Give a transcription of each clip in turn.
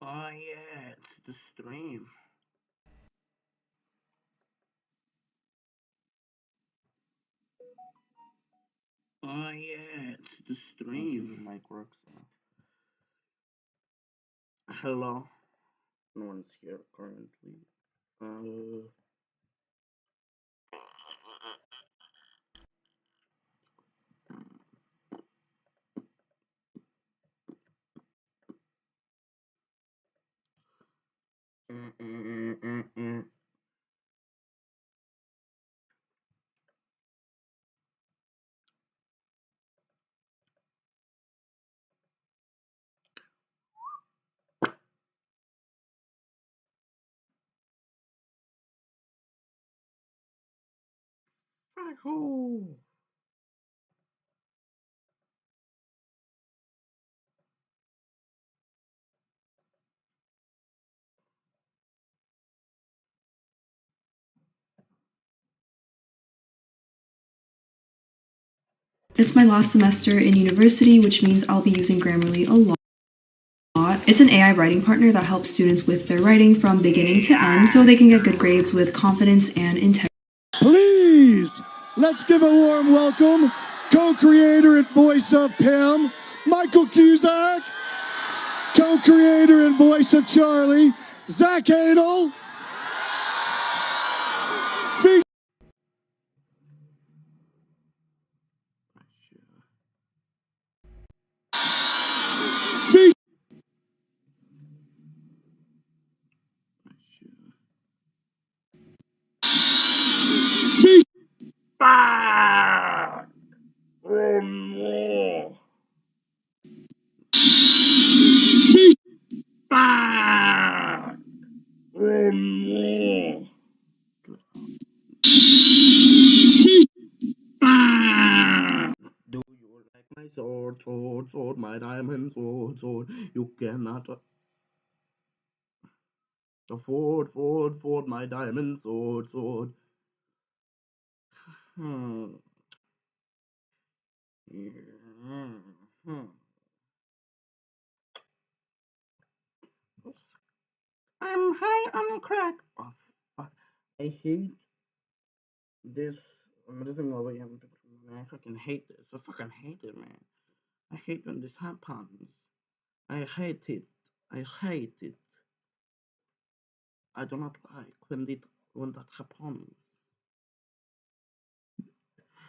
Oh yeah, it's the stream. Oh yeah, it's the stream. The mic works. Hello. No one's here currently. Uh. Cool. It's my last semester in university, which means I'll be using Grammarly a lot. It's an AI writing partner that helps students with their writing from beginning to end so they can get good grades with confidence and integrity. Please, let's give a warm welcome, co-creator and voice of Pim, Michael Cusack, co-creator and voice of Charlie, Zach Adel, Ah! Oh no! Ah! Oh no! Ah! Do you like my sword, sword, sword, my diamond sword, sword? You cannot afford, afford, afford my diamond sword, sword. Hmm. Hmm. I'm high on crack. Oh, fuck. I hate this. I'm losing my way. I fucking hate this. I fucking hate it, man. I hate when this happens. I hate it. I hate it. I do not like when that happens.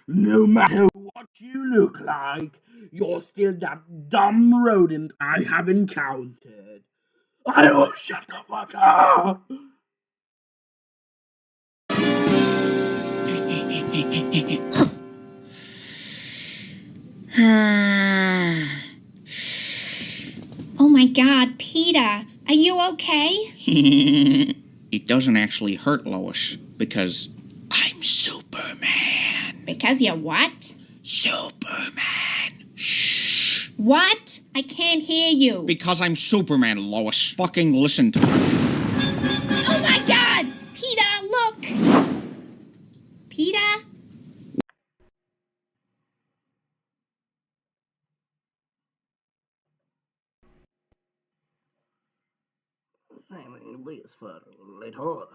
No matter what you look like, you're still that dumb rodent I have encountered. I will shut the fuck up. Oh my god, Peter, are you okay? It doesn't actually hurt, Lois, because I'm Superman. Because you're what? Superman. Shh. What? I can't hear you. Because I'm Superman, Lois. Fucking listen to me. Oh my god! Peter, look! Peter? Saving this for later.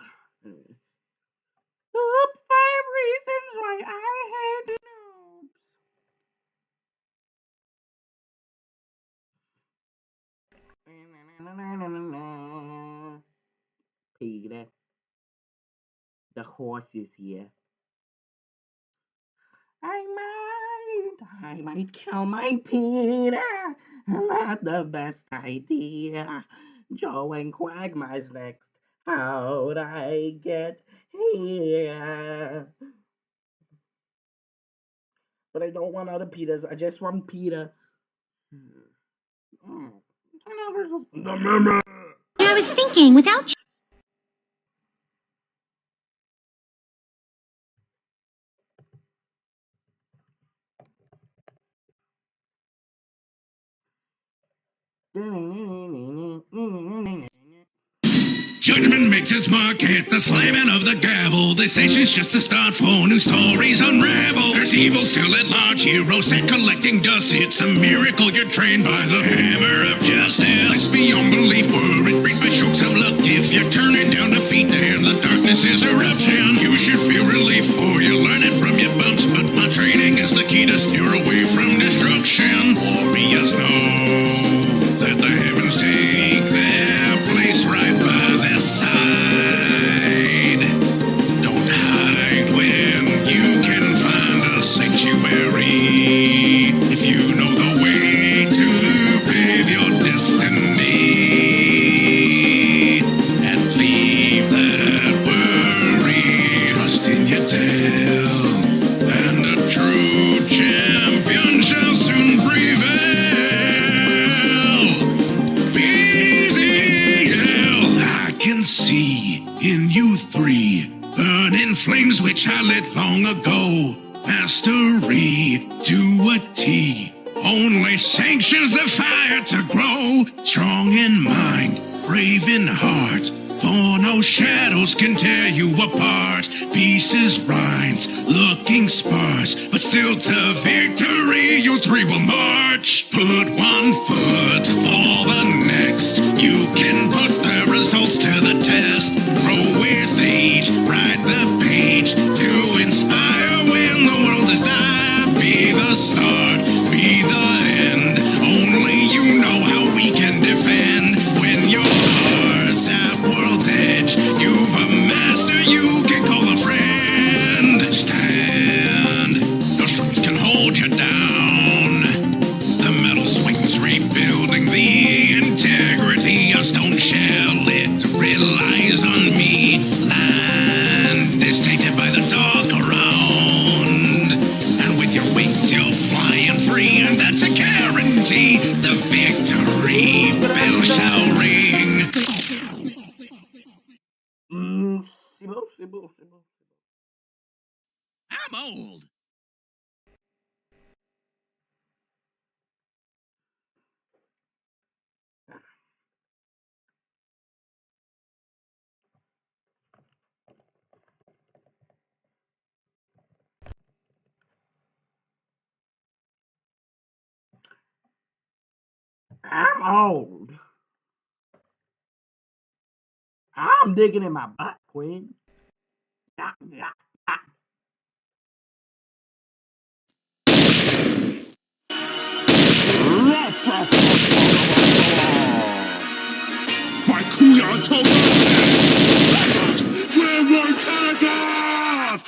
Top 5 reasons why I hate noobs. Peter, the horse is here. I might kill my Peter. Not the best idea. Joe and Quagmire's next. How'd I get here? But I don't want other Peters. I just want Peter. I was thinking, without Judgment makes its mark at the slamming of the gavel. This session's just a start for new stories unravel. There's evil still at large, heroes set collecting dust. It's a miracle you're trained by the hammer of justice. Let's beyond belief, were it is eruption. You should feel relief for you're learning from your bumps, but my training is the key to steer away from destruction. Warriors know that the heavens take their place right by their side. Don't hide when you can find a sanctuary. If you know the way to pave your destiny and leave that worry. Trust in your tail, and a true champion shall soon prevail. BZL, I can see in you three burning flames which I lit long ago. Mastery to a T only sanctions the fire to grow. Strong in mind, brave in heart, for no shadows can tear you apart. Pieces rinds, looking sparse, but still to victory you three will march. Put one foot for the next. You can put the results to the test. Grow with age, write the page to inspire when the world is dying. Be the start, be the end. Only you know how we can defend. When your heart's at world's edge, you've a master you can call a friend. Stand, no strings can hold you down. The metal swings rebuilding the integrity. A stone shell, it relies on me. Land is tainted by the dark around, and with your wings you're flying free, and that's a guarantee. The victory bell shall ring. Sibo. I'm old. I'm old. I'm digging in my butt, Queen. Yeah. My Kuya Toga! Squidward Telegraph!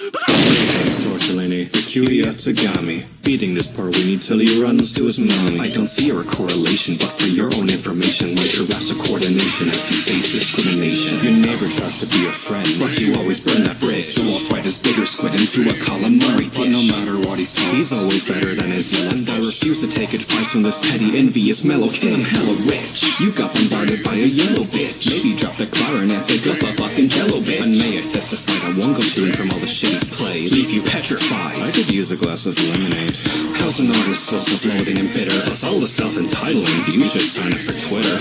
Tortellini, Kikuya Tagami. Beating this poor weenie till he runs to his mommy. I don't see a correlation, but for your own information, write your raps of coordination as you face discrimination. Your neighbor tries to be a friend, but you always burn that bridge. So I'll fight his bigger squid into a calamari dish. But no matter what he's told, he's always better than his yellow. And I refuse to take advice from this petty, envious mellow kid. I'm hella rich. You got bombarded by a yellow bitch. Maybe drop the clarinet, pick up a fucking jello bitch. And may I testify that one go tune from all the shit he's played leave you petrified. I could use a glass of lemonade. How's an artist so self-loathing and bitter? Plus all the self-entitlement, you should sign up for Twitter.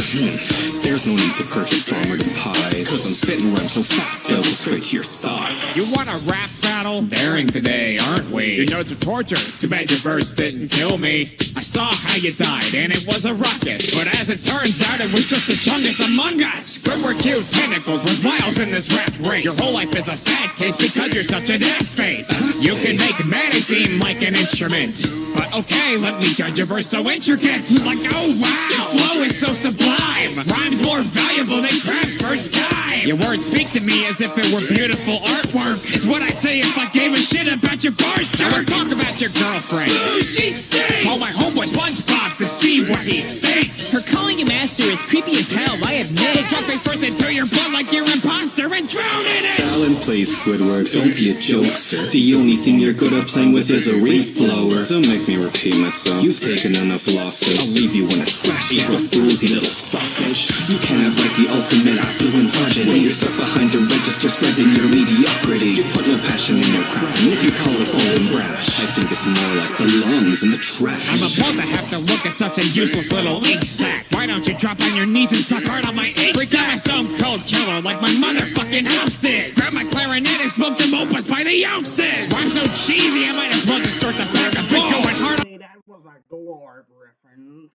There's no need to purchase Palmer and Pie, cause I'm spitting rhymes so fat they'll go straight to your thighs. You want a rap battle? Daring today, aren't we? Your notes of torture. Too bad your verse didn't kill me. I saw how you died, and it was a ruckus. But as it turns out, it was just the chungus among us. Squidward Q tentacles was miles in this rap race. Your whole life is a sad case because you're such an ass-face. You can make Manny seem like an instrument. But okay, let me judge your verse so intricate. Like, oh wow, your flow is so sublime. Rhymes more valuable than Crab's first dime. Your words speak to me as if it were beautiful artwork. It's what I'd say if I gave a shit about your bars, jerk. Let's talk about your girlfriend. Ooh, she stinks. Call my homeboy SpongeBob to see what he thinks. Her calling you master is creepy as hell, I admit. So drop face first into your blood like you're imposter and drown in it. Silent please, Squidward, don't be a jokester. The only thing you're good at playing with is a reef blower. Don't make me repeat myself. You've taken enough losses. I'll leave you in a trash heap of fools, you little sausage. You cannot write the ultimate affluent budget when you're stuck behind the register spreading your mediocrity. You put no passion in your craft, and if you call it bold and brash, I think it's more like belongs in the trash. I'm about to have to look at such a useless little ink sack. Why don't you drop on your knees and suck hard on my ink sack? Freak out my stone cold killer like my motherfucking house is. Grab my clarinet and smoke them opus by the ounces. I'm so cheesy I might as well just start the back up and going hard. That was a Glorb reference.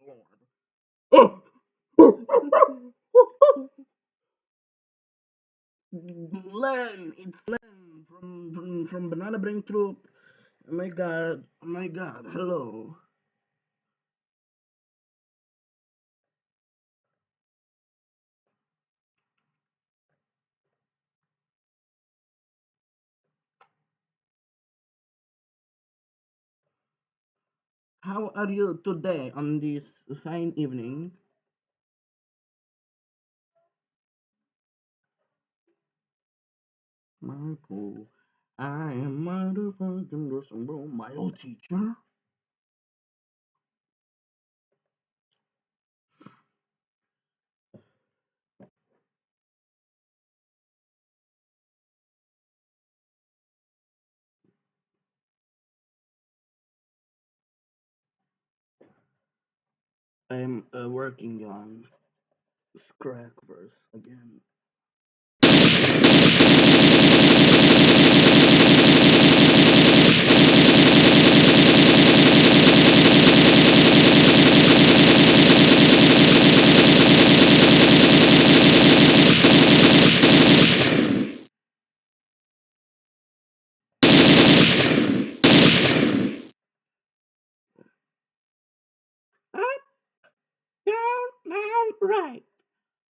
Glorb. Len. It's Len from Banana Brain Troop. Oh my god. Hello. How are you today on this fine evening? Michael, I am motherfucking Russian bro, my old teacher. I am working on Scrackverse again. Up, down, right.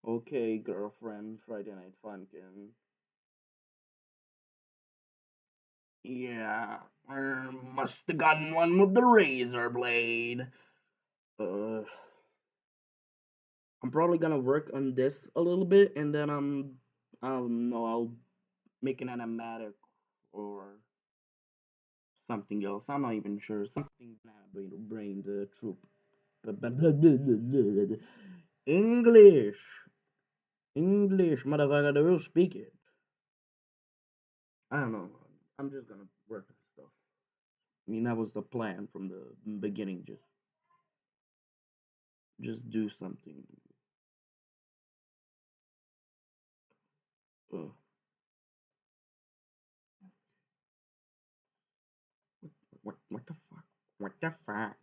Okay, girlfriend, Friday Night Funkin'. Yeah, must have gotten one with the razor blade. I'm probably gonna work on this a little bit, and then I don't know, I'll make an animatic or something else. I'm not even sure. Something brain the troop. English, motherfucker, they will speak it. I don't know. I'm just gonna work on stuff. I mean, that was the plan from the beginning. Just do something. What the fuck? What the fuck?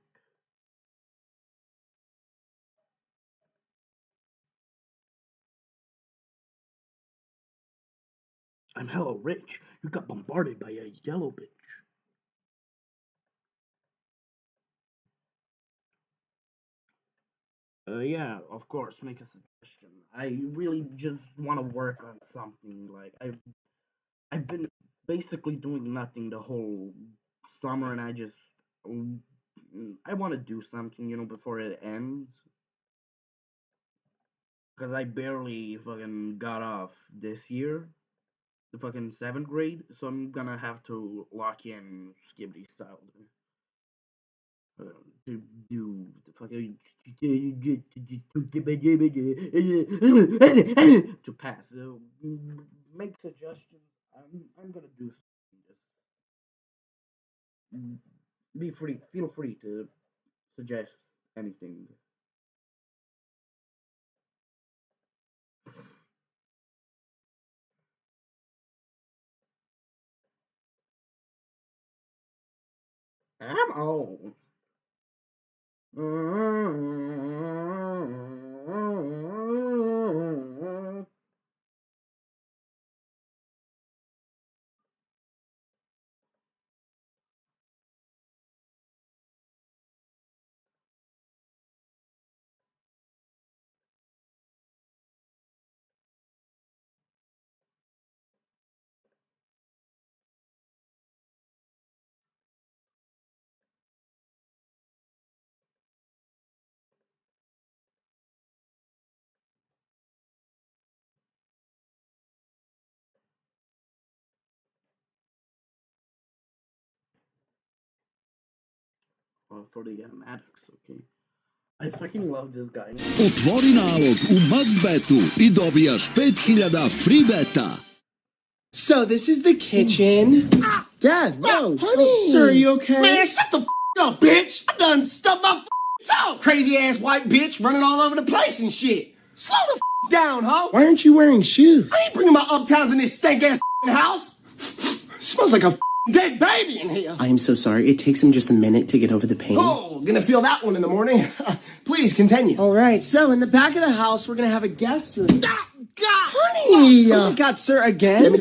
I'm hella rich. You got bombarded by a yellow bitch. Yeah, of course. Make a suggestion. I really just want to work on something. Like I've been basically doing nothing the whole summer, and I want to do something, before it ends. Because I barely fucking got off this year, the fucking 7th grade, so I'm gonna have to lock in Skibbity style to do the fucking to pass. So make suggestions. I'm gonna do something. Just feel free to suggest anything. I'm old. For the animatics, okay? I fucking love this guy. Otvori nalog u MaxBetu I dobijaš 5000 free beta. So this is the kitchen. Dad, no. Honey. Sir, are you okay? Man, shut the up, bitch! I done stubbed my toe! Crazy ass white bitch running all over the place and shit. Slow the down, ho! Why aren't you wearing shoes? I ain't bringing my uptowns in this stank ass house! Smells like a dead baby in here! I am so sorry. It takes him just a minute to get over the pain. Oh, gonna feel that one in the morning. Please, continue. All right, so in the back of the house, we're gonna have a guest room. God! Honey! Oh my God, sir, again?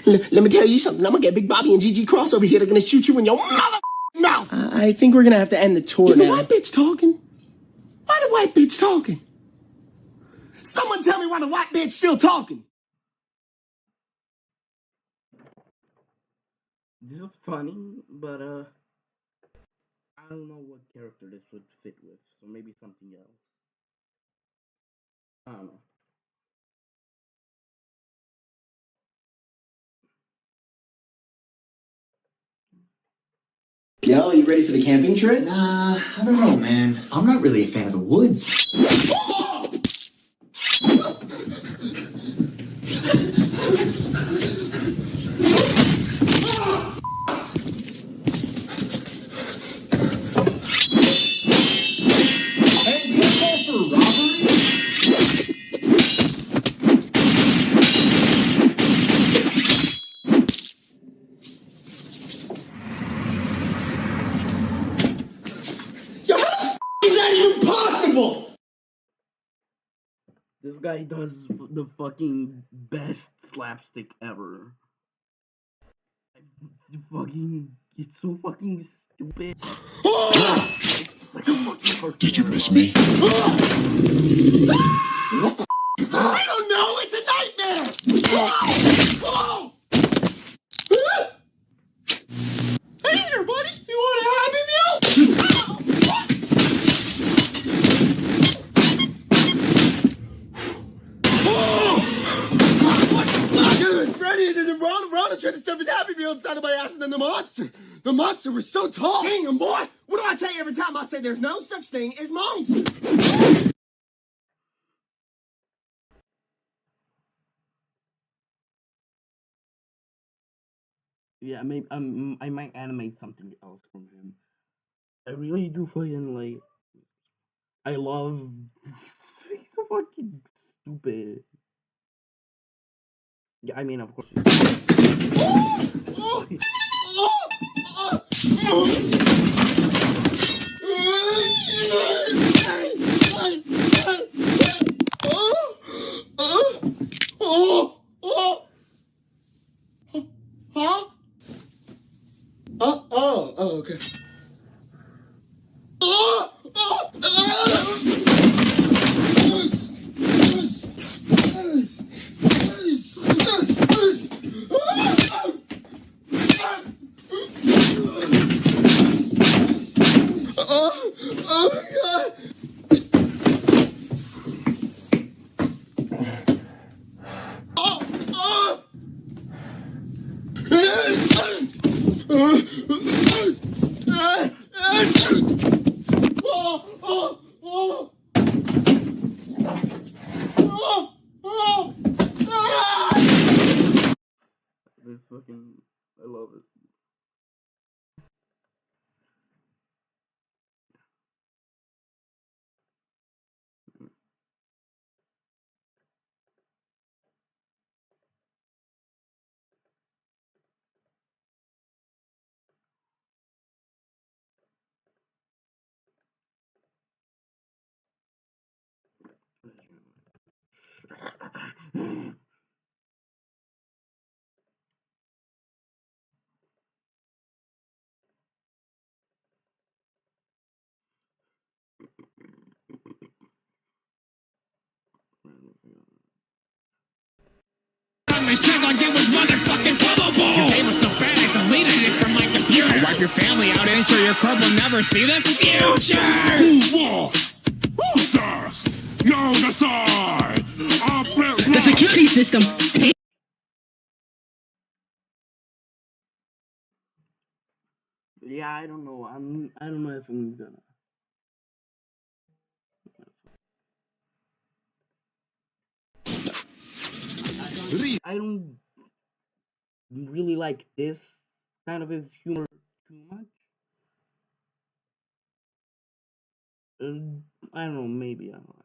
Let me tell you something. I'm gonna get Big Bobby and Gigi Cross over here. They're gonna shoot you in your mother mouth. I think we're gonna have to end the tour now. Is the white bitch talking? Why the white bitch talking? Someone tell me why the white bitch still talking. This is funny, but I don't know what character this would fit with, so maybe something else. I don't know. Yo, you ready for the camping trip? Nah, I don't know, man. I'm not really a fan of the woods. Hey, do you call for robbery? Yo, how the f is that even possible? This guy does the fucking best slapstick ever. It's so fucking stupid. Did you miss me? What the f is that? I don't know. It's a nightmare. Hey there, buddy. You want a Happy Meal? Freddy and then Ronald tried to stuff his Happy Meal inside of my ass, and then the monster was so tall. Damn, boy. What do I tell you every time I say there's no such thing as monsters? Yeah, maybe I might animate something else from him. I really do fucking like. I love. He's so fucking stupid. Yeah, I mean, of course. Okay. Oh my God. This fucking, I love it. Like it was motherfucking bubble. Your game was so bad I deleted it from my computer. I'll wipe your family out and ensure your crib will never see the future. Who won? Who's the? No, that's I. The security system. Yeah, I don't know. I don't know if I'm gonna. I don't really like this kind of his humor too much. I don't know, maybe, I don't know.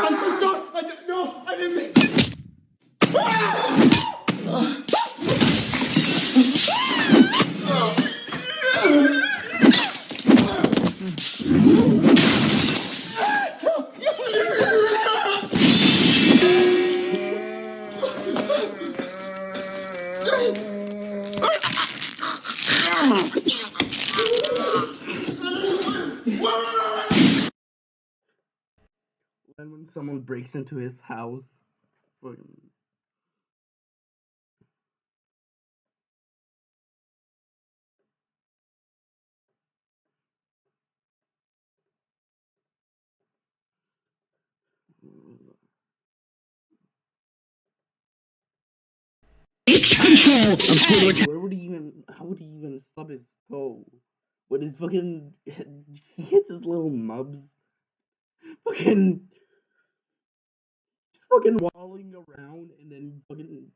I'm so sorry. I didn't mean. breaks into his house. Fucking. Where would he even? How would he even stub his toe? With his fucking, he hits his little nubs. Fucking, he's fucking walling around and then fucking.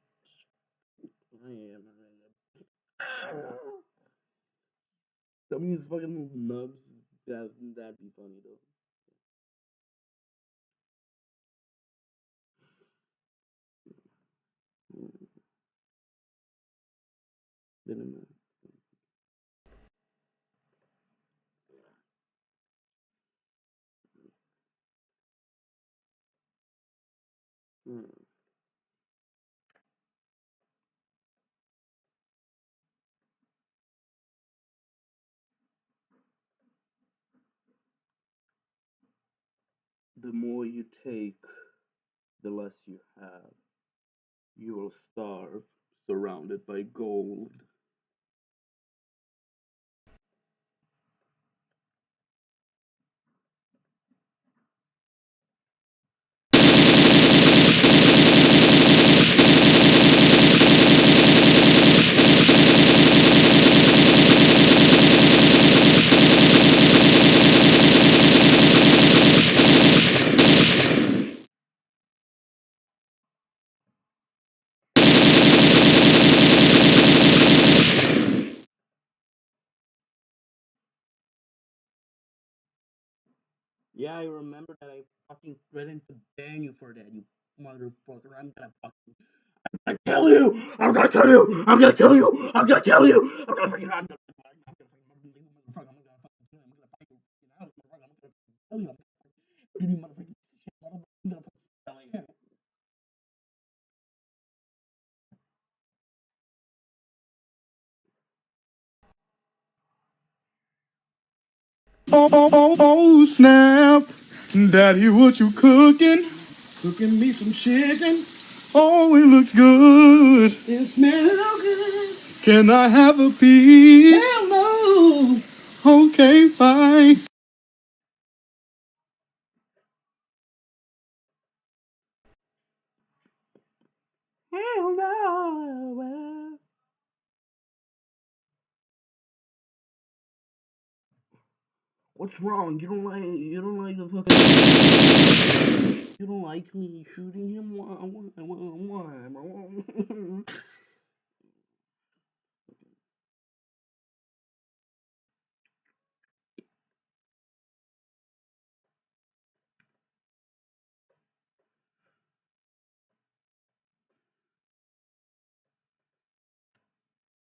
Some of his fucking little nubs. That'd be funny though. Venom. The more you take, the less you have. You will starve, surrounded by gold. Yeah, I remember that. I fucking threatened to ban you for that, you motherfucker. I'm gonna kill you! I'm gonna kill you! I'm gonna kill you! I'm gonna kill you! I'm gonna freaking I'm gonna Oh, snap. Daddy, what you cooking? Cooking me some chicken. Oh, it looks good. It smells good. Can I have a piece? Hell no. Okay, fine. Hell no. What's wrong? You don't like the fucking. You don't like me shooting him? Why?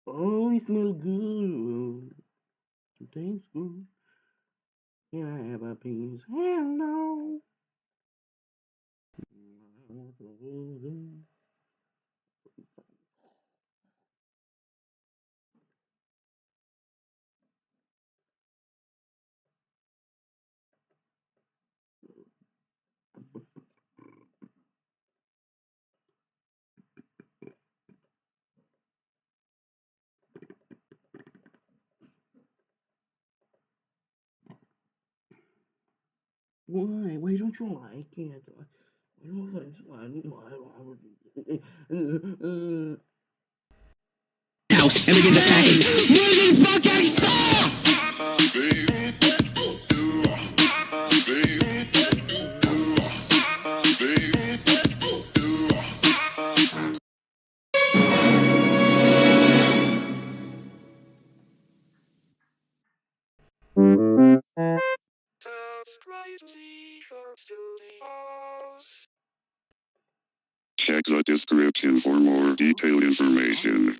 Oh, he smells good. It tastes good. Can I have a piece? Hell no. Why? Why don't you like it? Why would you? Now, and begin attacking. Motherfucking stop! Check the description for more detailed information.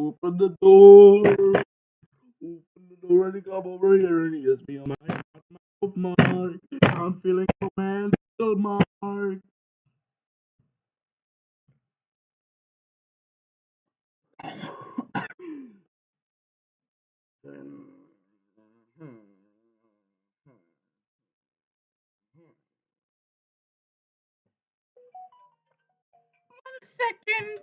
Open the door. Open the door and come over here and kiss me on my mouth, Mark. I'm feeling romantic, Mark. Second.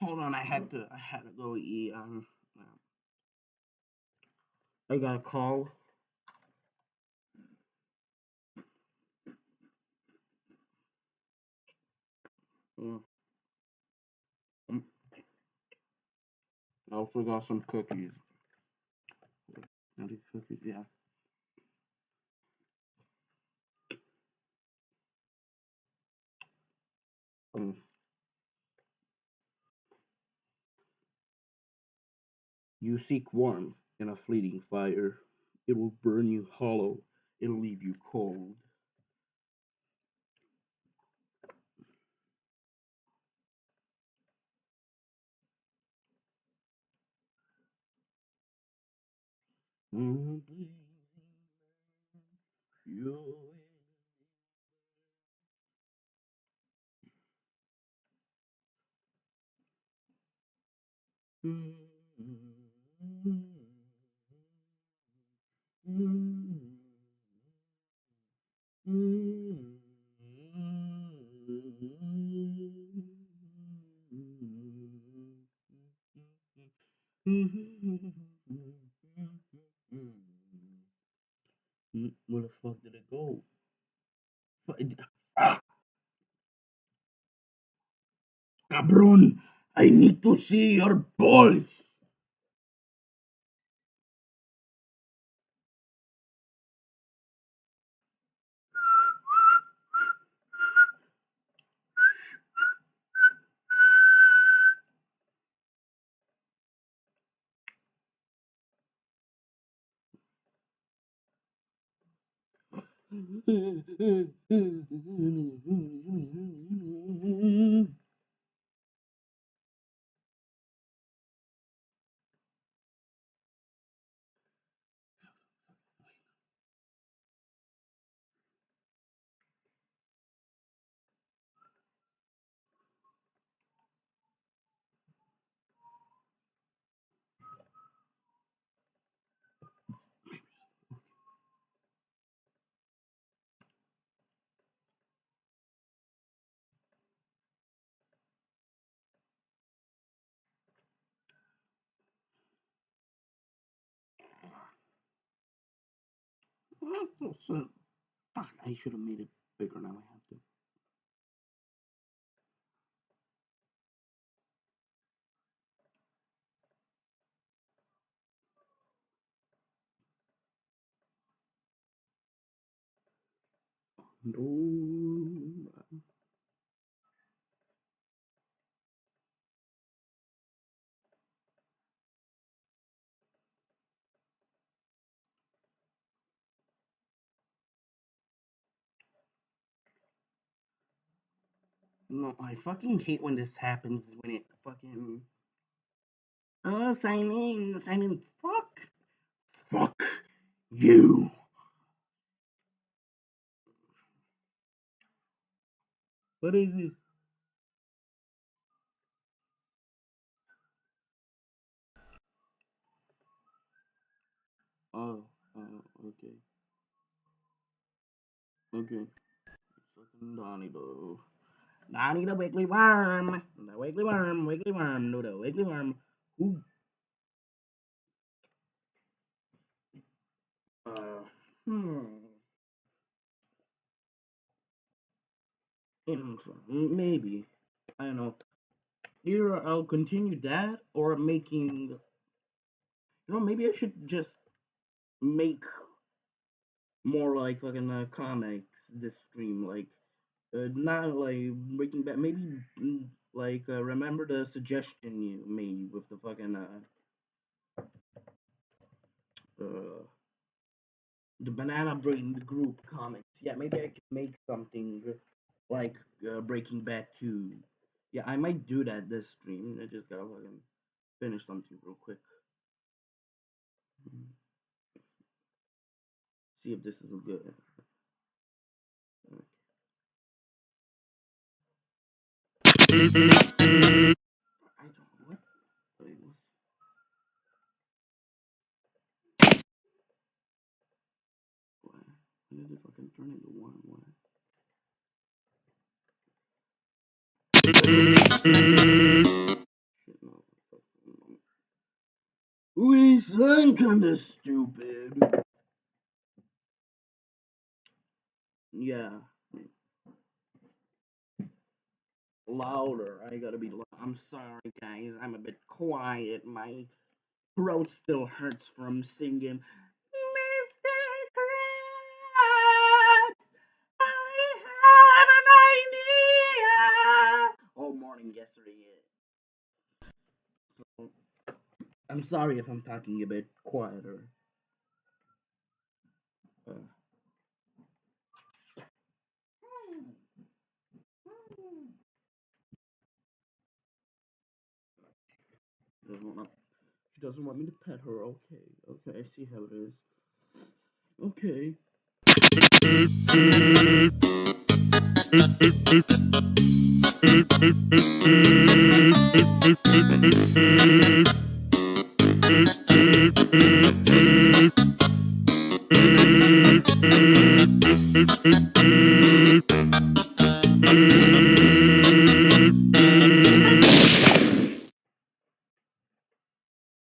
Hold on, I had to go eat. I got a call. Mm. I also got some cookies. Cookies, yeah. Mm. You seek warmth in a fleeting fire. It will burn you hollow. It'll leave you cold. Mm. Where the fuck did it go? Cabron, I need to see your balls. Fuck, I should have made it bigger. Now I have to. No. No, I fucking hate when this happens. When it fucking. Oh, sign in. Sign in. Fuck. Fuck you. What is this? Oh, okay. Okay. Fucking Donnie, though. I need a wiggly worm. The wiggly worm, no, the wiggly worm. Ooh. Uh, hmm. Maybe. I don't know. Either I'll continue that or making. Maybe I should just make more like fucking comics this stream. Like, not like Breaking Bad. Maybe like remember the suggestion you made with the fucking uh the Banana Brain group comics. Yeah, maybe I could make something like Breaking Bad 2. Yeah, I might do that this stream. I just gotta fucking finish something real quick. See if this is good. I don't know what. Why did it fucking turn into one? Shit, no. We sound kinda stupid. Yeah. Louder. I gotta be loud. I'm sorry, guys. I'm a bit quiet. My throat still hurts from singing. Mr. Krabs, I have an idea. All morning yesterday. So, I'm sorry if I'm talking a bit quieter. She doesn't want me to pet her. Okay, I see how it is. Okay.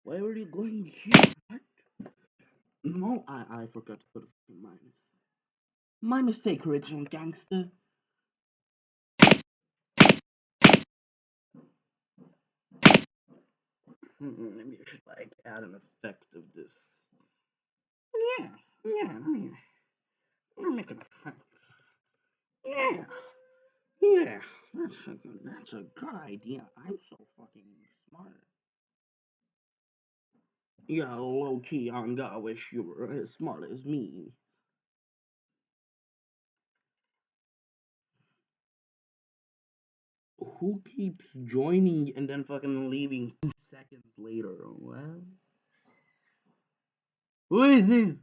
Why were you going here? What? No, I forgot to put a minus. My mistake, original gangster. Maybe I should like add an effect of this. Yeah, make an effect. Yeah, that's a good idea. I'm so fucking smart. Yeah, low key on God, I wish you were as smart as me. Who keeps joining and then fucking leaving 2 seconds later? What? Who is this?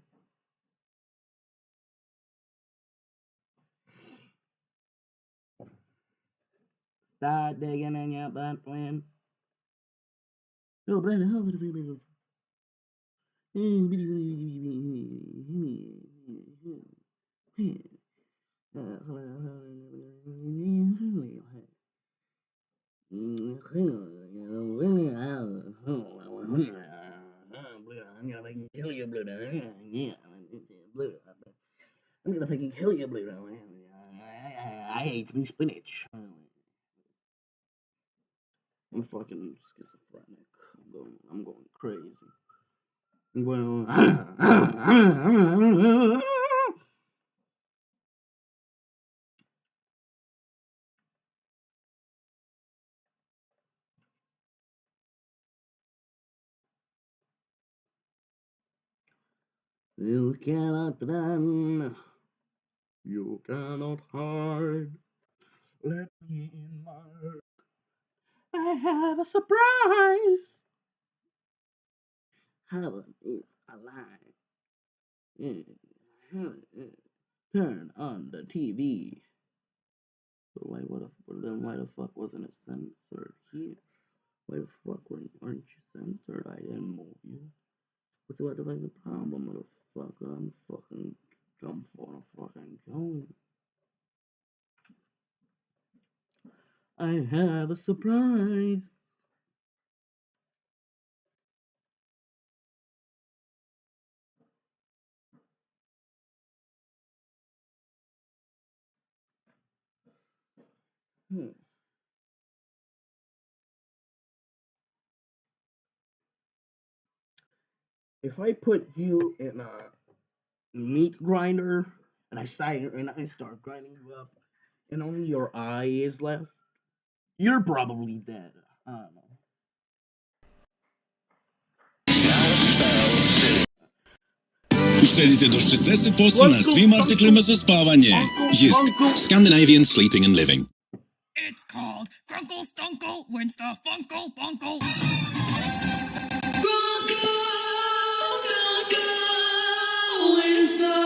Start digging in your butt, twin. No, Brandon, how would it be? I'm gonna fucking kill you, Blue. Yeah, Blue. I'm gonna fucking kill you, Blue. I hate me spinach. I'm fucking schizophrenic. I'm going crazy. Well, you cannot run. You cannot hide. Let me in, Mark. I have a surprise. Heaven is alive. Turn on the TV. But why the fuck wasn't it censored here? Why the fuck aren't you censored? I didn't move you. What the fuck's the problem, motherfucker? I'm fucking come for a fucking kill. I have a surprise. If I put you in a meat grinder and I start grinding you up, and only your eye is left, you're probably dead. I don't know. Uštedite do 60% na svim artiklima za spavanje. Jysk, Scandinavian Sleeping and Living. It's called Grunkle Stunkle, when's the Funkle Bunkle? Grunkle Stunkle, when's the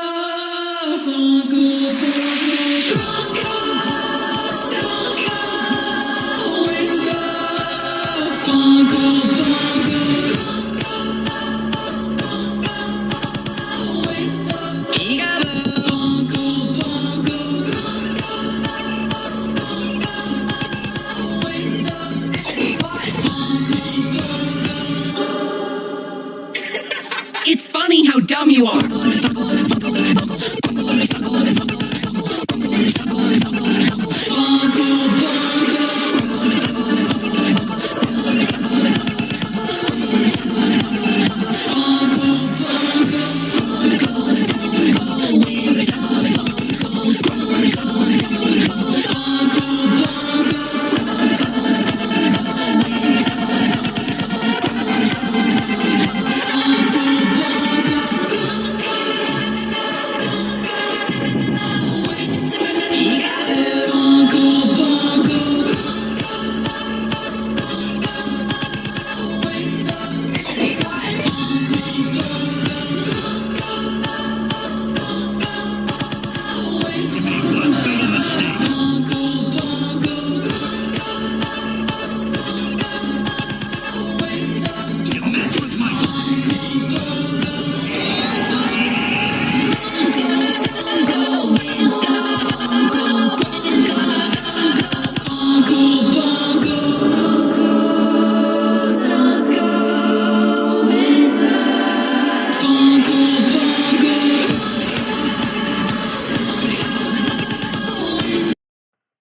Funkle Bunkle? Grunkle Stunkle, when's the Funkle Bunkle? It's funny how dumb you are.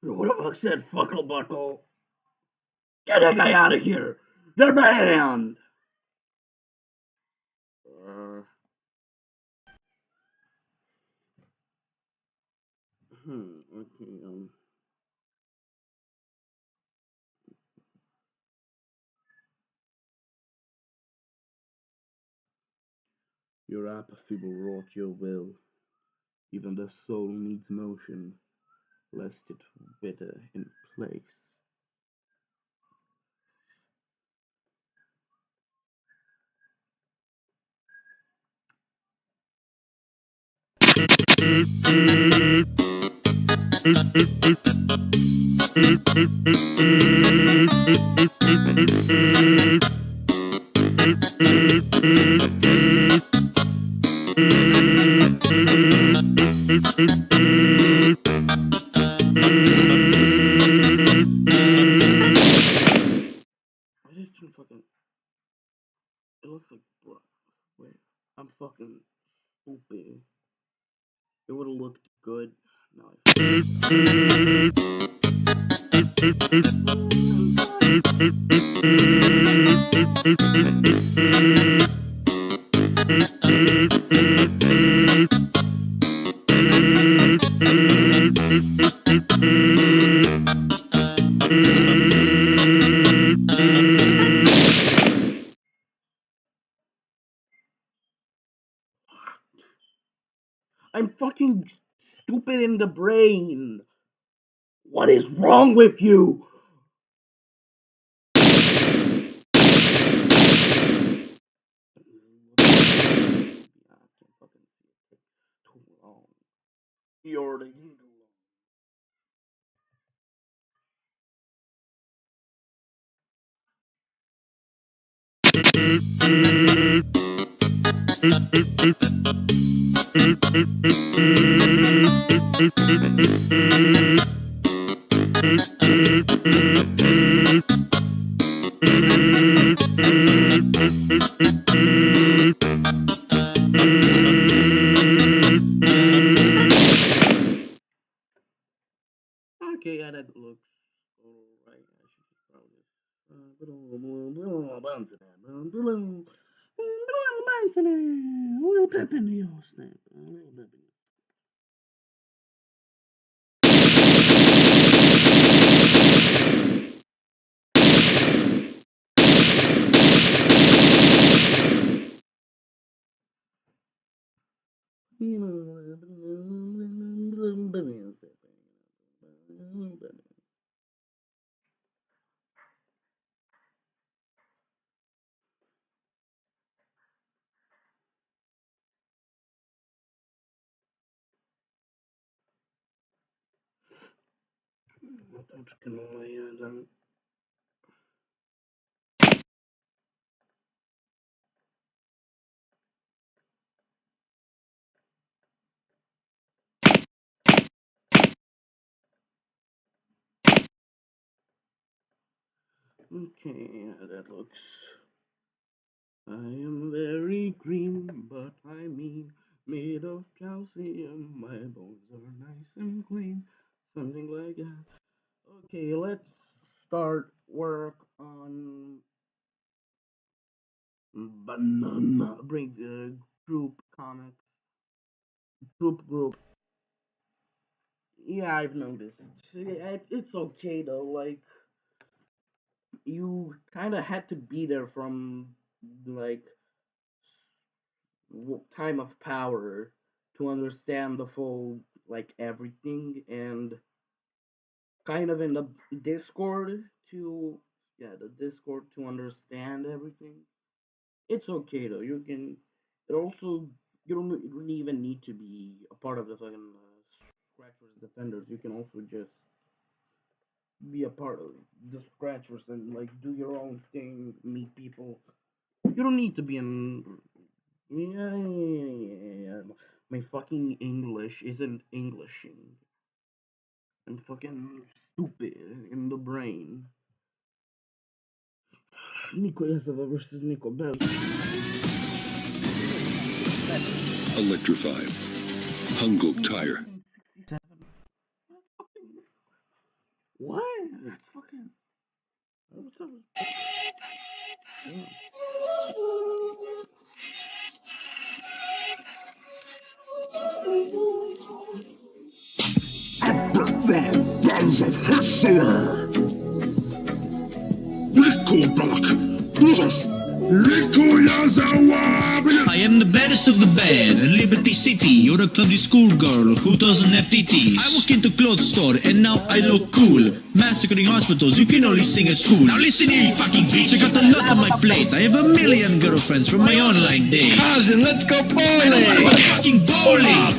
Who the fuck said fuckle buckle? Get that guy out of here! They're banned! Okay, Your apathy will rot your will. Even the soul needs motion, lest it wither in place. It looks like blood. Wait, I'm fucking stupid. It would have looked good. No, I'm fucking stupid in the brain. What is wrong with you? You already need to. Okay, yeah, that looks alright. I should just a little pep in the old snap. A little pep in the Okay, yeah, that looks. I am very green, but I mean made of calcium. My bones are nice and clean, something like that. Okay, let's start work on banana. Bring the group comics, group. Yeah, I've noticed. It's okay though. Like you kind of had to be there from like time of power to understand the full like everything, and kind of in the Discord to the Discord to understand everything. It's okay though. You can. It also you don't really even need to be a part of the fucking Scratchers Defenders. You can also just be a part of the Scratchers and like do your own thing, meet people. You don't need to be in. Yeah. My fucking English isn't Englishing. I'm fucking stupid in the brain. Nico Yasova versus Nico Bell. Electrified. Hungok Tire. What? That's fucking. What's up? Yeah. I am the baddest of the bad, Liberty City. You're a clumsy schoolgirl who doesn't have TTs. I walk into clothes store and now I look cool. Massacring hospitals, you can only sing at school. Now listen here, you fucking bitch. I got a lot on my plate. I have a million girlfriends from my online days. Cousin, let's go bowling! I don't wanna go fucking bowling!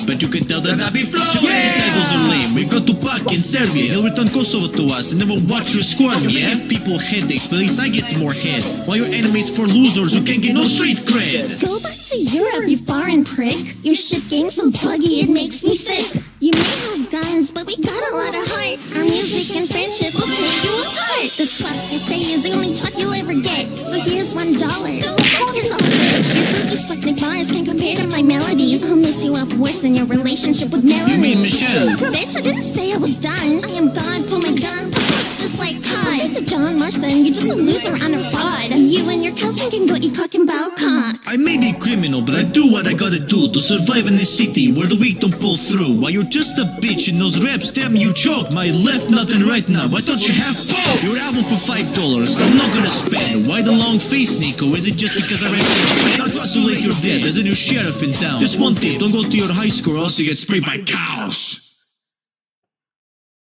But you can tell that I be flowing. Cycles are lame. We got Tupac in Serbia. He'll return Kosovo to us and then we'll watch you squirm. You give people headaches, but at least I get more head. While your enemies for losers who can't get no street cred. Go back to Europe, you foreign prick. Your shit game's so buggy, it makes me sick. You may have guns, but we got a lot of heart. Our music and friendship will take you apart. The fuck if they is the only talk you'll ever get. So here's $1. Go fuck yourself, bitch. Your boobies fuck like bars can't compare to my melodies. I'll mess you up worse than your relationship with Melanie. You mean Michelle? Bitch, I didn't say I was done. I am God, pull my gun, just like COD. Go to John Marston, you're just a loser on a fraud. You and your cousin can go eat cock and balcon. I may be a criminal, but I do what I gotta do to survive in this city where the weak don't pull through. While you're just a bitch and those raps, damn you choke. My left nothing right now, why don't you have both? Your album for $5, I'm not gonna spend. Why the long face, Nico? Is it just because I ran out? Not too late, you're dead. There's a new sheriff in town. Just one tip, don't go to your high school or else you get sprayed by cows.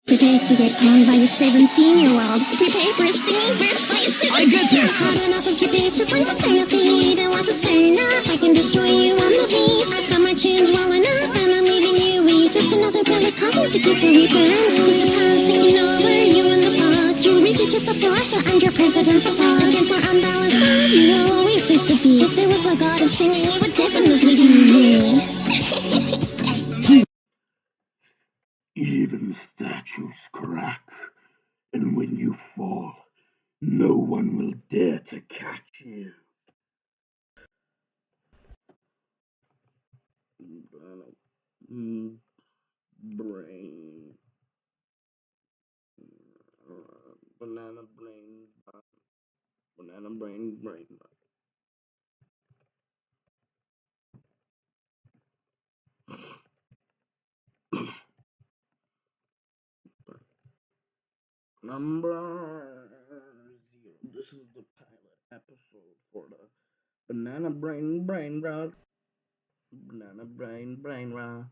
Prepare to get pawned by a 17-year-old. Prepare for a singing verse by a 17-year-old. I get this. Hard enough of your bitch, it's like to turn up the heat and want to turn up. I can destroy you on the beat. I've got my tunes rolling up and I'm leaving you weak. Just another brother cousin to keep the reaper in. Cause your parents taking over you in the fuck. You repeat yourself to Russia and your president's a fraud. Against my unbalanced love, you will always face defeat. If there was a god of singing, it would definitely be me. Even statues crack. fall. No one will dare to catch you. Brain. Banana brain. Banana brain. Number 0. This is the pilot episode for the Banana Brain Rot. Banana Brain Rot.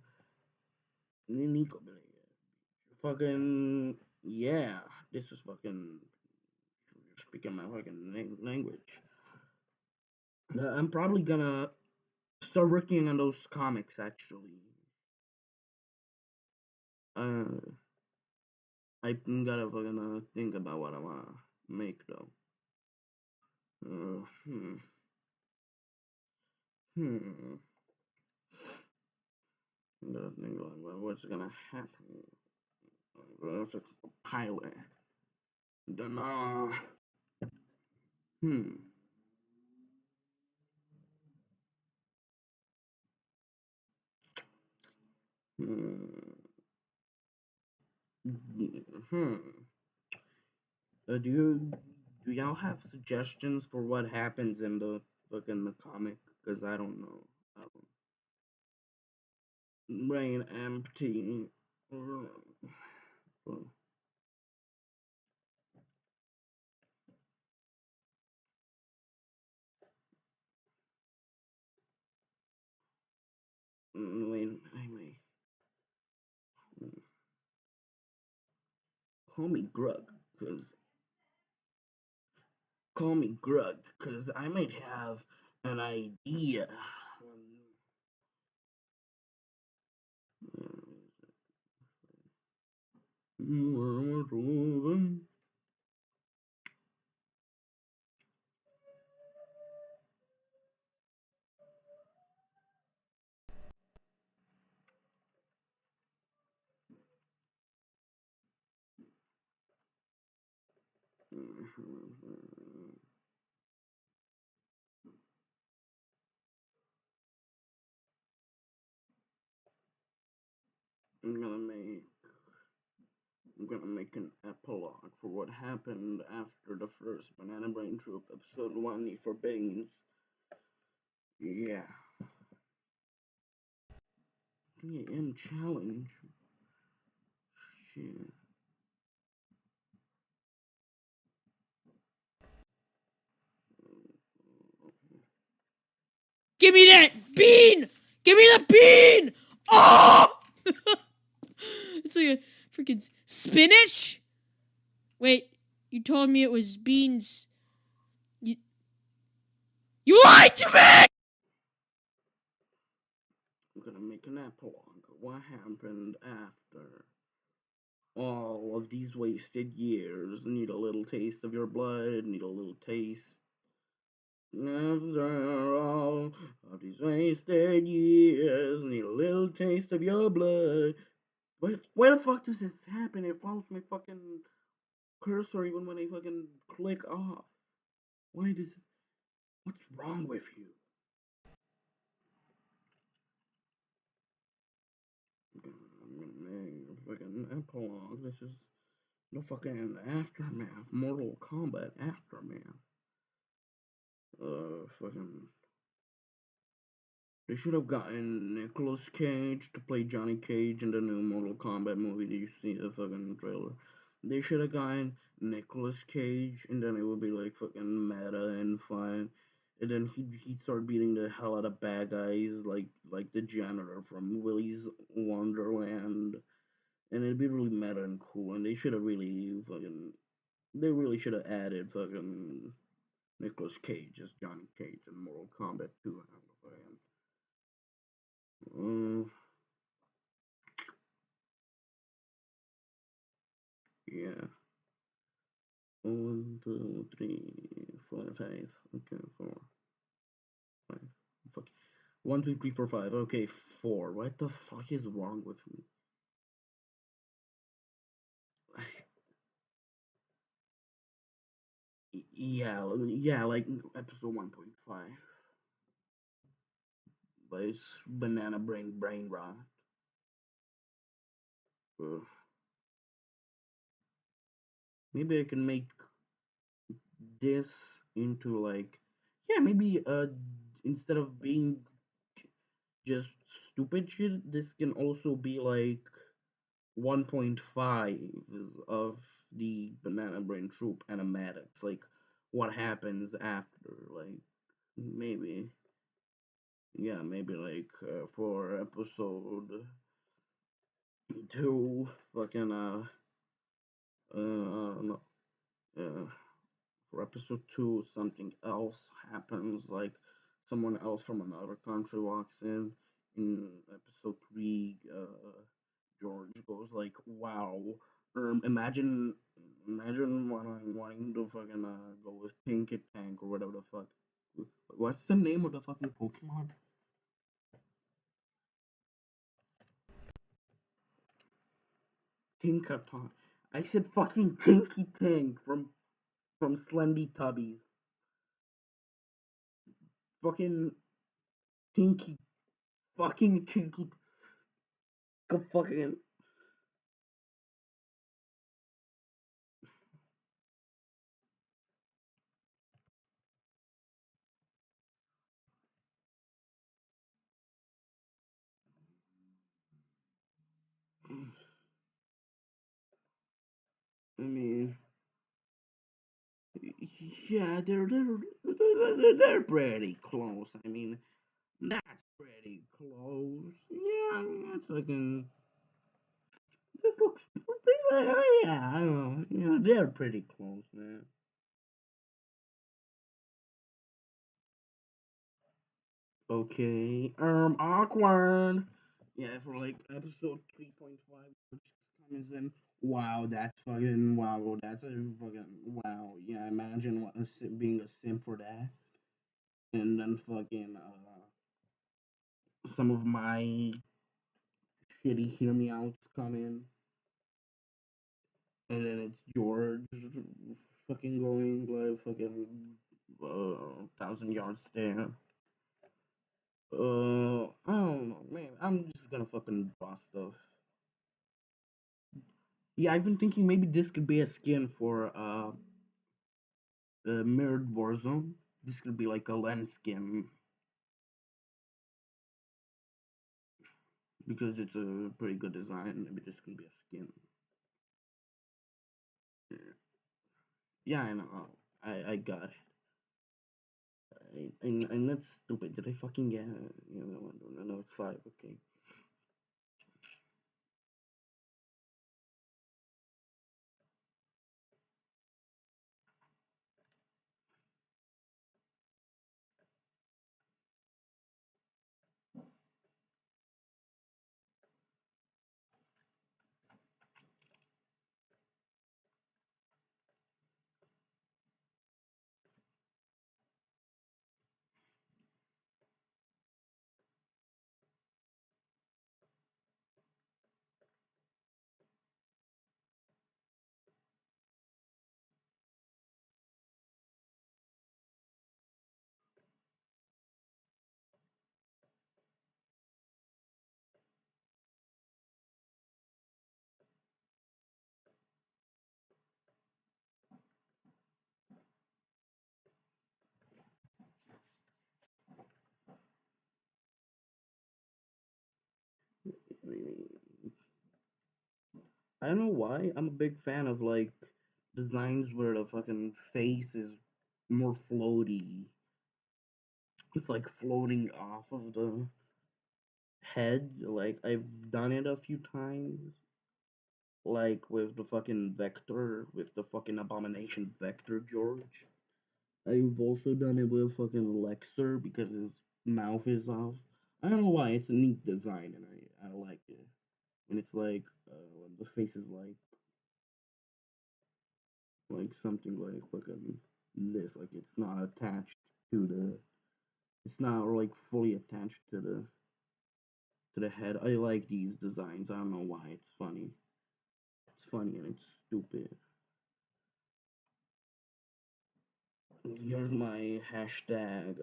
Nico fucking yeah. This is fucking speaking my fucking language. I'm probably gonna start working on those comics actually. I gotta fucking think about what I wanna make though. I gotta think about what's gonna happen. If it's the pilot, then do y'all have suggestions for what happens in the fucking the comic? Cause I don't know. Brain empty. Wait. Call me Grug, cause I might have an idea. I'm gonna make an epilogue for what happened after the first Banana Brain Troop episode 1 Need for Beans. Yeah. 3 AM challenge. Shit. Give me that bean! Give me the bean! Oh! It's like a freaking spinach? Wait, you told me it was beans. You lied to me! I'm gonna make an epilogue of what happened after all of these wasted years. Need a little taste of your blood, need a little taste. After all of these wasted years, need a little taste of your blood. Where the fuck does this happen? It follows my fucking cursor even when I fucking click off. Why does it? What's wrong with you? I'm gonna make a fucking epilogue. This is no fucking aftermath. Mortal Kombat aftermath. Fucking. They should have gotten Nicolas Cage to play Johnny Cage in the new Mortal Kombat movie. Did you see the fucking trailer? They should have gotten Nicolas Cage, and then it would be like fucking meta and fun. And then he'd start beating the hell out of bad guys like the janitor from Willy's Wonderland, and it'd be really meta and cool. And they should have really fucking. They really should have added fucking Nicolas Cage as Johnny Cage in Mortal Kombat 2. Yeah. 1, 2, 3, 4, 5. Okay, 4, 5. Fuck. 1, 2, 3, 4, 5. Okay, 4. What the fuck is wrong with me? yeah, like episode 1.5. But it's banana brain rot. Uh, maybe I can make this into like, yeah, maybe instead of being just stupid shit, this can also be like 1.5 of the Banana Brain Troop animatics, like what happens after, like maybe, yeah, maybe like for episode 2, fucking no, uh, for episode 2, something else happens, like someone else from another country walks in. In episode 3, George goes like, "Wow, imagine wanting to fucking go with Pinky Tank or whatever the fuck. What's the name of the fucking Pokemon? Tinkaton. I said fucking Tinky Tank from Slendy Tubbies. Fucking Tinky, fucking Tinky, fucking. I mean, yeah, they're pretty close. I mean, that's pretty close. Yeah, I mean, that's fucking. This looks pretty. Yeah, I don't know. Yeah, they're pretty close, man. Okay. Awkward. Yeah, for like episode 3.5, which comes in. Wow, that's fucking wow. That's a fucking wow. Yeah, imagine what being a sim for that, and then fucking some of my shitty hear me outs come in, and then it's George fucking going like fucking 1,000 yard stare. I don't know, man. I'm just gonna fucking draw stuff. Yeah, I've been thinking maybe this could be a skin for Mirrored Warzone. This could be like a lens skin because it's a pretty good design. Maybe this could be a skin. Yeah, I know. I got it. And that's stupid. Did I fucking get? No, it's 5. Okay. I don't know why. I'm a big fan of like designs where the fucking face is more floaty. It's like floating off of the head. Like I've done it a few times. Like with the fucking Vector, with the fucking Abomination Vector George. I've also done it with fucking Lexer because his mouth is off. I don't know why. It's a neat design and I like it. And it's like when the face is like something like fucking this, like it's not attached to the, it's not like fully attached to the head. I like these designs. I don't know why. It's funny. It's funny and it's stupid. Here's my hashtag,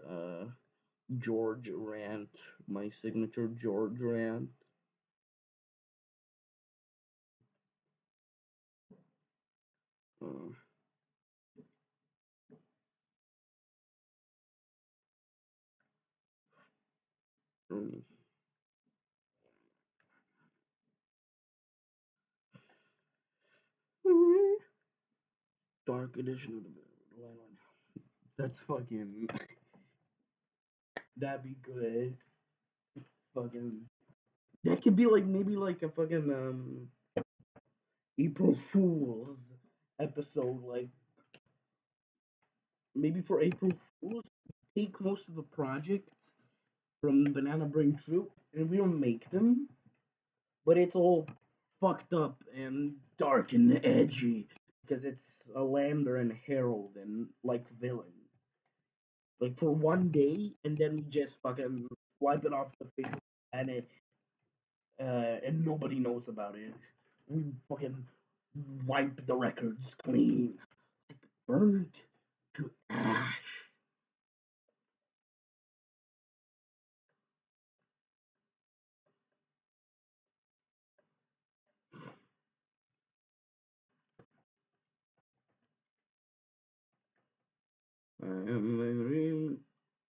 George rant, my signature George rant. Uh, um, Dark edition of the Land. That's fucking. That'd be good. Fucking. That could be like maybe like a fucking April Fools episode, like maybe for April Fools, take most of the projects from Banana Brain Troop and we don't make them, but it's all fucked up and dark and edgy because it's a Lander and Harold and like villains. Like for one day, and then we just fucking wipe it off the face of the planet, and nobody knows about it. We fucking wipe the records clean, burnt to ash.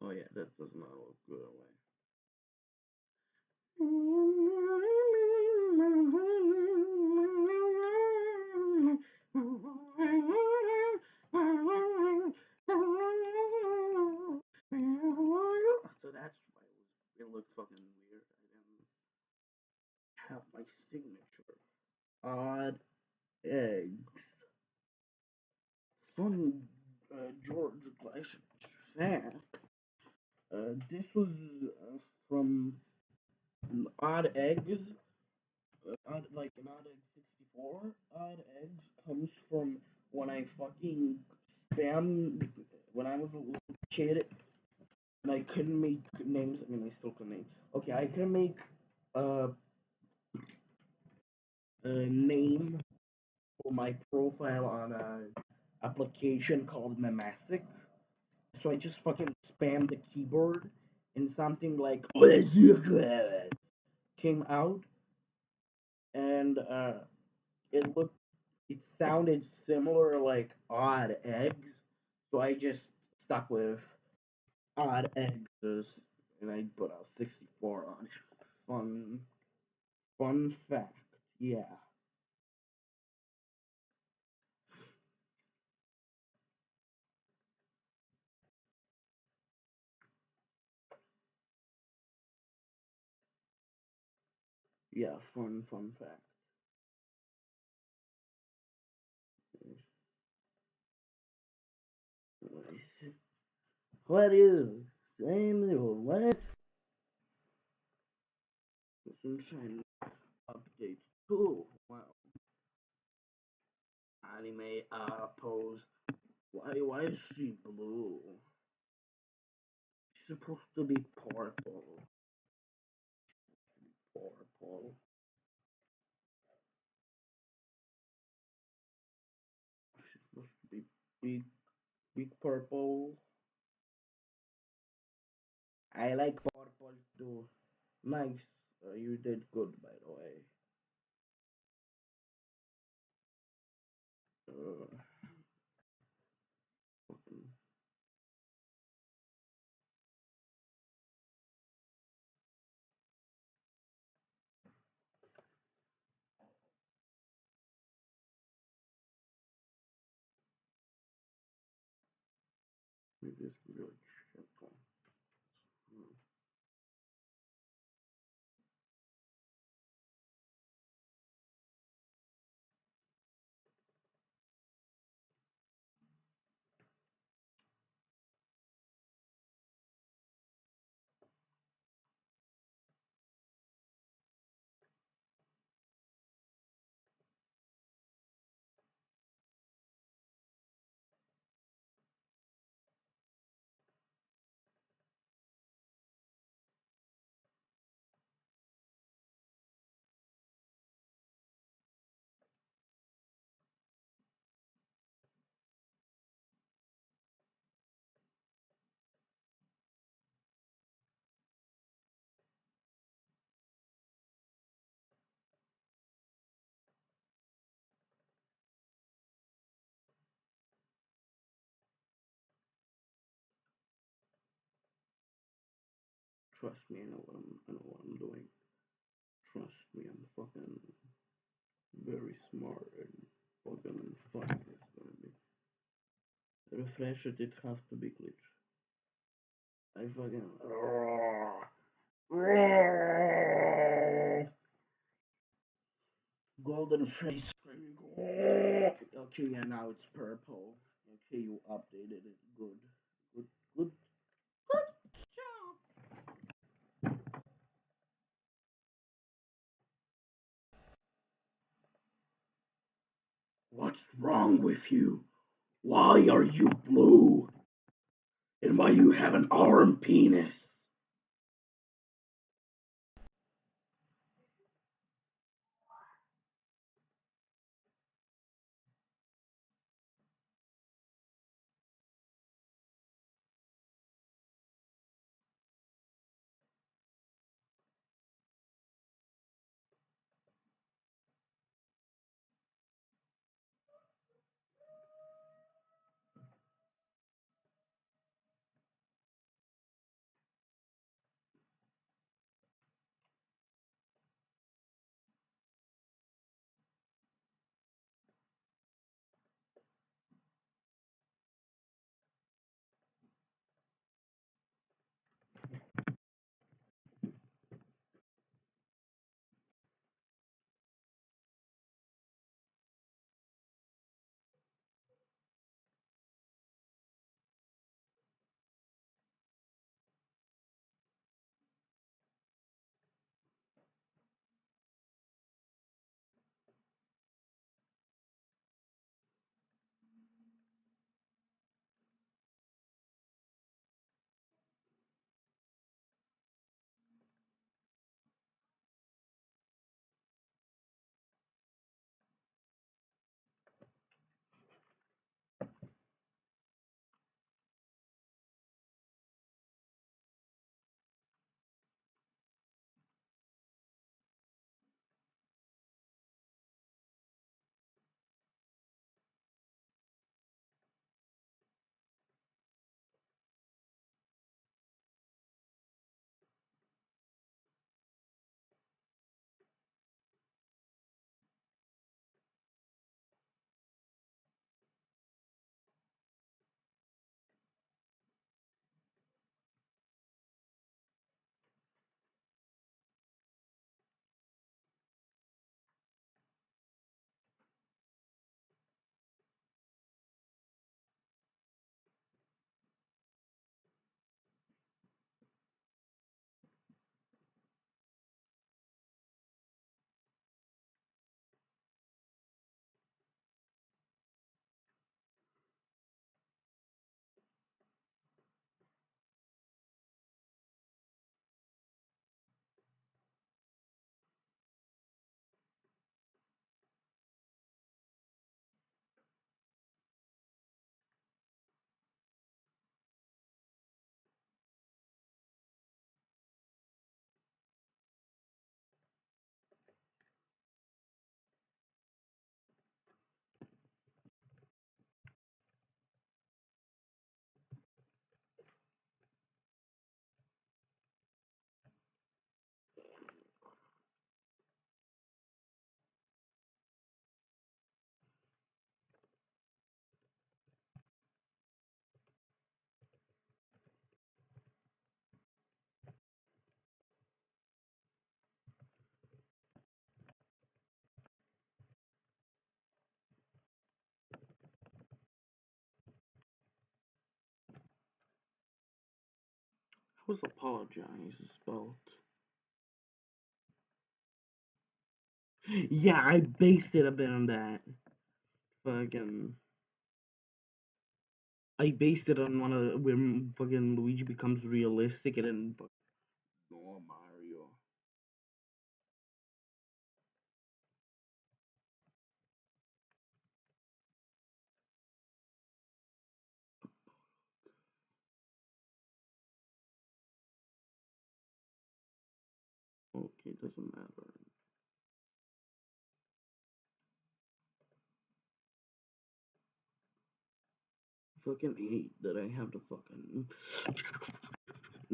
Oh yeah, that does not look good away. So that's why it looked fucking weird. I didn't have my signature. Odd eggs. Funny George Glass fact. This was from Odd Eggs. Like an Odd Egg 64. Odd Eggs comes from when I fucking spam when I was a little kid and I couldn't make names. I mean, I still couldn't name. Okay, I couldn't make uh, a name for my profile on a application called Memasic. So I just fucking spammed the keyboard and something like came out and it sounded similar like odd eggs. So I just stuck with odd eggs and I put a 64 on it. Fun fact. Yeah. Yeah, fun fact. What is same little what? Sunshine updates too. Wow. Anime pose. Why is she blue? She's supposed to be purple. Purple. She's supposed to be big purple. I like purple too. Nice. You did good, by the way. Uh, maybe this can be like shit. Trust me, I know what I'm doing. Trust me, I'm fucking very smart and fucking fun. It's gonna be. Refresh it, it has to be glitch. I fucking. Golden face screen. Okay, yeah, now it's purple. Okay, you updated it. Good. Good. Good. Good job. What's wrong with you? Why are you blue? And why you have an arm penis? How's apologize spelled? Yeah, I based it a bit on that. Fucking. I based it on one of when fucking Luigi becomes realistic and then no Mario. Okay, doesn't matter. Fucking hate that I have to fucking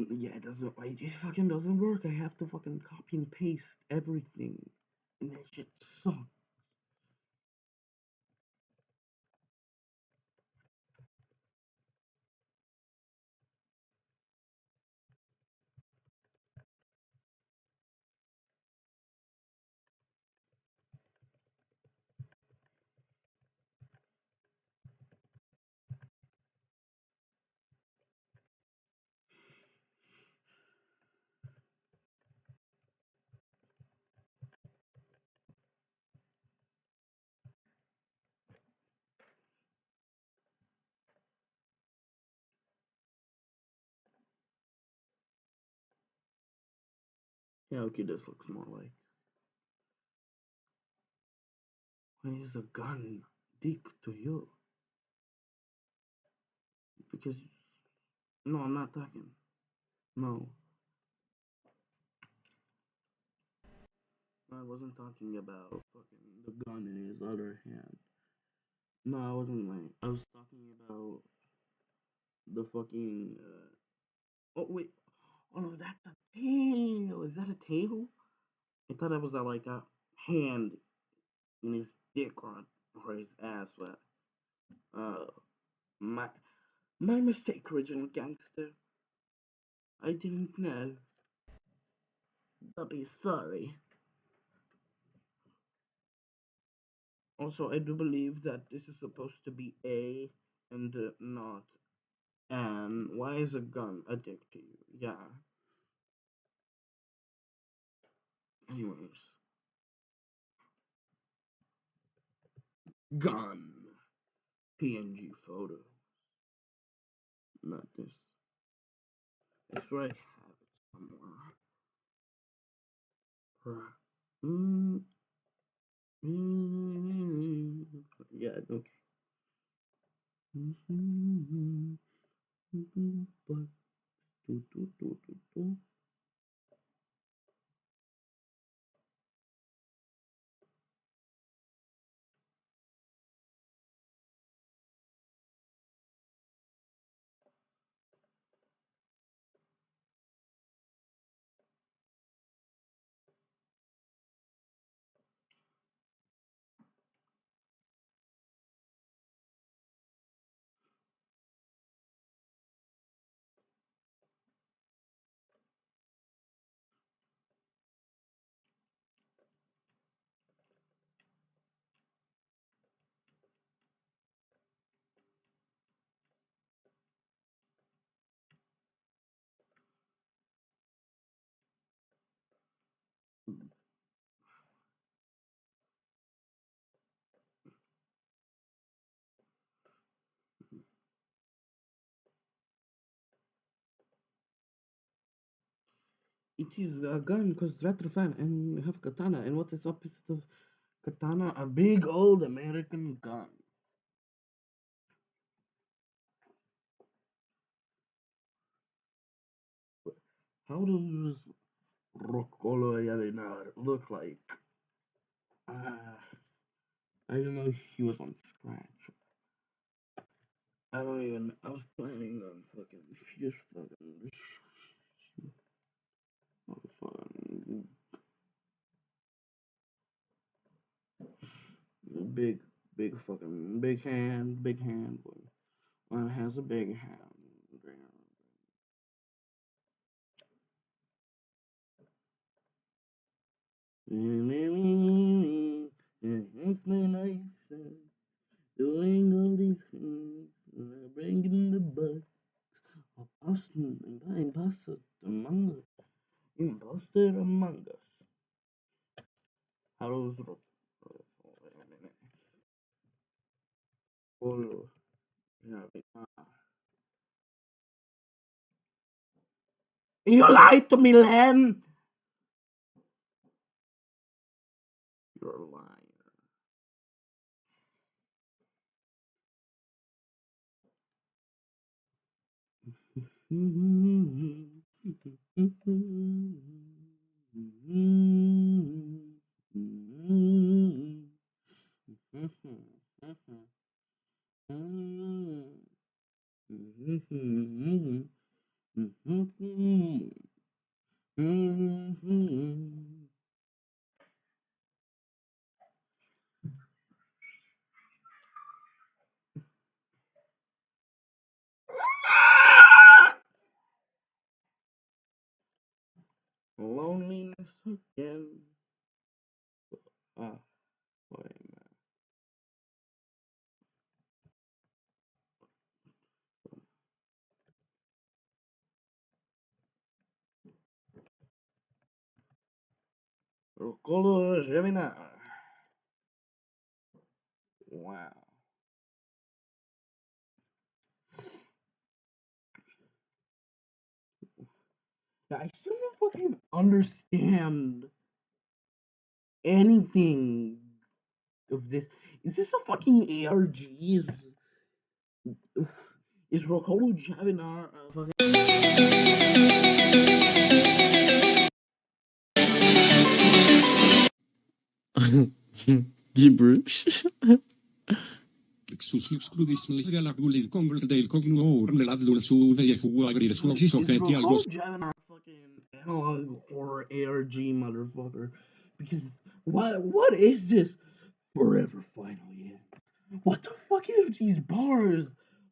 Yeah, it doesn't. Like, it fucking doesn't work. I have to fucking copy and paste everything, and that shit sucks. Yeah, okay, this looks more like. Why is a gun dick to you? Because no, I'm not talking. No, I wasn't talking about fucking the gun in his other hand. No, I wasn't like. I was talking about the fucking. Oh wait. Oh no, that's a tail. Is that a tail? I thought that was like a hand in his dick or his ass. But my my mistake, original gangster. I didn't know. I'll be sorry. Also, I do believe that this is supposed to be A and not N. Why is a gun a dick to you? Yeah. Anyways. Gun. PNG photo. Not this. It's right. Have it somewhere. Mm, yeah, okay. But it is a gun because Retrofan and have katana. And what is opposite of katana? A big old American gun. How does Roccolo Yavinar look like? I don't know if he was on scratch. I don't even. I was planning on fucking just fucking big, big fucking big hand. One has a big hand. Explanation. Doing all these things, bringing the bucks. Imposter among us. Imposter among us. How does it? Wait a minute. Oh, yeah. You lied to me, Len. You're a liar. Loneliness again. Ah, wait a minute. Rocolo Gemini. Wow. I still don't fucking understand anything of this. Is this a fucking ARG? Is Rocolo Gemini a fucking. Gibberish. Is Rocolo Gemini fucking analog or ARG, motherfucker? Because what is this? Forever finally ends. What the fuck are these bars?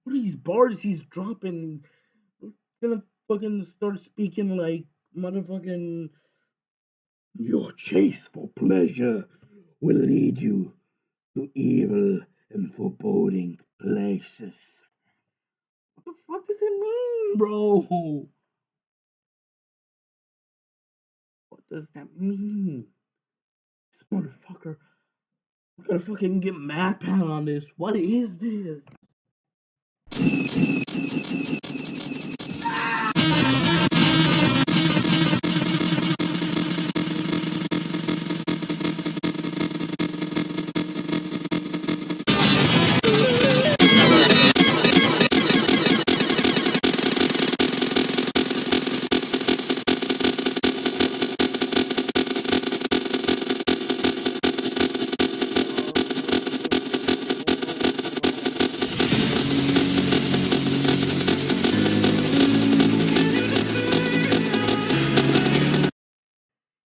What are these bars he's dropping? He's gonna fucking start speaking like motherfucking. Your chase for pleasure will lead you to evil and foreboding places. What the fuck does it mean, bro? What does that mean? This motherfucker. I'm gonna fucking get mad pat on this. What is this?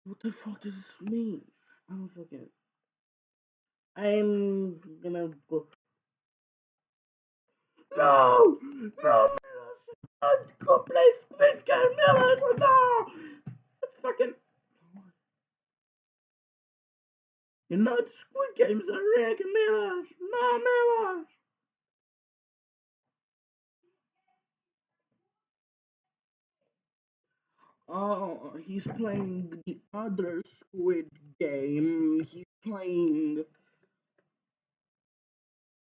What the fuck does this mean? I don't fucking. I'm gonna go. No! No! I'm gonna play Squid Game Miller! No! That's fucking. You're not Squid Games are Rick Miller! No, Miller! Oh, he's playing the other Squid Game. He's playing.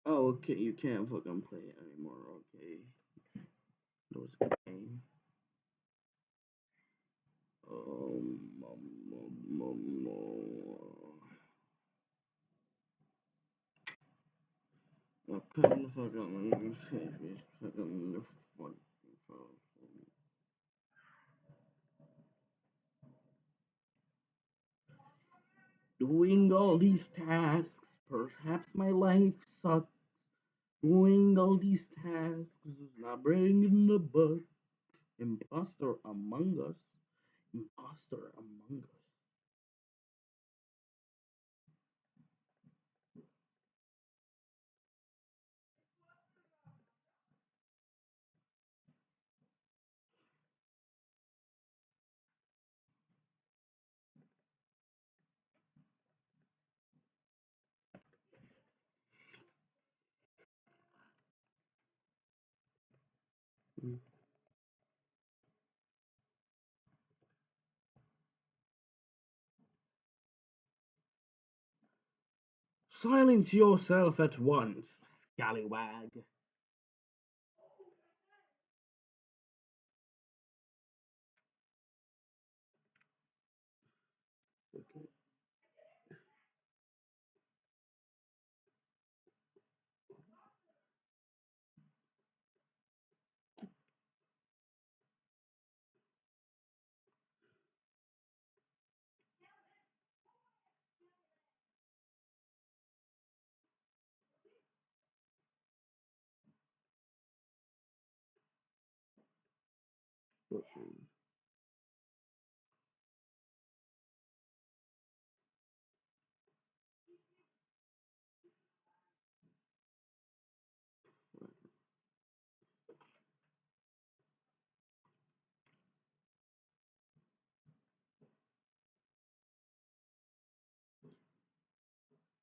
Oh, okay, you can't fucking play it anymore. Okay. That was a good game. What kind of fucking fucking doing all these tasks, perhaps my life sucks. Doing all these tasks is not bringing the buck. Imposter among us. Imposter among us. Silence yourself at once, scallywag. Okay.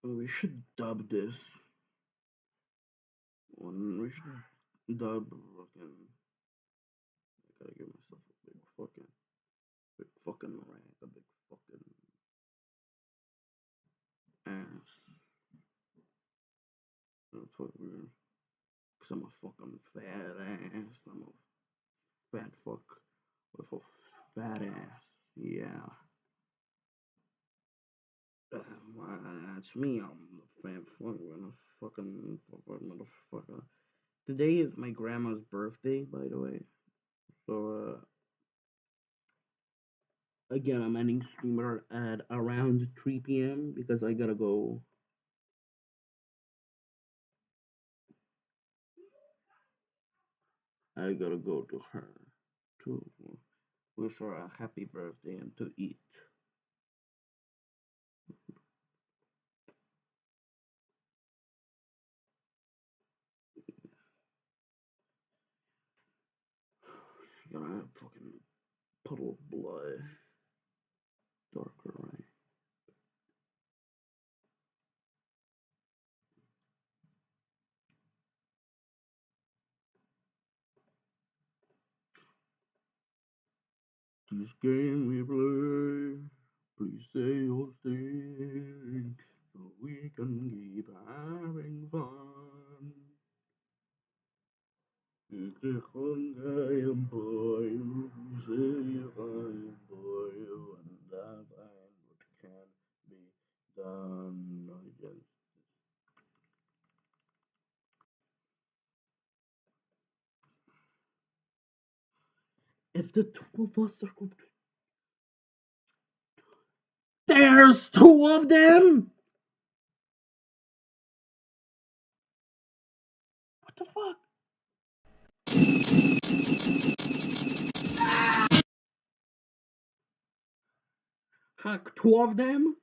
We should dub this one. We should dub fucking. I gotta give myself a big fucking rank, a big fucking ass. That's what we're. Cause I'm a fucking fat ass. I'm a fat fuck with a fat ass. Yeah. That's me. I'm the fat fuck with a fucking motherfucker. Today is my grandma's birthday, by the way. So, again, I'm ending streamer at around 3 p.m. because I gotta go. I gotta go to her to wish her a happy birthday and to eat. Got a fucking puddle of blood. Darker, right? This game we play, please say you'll stay, so we can keep having fun. Ik am boy, say I'm boy, and that ain't what can be done again. If the two of us are good, there's two of them. What the fuck? Fuck, two of them?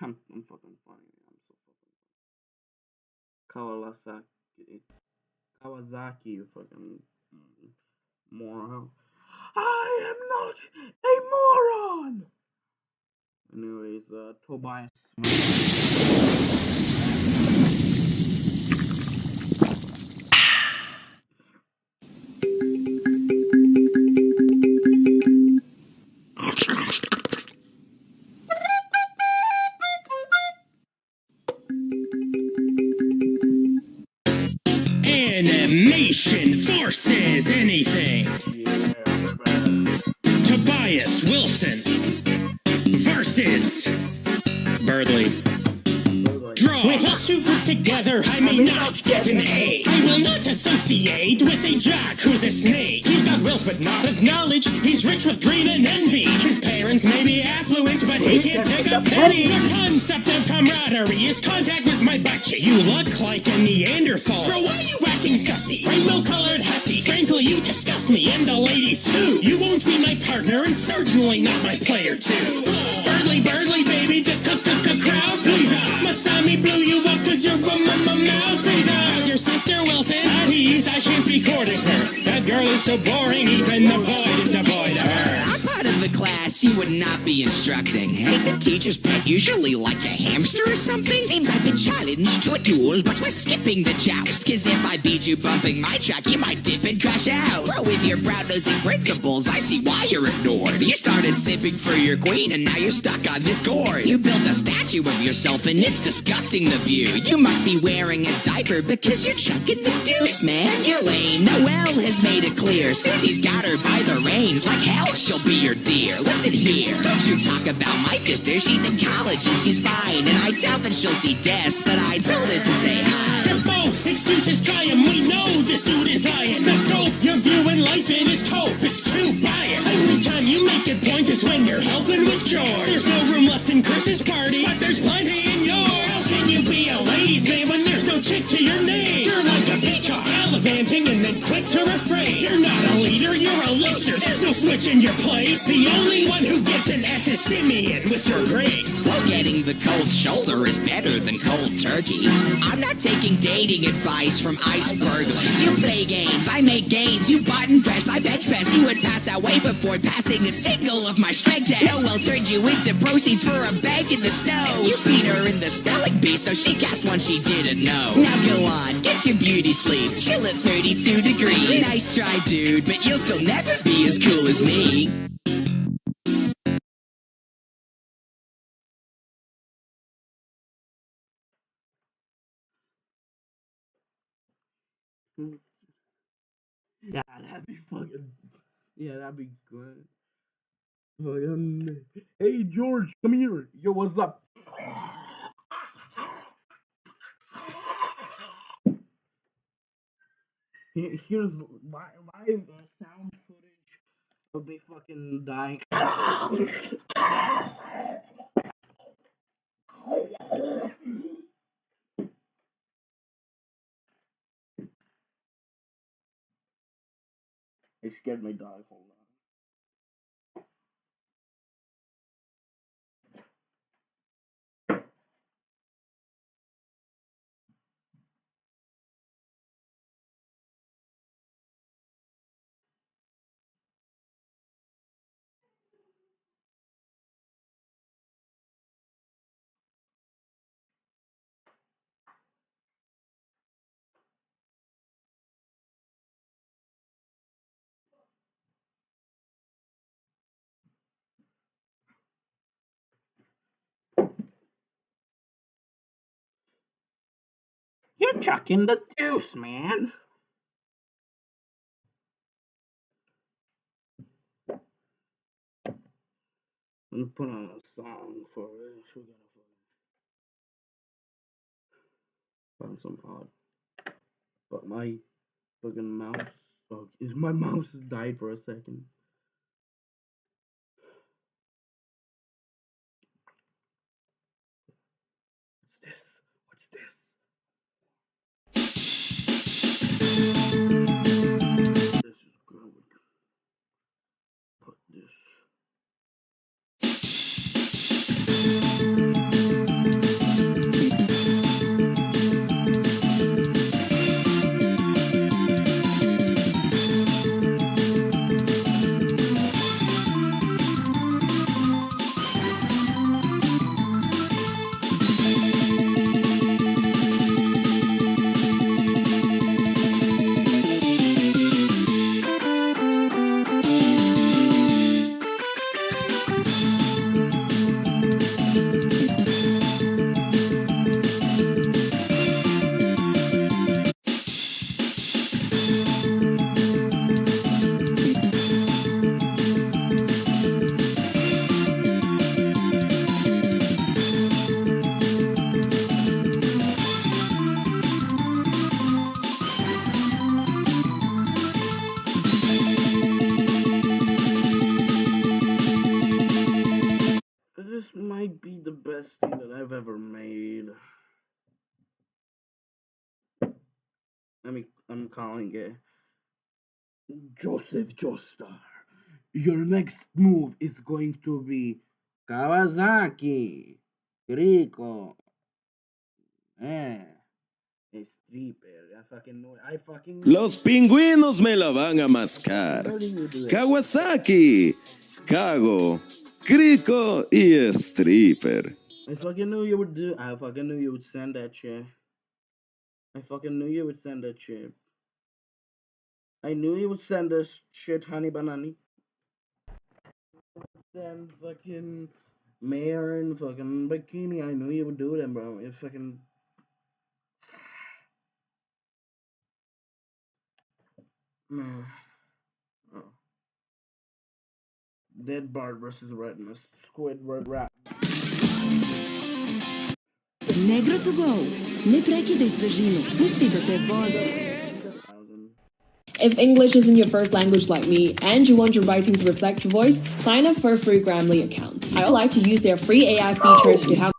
I'm fucking funny. I'm so fucking funny. Kawasaki, you fucking moron. I am not a moron! Anyways, Tobias. Animation forces anything. Tobias Wilson versus Birdley. Draw. With us who group together, I may not get an A. I will not associate with a jock who's a snake. He's got wealth but not of knowledge. He's rich with greed and envy. His parents may be affluent, but he can't pick a penny. The concept of camaraderie is contact with my butt. You look like a Neanderthal. Bro, why are you acting sussy? Rainbow-colored hussy. Frankly, you disgust me, and the ladies too. You won't be my partner, and certainly not my player too. Birdley, baby, the crowd, please. Masami blew you off cause you're mouth, please. How's your sister Wilson? At ease, I should be courting her. That girl is so boring, even the void is devoid of her. I'm part of the class you would not be instructing. Ain't the teacher's pet usually like a hamster or something? Seems I've been challenged to a duel, but we're skipping the joust. Cause if I beat you bumping my truck, you might dip and crash out. Bro, with your brown-nosing principles, I see why you're ignored. You started simping for your queen, and now you're stuck on this gourd. You built a statue of yourself, and it's disgusting the view. You must be wearing a diaper because you're chucking the deuce, man. You're lame. Noelle has made it clear. Susie's got her by the reins. Like hell, she'll be your dear. Listen here, don't you talk about my sister. She's in college and she's fine, and I doubt that she'll see Des, but I told her to say hi. Careful, excuses try him. We know this dude is lying. The scope you're viewing life in is cope. It's too biased. Only time you make good points is when you're helping with chores. There's no room left in Chris's party, but there's plenty in yours. How can you be a ladies' man when there's no chick to your name? You're like a peacock, gallivanting and then quick to refrain. You're not a leader, you're a loser. There's no switch in your place. The only one who gets an F is Simeon with your grade. Well, getting the cold shoulder is better than cold turkey. I'm not taking dating advice from Iceberg. You play games, I make games. You button press, I bench press. You would pass out way before passing a single of my strength test. Noel turned you into proceeds for a bank in the snow. You beat her in the spelling bee, so she cast one she didn't know. Now go on, get your beauty sleep. Chill at 32 degrees. Nice try, dude, but you'll still never be as cool as me. Yeah, that'd be fucking. Yeah, that'd be good. Fucking. Hey, George, come here. Yo, what's up? Here's my sound footage of me fucking dying. It scared my dog. Hold on. You're chucking the deuce, man. Let me put on a song for it. We're gonna find some odd. But my fucking mouse. Oh, my mouse died for a second. What's this? This is good. Put this. This might be the best thing that I've ever made. I'm calling it Joseph Joestar. Your next move is going to be Kawasaki, Rico, stripper. I fucking know. Los pingüinos me la van a mascar. Kawasaki, Kago, Crico y stripper. I fucking knew you would do. I fucking knew you would send that shit. I fucking knew you would send that shit. I knew you would send this shit, honey banani. Send fucking mayor and fucking bikini. I knew you would do them, bro. You fucking. Man. Oh. Dead Bard versus Redness. Squidward rap. Negro to go. Не прекидай свежину. Пусти да те вози. If English isn't your first language like me, and you want your writing to reflect your voice, sign up for a free Grammarly account. I would like to use their free AI features to help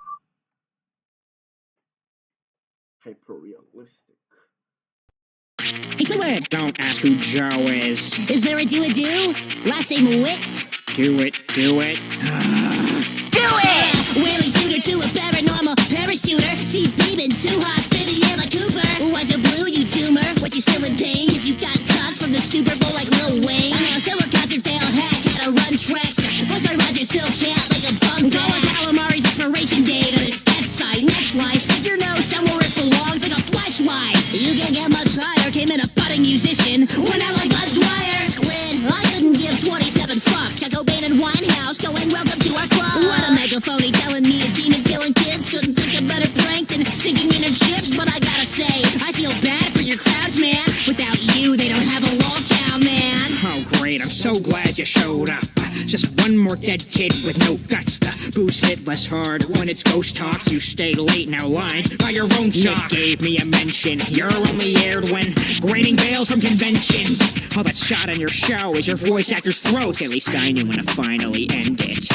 hyper-realistic. Hey, Squidward! Don't ask who Joe is. Is there a do-a-do? Last name Wit? Do it, do it. Do it! Whaley shooter to a paranormal parachuter. Deep beaming too hot for the air like Cooper. Was it blue, you doomer? What, you still in pain? Cause you got cocked from the Super Bowl like Lil Wayne. I know, so a concert fail hack had to run tracks. Voiced by Roger still cat like a bum. Go with Calamari's expiration date on his death side. Next life, stick your nose somewhere it belongs like a flashlight. You can't get much higher. Came in a budding musician. Went out like Bud Dwyer. Squid, I couldn't give 27 fucks. Chuck Cobain and Winehouse going welcome to our club. What a megaphony telling me a demon killing kids couldn't think of better prank than sinking in their chips. But I gotta say, I feel bad for your crowds, man. Without you, they don't have a log town, man. Oh, great. I'm so glad you showed up. Just one more dead kid with no guts. The booze hit less hard when it's ghost talk. You stay late now, lined by your own chalk. Gave me a mention. You're only aired when grading bails from conventions. All that shot in your show is your voice actor's throat. At least I knew when to finally end it.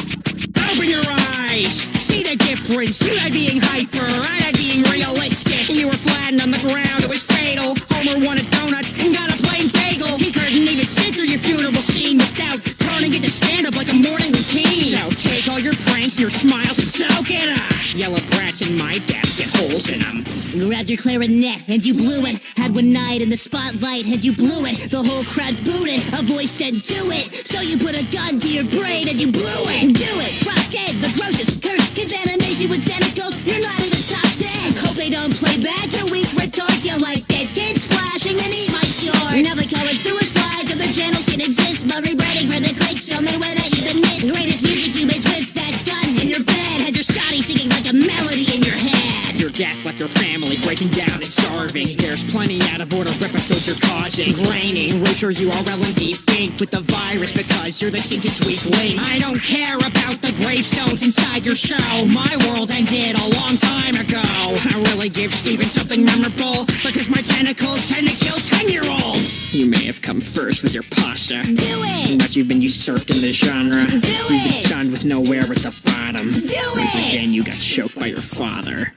Open your eyes, see the difference. You died being hyper, I died being realistic. You were flattened on the ground, it was fatal. Homer wanted donuts and got a plain bagel. He couldn't even sit through your funeral scene without turning into stand-up like a morning routine. So take all your pranks and your smiles and soak it up. Yellow brats in my daps get holes in them. Grabbed your clarinet and you blew it. Had one night in the spotlight and you blew it. The whole crowd booed it. A voice said do it. So you put a gun to your brain and you blew it. Do it. Drop dead. The grossest curse. Cause animation with tentacles. You're not even top 10. Hope they don't play back. You're weak retards. You like dead kids flashing and eat my shorts. Now the color sewer slides and the channels can exist. But rebranding for the clicks on the way that you've been missed. Greatest music you made with that gun in your bed. Had your shoddy singing like a melody in your head. Your death left her family breaking down and starving. There's plenty out of order episodes you're causing. Raining, Roger URL in deep ink with the virus because you're the sinking tweak link. I don't care about the gravestones inside your show. My world ended a long time ago. I really give Steven something memorable because my tentacles tend to kill 10-year-olds. You may have come first with your pasta. Do it! But you've been usurped in the genre. Do You've been it! stunned with nowhere at the bottom. Do Once it! again, you got choked by your father.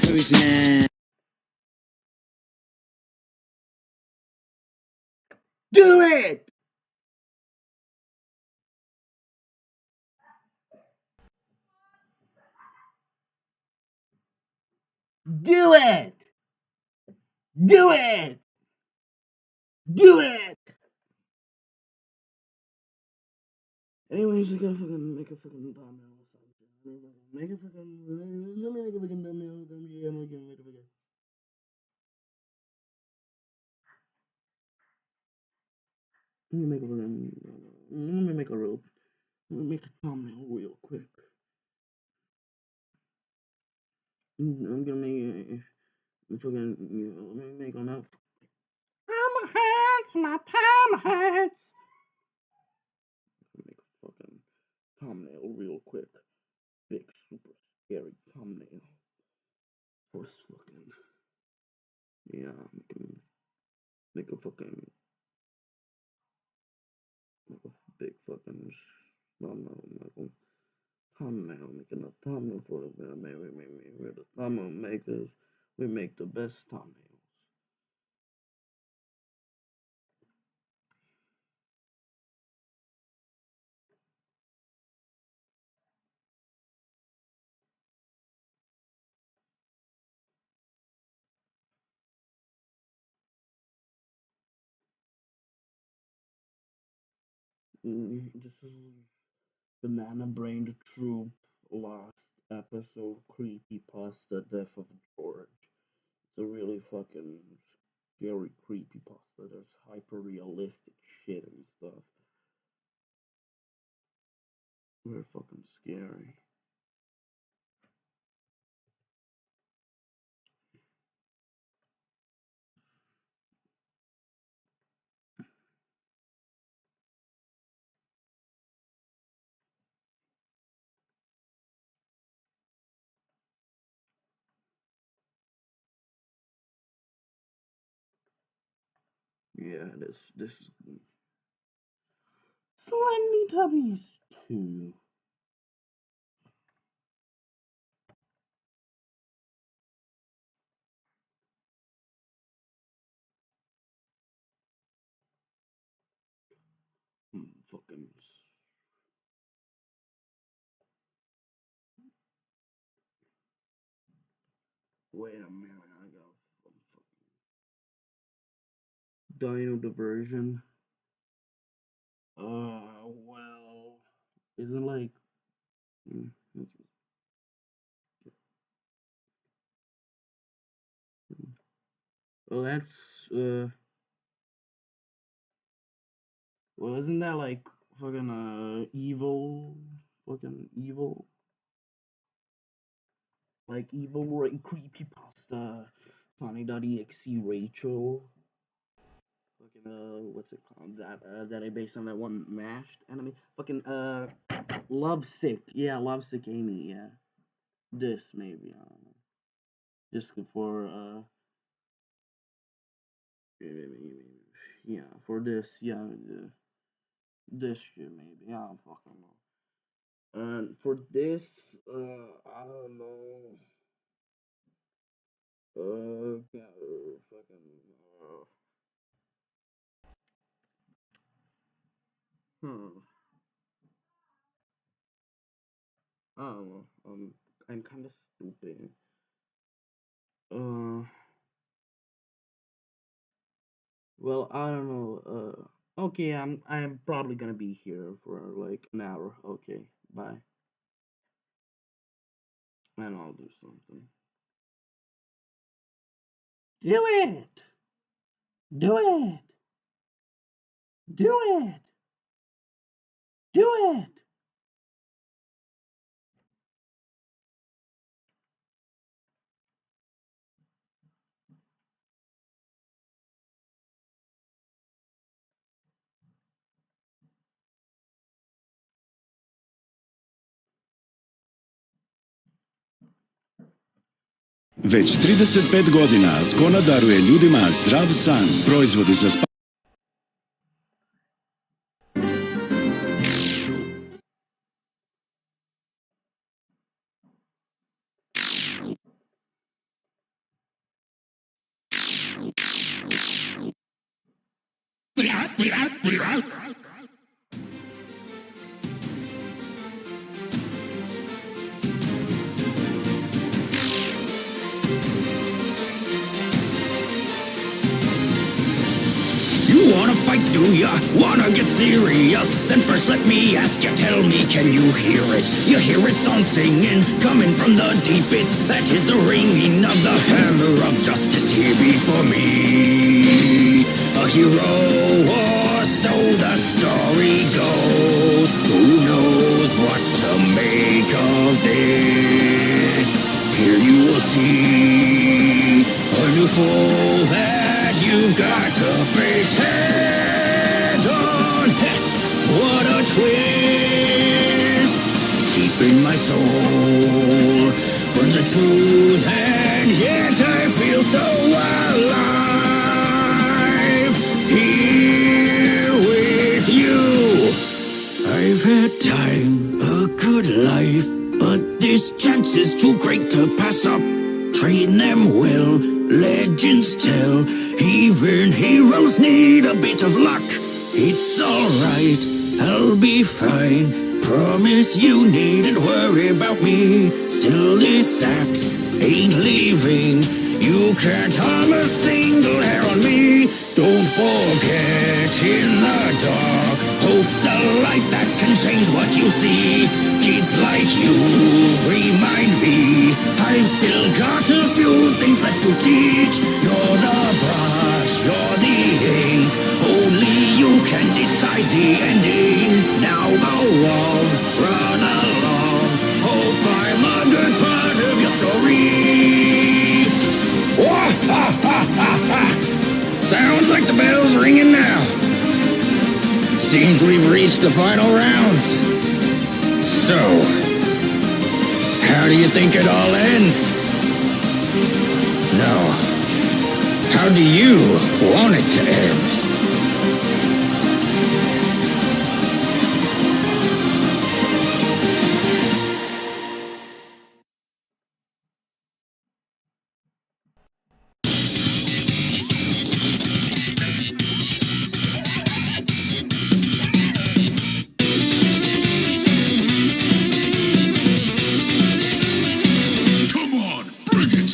Who's next? Do it! Do it! Do it! Do it! Anyways, you gotta fucking make a fucking thumbnail or something. Make a fucking. Let me make a fucking thumbnail or something. Yeah, I'm gonna make a fucking. Let me make a fucking. Let me make a real. Let me make a thumbnail real quick. I'm gonna make a fucking. Let me make on that. Palmer hands, my palmer hands. Make a fucking thumbnail real quick. Big, super scary thumbnail. For fucking. Yeah, make a fucking. Make a big fucking thumbnail. Make a thumbnail. Making a thumbnail for the we're the thumbnail makers. We make the best thumbnails. This is Banana Brained Troop last episode creepypasta Death of George. It's a really fucking scary creepypasta. There's hyper realistic shit and stuff. Very fucking scary. Yeah, this Slendy Tubbies 2. Wait a minute, I got Dino Diversion. Well, isn't like. Well, that's well, isn't that like fucking evil, like evil creepypasta, funny.exe Rachel, fucking what's it called? That I based on that one mashed anime, fucking Lovesick, yeah, Lovesick Amy, yeah, this maybe I don't know, just for yeah, for this, yeah, this shit maybe, I don't fucking know. And for this, I don't know. Fucking. I don't know. I'm kind of stupid. Well, I don't know. Okay, I'm probably gonna be here for like an hour. Okay, bye. And I'll do something. Do it! Do it! Do it! Do it! Već 35 godina Skona daruje ljudima zdrav san, proizvodi za spavanje. You wanna fight, do ya? Wanna get serious? Then first let me ask you, tell me, can you hear it? You hear it song singing, coming from the deep. It's that is the ringing of the hammer of justice here before me. A hero, or so the story goes. Who knows what to make of this? Here you will see a new foe that you've got to face head on. What a twist! Deep in my soul burns the truth, and yet I feel so alive here with you. I've had time, a good life, but this chance is too great to pass up. Train them well, legends tell, even heroes need a bit of luck. It's alright, I'll be fine, promise you needn't worry about me. Still this axe ain't leaving, you can't harm a single hair on me. Don't forget, in the dark, hope's a light that can change what you see. Kids like you remind me I've still got a few things left to teach. You're the brush, you're the ink, only you can decide the ending. Now go on, run along, hope I'm a good part of your story. Wah, ha, ha, ha, ha. Sounds like the bell's ringing now. Seems we've reached the final rounds. So, how do you think it all ends? No. How do you want it to end? Come on, bring it!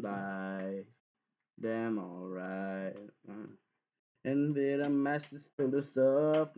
life. Damn alright. And then a masses full of stuff.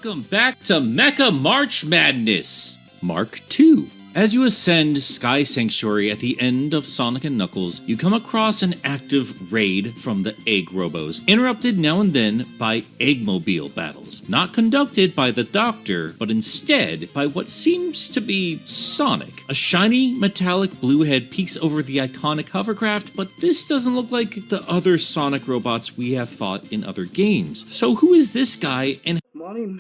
Welcome back to Mecha March Madness, Mark II. As you ascend Sky Sanctuary at the end of Sonic & Knuckles, you come across an active raid from the Egg Robos, interrupted now and then by Eggmobile battles, not conducted by the Doctor, but instead by what seems to be Sonic. A shiny, metallic blue head peeks over the iconic hovercraft, but this doesn't look like the other Sonic robots we have fought in other games. So who is this guy, and Morning.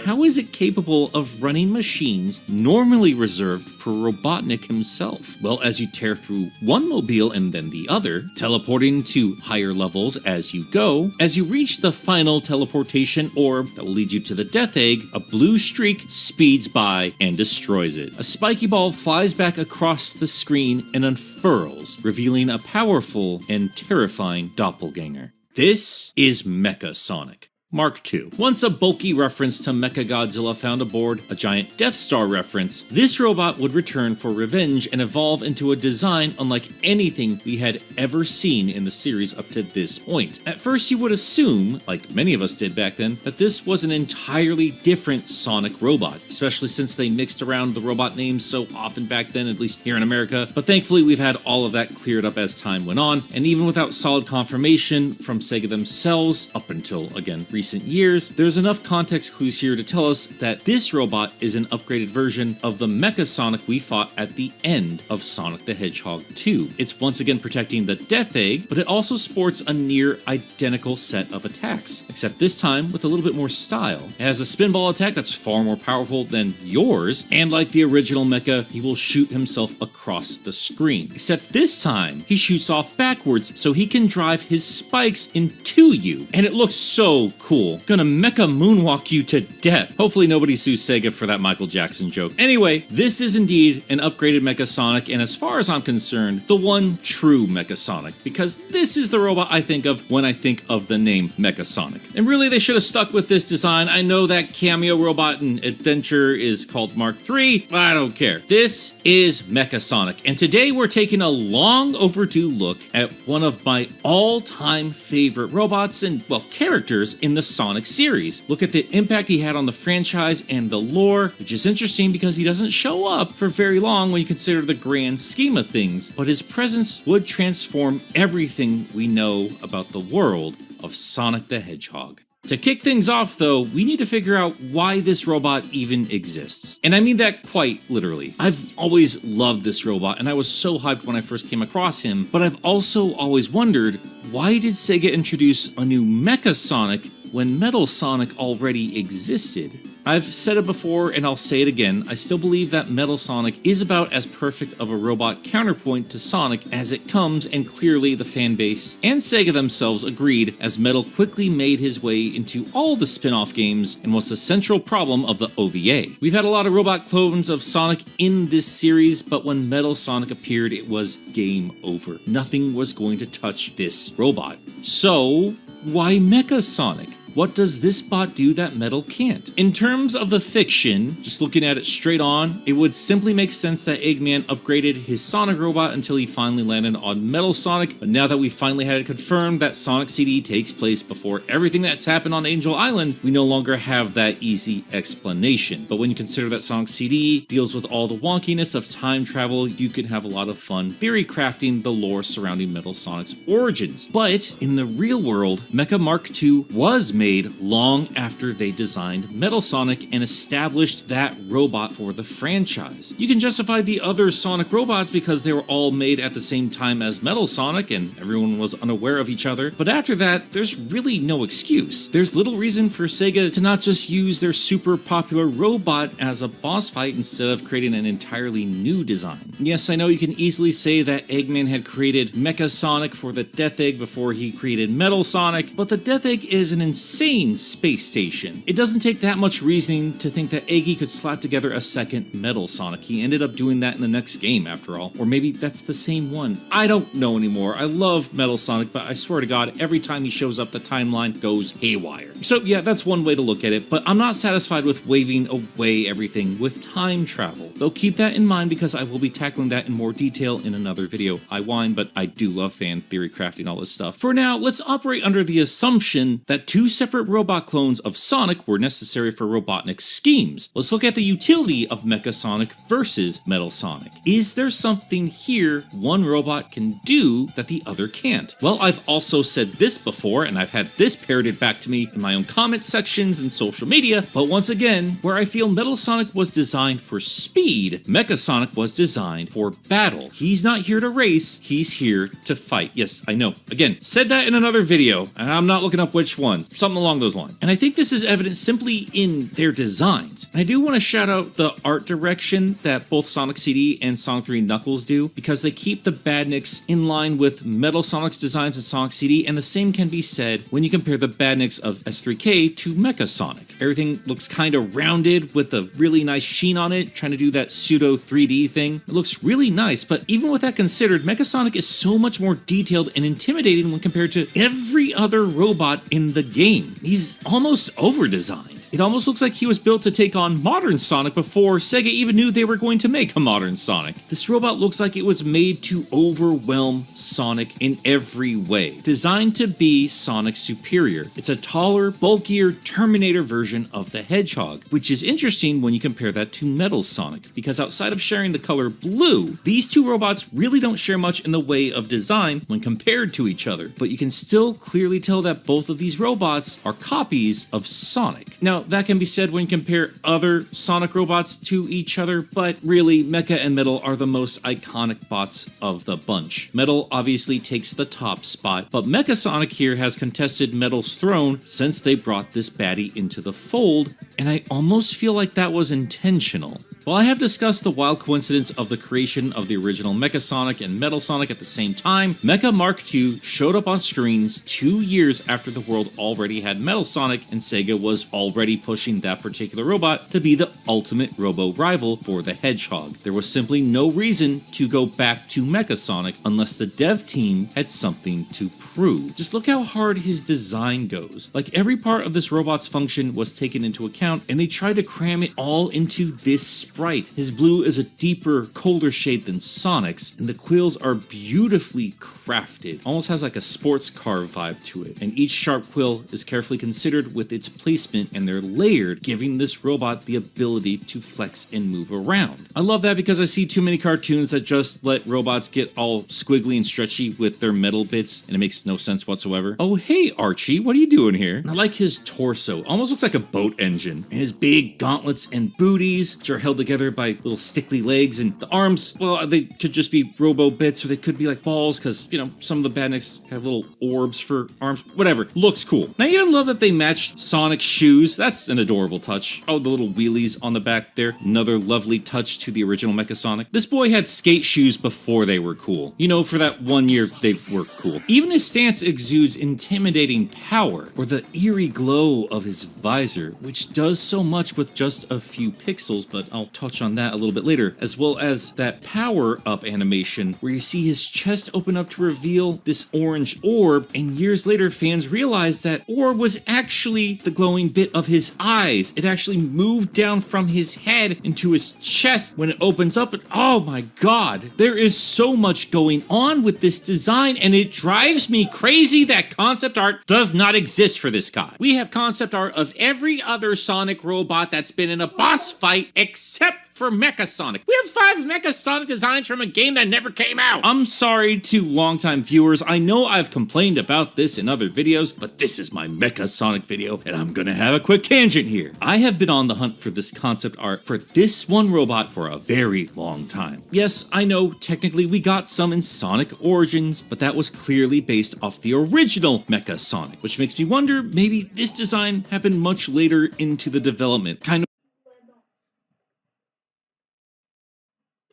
how is it capable of running machines normally reserved for Robotnik himself? Well, as you tear through one mobile and then the other, teleporting to higher levels as you go, as you reach the final teleportation orb that will lead you to the Death Egg, a blue streak speeds by and destroys it. A spiky ball flies back across the screen and unfurls, revealing a powerful and terrifying doppelganger. This is Mecha Sonic. Mark II. Once a bulky reference to Mechagodzilla found aboard a giant Death Star reference, this robot would return for revenge and evolve into a design unlike anything we had ever seen in the series up to this point. At first you would assume, like many of us did back then, that this was an entirely different Sonic robot, especially since they mixed around the robot names so often back then, at least here in America, but thankfully we've had all of that cleared up as time went on, and even without solid confirmation from Sega themselves, up until, again, recent years, there's enough context clues here to tell us that this robot is an upgraded version of the Mecha Sonic we fought at the end of Sonic the Hedgehog 2. It's once again protecting the Death Egg, but it also sports a near identical set of attacks, except this time with a little bit more style. It has a spinball attack that's far more powerful than yours, and like the original Mecha, he will shoot himself across the screen. Except this time, he shoots off backwards so he can drive his spikes into you, and it looks so cool. Gonna mecha moonwalk you to death. Hopefully nobody sues Sega for that Michael Jackson joke. Anyway, this is indeed an upgraded Mecha Sonic, and as far as I'm concerned, the one true Mecha Sonic, because this is the robot I think of when I think of the name Mecha Sonic. And really, they should have stuck with this design. I know that cameo robot in Adventure is called Mark III, but I don't care. This is Mecha Sonic, and today we're taking a long overdue look at one of my all-time favorite robots and, well, characters in the Sonic series. Look at the impact he had on the franchise and the lore, which is interesting because he doesn't show up for very long when you consider the grand scheme of things, but his presence would transform everything we know about the world of Sonic the Hedgehog. To kick things off, though, we need to figure out why this robot even exists. And I mean that quite literally. I've always loved this robot, and I was so hyped when I first came across him, but I've also always wondered, why did Sega introduce a new Mecha Sonic when Metal Sonic already existed? I've said it before and I'll say it again, I still believe that Metal Sonic is about as perfect of a robot counterpoint to Sonic as it comes, and clearly the fanbase and Sega themselves agreed, as Metal quickly made his way into all the spin-off games and was the central problem of the OVA. We've had a lot of robot clones of Sonic in this series, but when Metal Sonic appeared, it was game over. Nothing was going to touch this robot. So, why Mecha Sonic? what does this bot do that Metal can't? In terms of the fiction, just looking at it straight on, it would simply make sense that Eggman upgraded his Sonic robot until he finally landed on Metal Sonic, but now that we finally had it confirmed that Sonic CD takes place before everything that's happened on Angel Island, we no longer have that easy explanation. But when you consider that Sonic CD deals with all the wonkiness of time travel, you can have a lot of fun theory crafting the lore surrounding Metal Sonic's origins. But in the real world, Mecha Mark II was made long after they designed Metal Sonic and established that robot for the franchise. You can justify the other Sonic robots because they were all made at the same time as Metal Sonic and everyone was unaware of each other, but after that, there's really no excuse. There's little reason for Sega to not just use their super popular robot as a boss fight instead of creating an entirely new design. Yes, I know you can easily say that Eggman had created Mecha Sonic for the Death Egg before he created Metal Sonic, but the Death Egg is an insane space station. It doesn't take that much reasoning to think that Eggy could slap together a second Metal Sonic. He ended up doing that in the next game after all. Or maybe that's the same one. I don't know anymore. I love Metal Sonic, but I swear to God, every time he shows up, the timeline goes haywire. So yeah, that's one way to look at it, but I'm not satisfied with waving away everything with time travel. Though keep that in mind because I will be tackling that in more detail in another video. I whine, but I do love fan theory crafting all this stuff. For now, let's operate under the assumption that two separate robot clones of Sonic were necessary for Robotnik's schemes. Let's look at the utility of Mecha Sonic versus Metal Sonic. Is there something here one robot can do that the other can't? Well, I've also said this before, and I've had this parroted back to me in my own comment sections and social media, but once again, where I feel Metal Sonic was designed for speed, Mecha Sonic was designed for battle. He's not here to race, he's here to fight. Yes, I know. Again, said that in another video, and I'm not looking up which one. Something along those lines. And I think this is evident simply in their designs. And I do want to shout out the art direction that both Sonic CD and Sonic 3 Knuckles do, because they keep the badniks in line with Metal Sonic's designs in Sonic CD, and the same can be said when you compare the badniks of S3K to Mecha Sonic. Everything looks kind of rounded with a really nice sheen on it, trying to do that pseudo 3D thing. It looks really nice, but even with that considered, Mecha Sonic is so much more detailed and intimidating when compared to every other robot in the game. He's almost over-designed. It almost looks like he was built to take on modern Sonic before Sega even knew they were going to make a modern Sonic. This robot looks like it was made to overwhelm Sonic in every way. Designed to be Sonic's superior. It's a taller, bulkier Terminator version of the Hedgehog, which is interesting when you compare that to Metal Sonic, because outside of sharing the color blue, these two robots really don't share much in the way of design when compared to each other, but you can still clearly tell that both of these robots are copies of Sonic. Now, that can be said when you compare other Sonic robots to each other, but really, Mecha and Metal are the most iconic bots of the bunch. Metal obviously takes the top spot, but Mecha Sonic here has contested Metal's throne since they brought this baddie into the fold, and I almost feel like that was intentional. While I have discussed the wild coincidence of the creation of the original Mecha Sonic and Metal Sonic at the same time, Mecha Mark II showed up on screens 2 years after the world already had Metal Sonic and Sega was already pushing that particular robot to be the ultimate robo-rival for the Hedgehog. There was simply no reason to go back to Mecha Sonic unless the dev team had something to prove. Just look how hard his design goes. Like every part of this robot's function was taken into account and they tried to cram it all into this sprite. His blue is a deeper, colder shade than Sonic's, and the quills are beautifully crafted. Almost has like a sports car vibe to it. And each sharp quill is carefully considered with its placement, and they're layered, giving this robot the ability to flex and move around. I love that because I see too many cartoons that just let robots get all squiggly and stretchy with their metal bits, and it makes no sense whatsoever. Oh, hey, Archie, what are you doing here? I like his torso. Almost looks like a boat engine. And his big gauntlets and booties, which are held together by little stickly legs, and the arms, well, they could just be robo bits or they could be like balls because, you know, some of the badniks have little orbs for arms, whatever. Looks cool. And I even love that they matched Sonic's shoes. That's an adorable touch. Oh, the little wheelies on the back there. Another lovely touch to the original Mecha Sonic. This boy had skate shoes before they were cool. You know, for that 1 year, they were cool. Even his stance exudes intimidating power, or the eerie glow of his visor, which does so much with just a few pixels, but I'll touch on that a little bit later, as well as that power-up animation where you see his chest open up to reveal this orange orb, and years later fans realized that orb was actually the glowing bit of his eyes. It actually moved down from his head into his chest when it opens up, and oh my god, there is so much going on with this design, and it drives me crazy that concept art does not exist for this guy. We have concept art of every other Sonic robot that's been in a boss fight except for Mecha Sonic. We have 5 Mecha Sonic designs from a game that never came out. I'm sorry to longtime viewers. I know I've complained about this in other videos, but this is my Mecha Sonic video, and I'm gonna have a quick tangent here. I have been on the hunt for this concept art for this one robot for a very long time. Yes, I know technically we got some in Sonic Origins, but that was clearly based off the original Mecha Sonic, which makes me wonder maybe this design happened much later into the development, kind of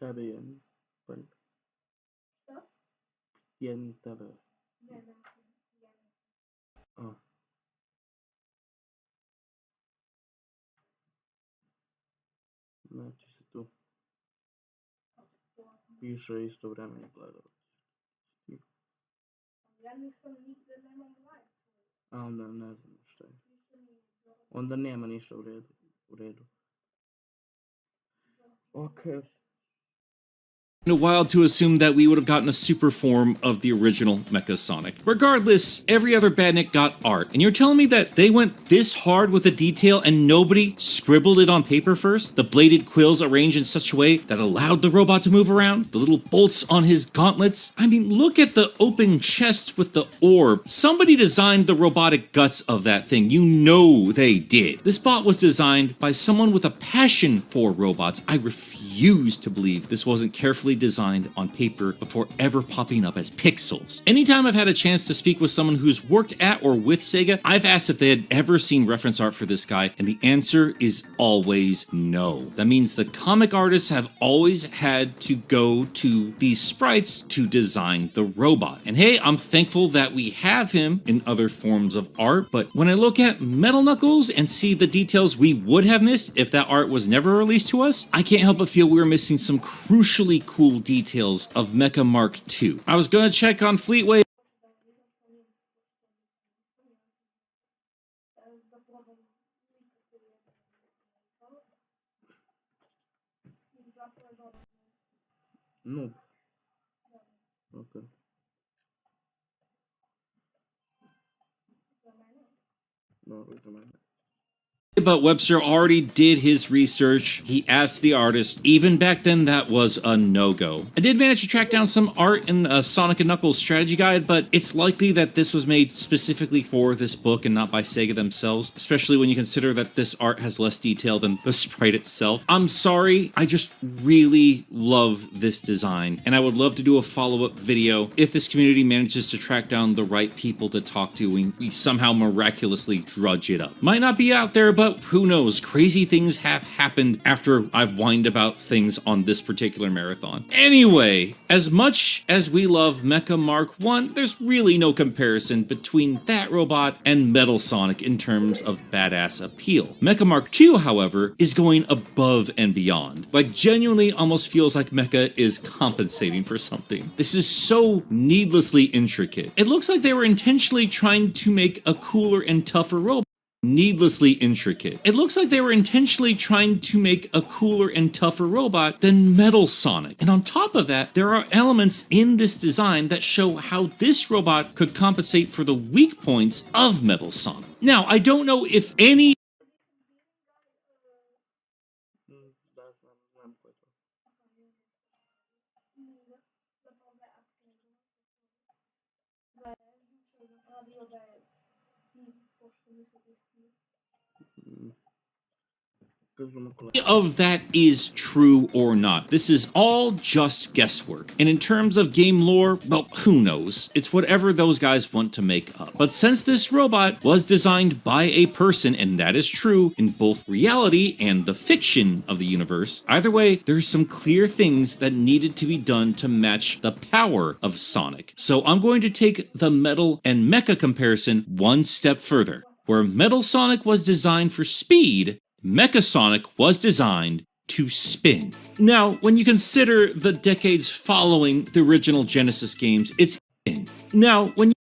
Tabii yani. Ben. Yen tabii. Ah. Значи се tu. Piše isto vreme i gledao. A onda ne znam šta je. Onda nema ništa u redu. U redu. Okay. Wild to assume that we would have gotten a super form of the original Mecha Sonic. Regardless, every other Badnik got art, and you're telling me that they went this hard with the detail and nobody scribbled it on paper first? The bladed quills arranged in such a way that allowed the robot to move around? The little bolts on his gauntlets? I mean, look at the open chest with the orb. Somebody designed the robotic guts of that thing. You know they did. This bot was designed by someone with a passion for robots. I refuse to believe this wasn't carefully designed on paper before ever popping up as pixels. Anytime I've had a chance to speak with someone who's worked at or with Sega, I've asked if they had ever seen reference art for this guy, and the answer is always no. That means the comic artists have always had to go to these sprites to design the robot. And hey, I'm thankful that we have him in other forms of art, but when I look at Metal Knuckles and see the details we would have missed if that art was never released to us, I can't help but feel we were missing some crucially cool details of Mecha Mark II. I was gonna check on Fleetway. No. Okay. No, wait a minute. But Webster already did his research. He asked the artist. Even back then, that was a no-go. I did manage to track down some art in a Sonic & Knuckles strategy guide, but it's likely that this was made specifically for this book and not by Sega themselves, especially when you consider that this art has less detail than the sprite itself. I'm sorry, I just really love this design, and I would love to do a follow-up video if this community manages to track down the right people to talk to and we somehow miraculously drudge it up. Might not be out there, but who knows? Crazy things have happened after I've whined about things on this particular marathon. Anyway, as much as we love Mecha Mark I, there's really no comparison between that robot and Metal Sonic in terms of badass appeal. Mecha Mark II, however, is going above and beyond. Like, genuinely almost feels like Mecha is compensating for something. This is so needlessly intricate. It looks like they were intentionally trying to make a cooler and tougher robot. Needlessly intricate. It looks like they were intentionally trying to make a cooler and tougher robot than Metal Sonic. And on top of that, there are elements in this design that show how this robot could compensate for the weak points of Metal Sonic. Now, I don't know if any of that is true or not. This is all just guesswork. And in terms of game lore, well, who knows? It's whatever those guys want to make up. But since this robot was designed by a person, and that is true in both reality and the fiction of the universe, either way, there's some clear things that needed to be done to match the power of Sonic. So I'm going to take the Metal and Mecha comparison one step further. Where Metal Sonic was designed for speed, Mecha Sonic was designed to spin. Now, when you consider the decades following the original Genesis games, it's spin. Now, when you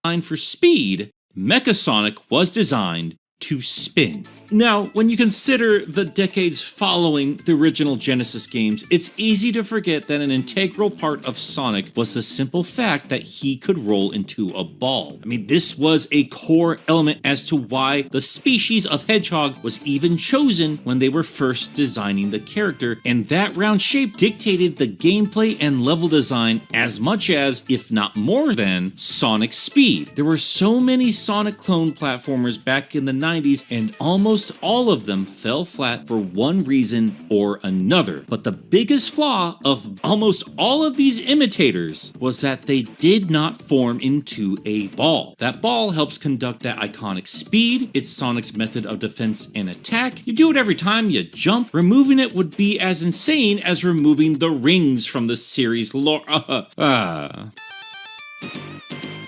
design for speed, Mechasonic was designed to spin. Now, when you consider the decades following the original Genesis games, it's easy to forget that an integral part of Sonic was the simple fact that he could roll into a ball. I mean, this was a core element as to why the species of hedgehog was even chosen when they were first designing the character, and that round shape dictated the gameplay and level design as much as, if not more than, Sonic's speed. There were so many Sonic clone platformers back in the 90s, and almost all of them fell flat for one reason or another. But the biggest flaw of almost all of these imitators was that they did not form into a ball. That ball helps conduct that iconic speed. It's Sonic's method of defense and attack. You do it every time you jump. Removing it would be as insane as removing the rings from the series lore.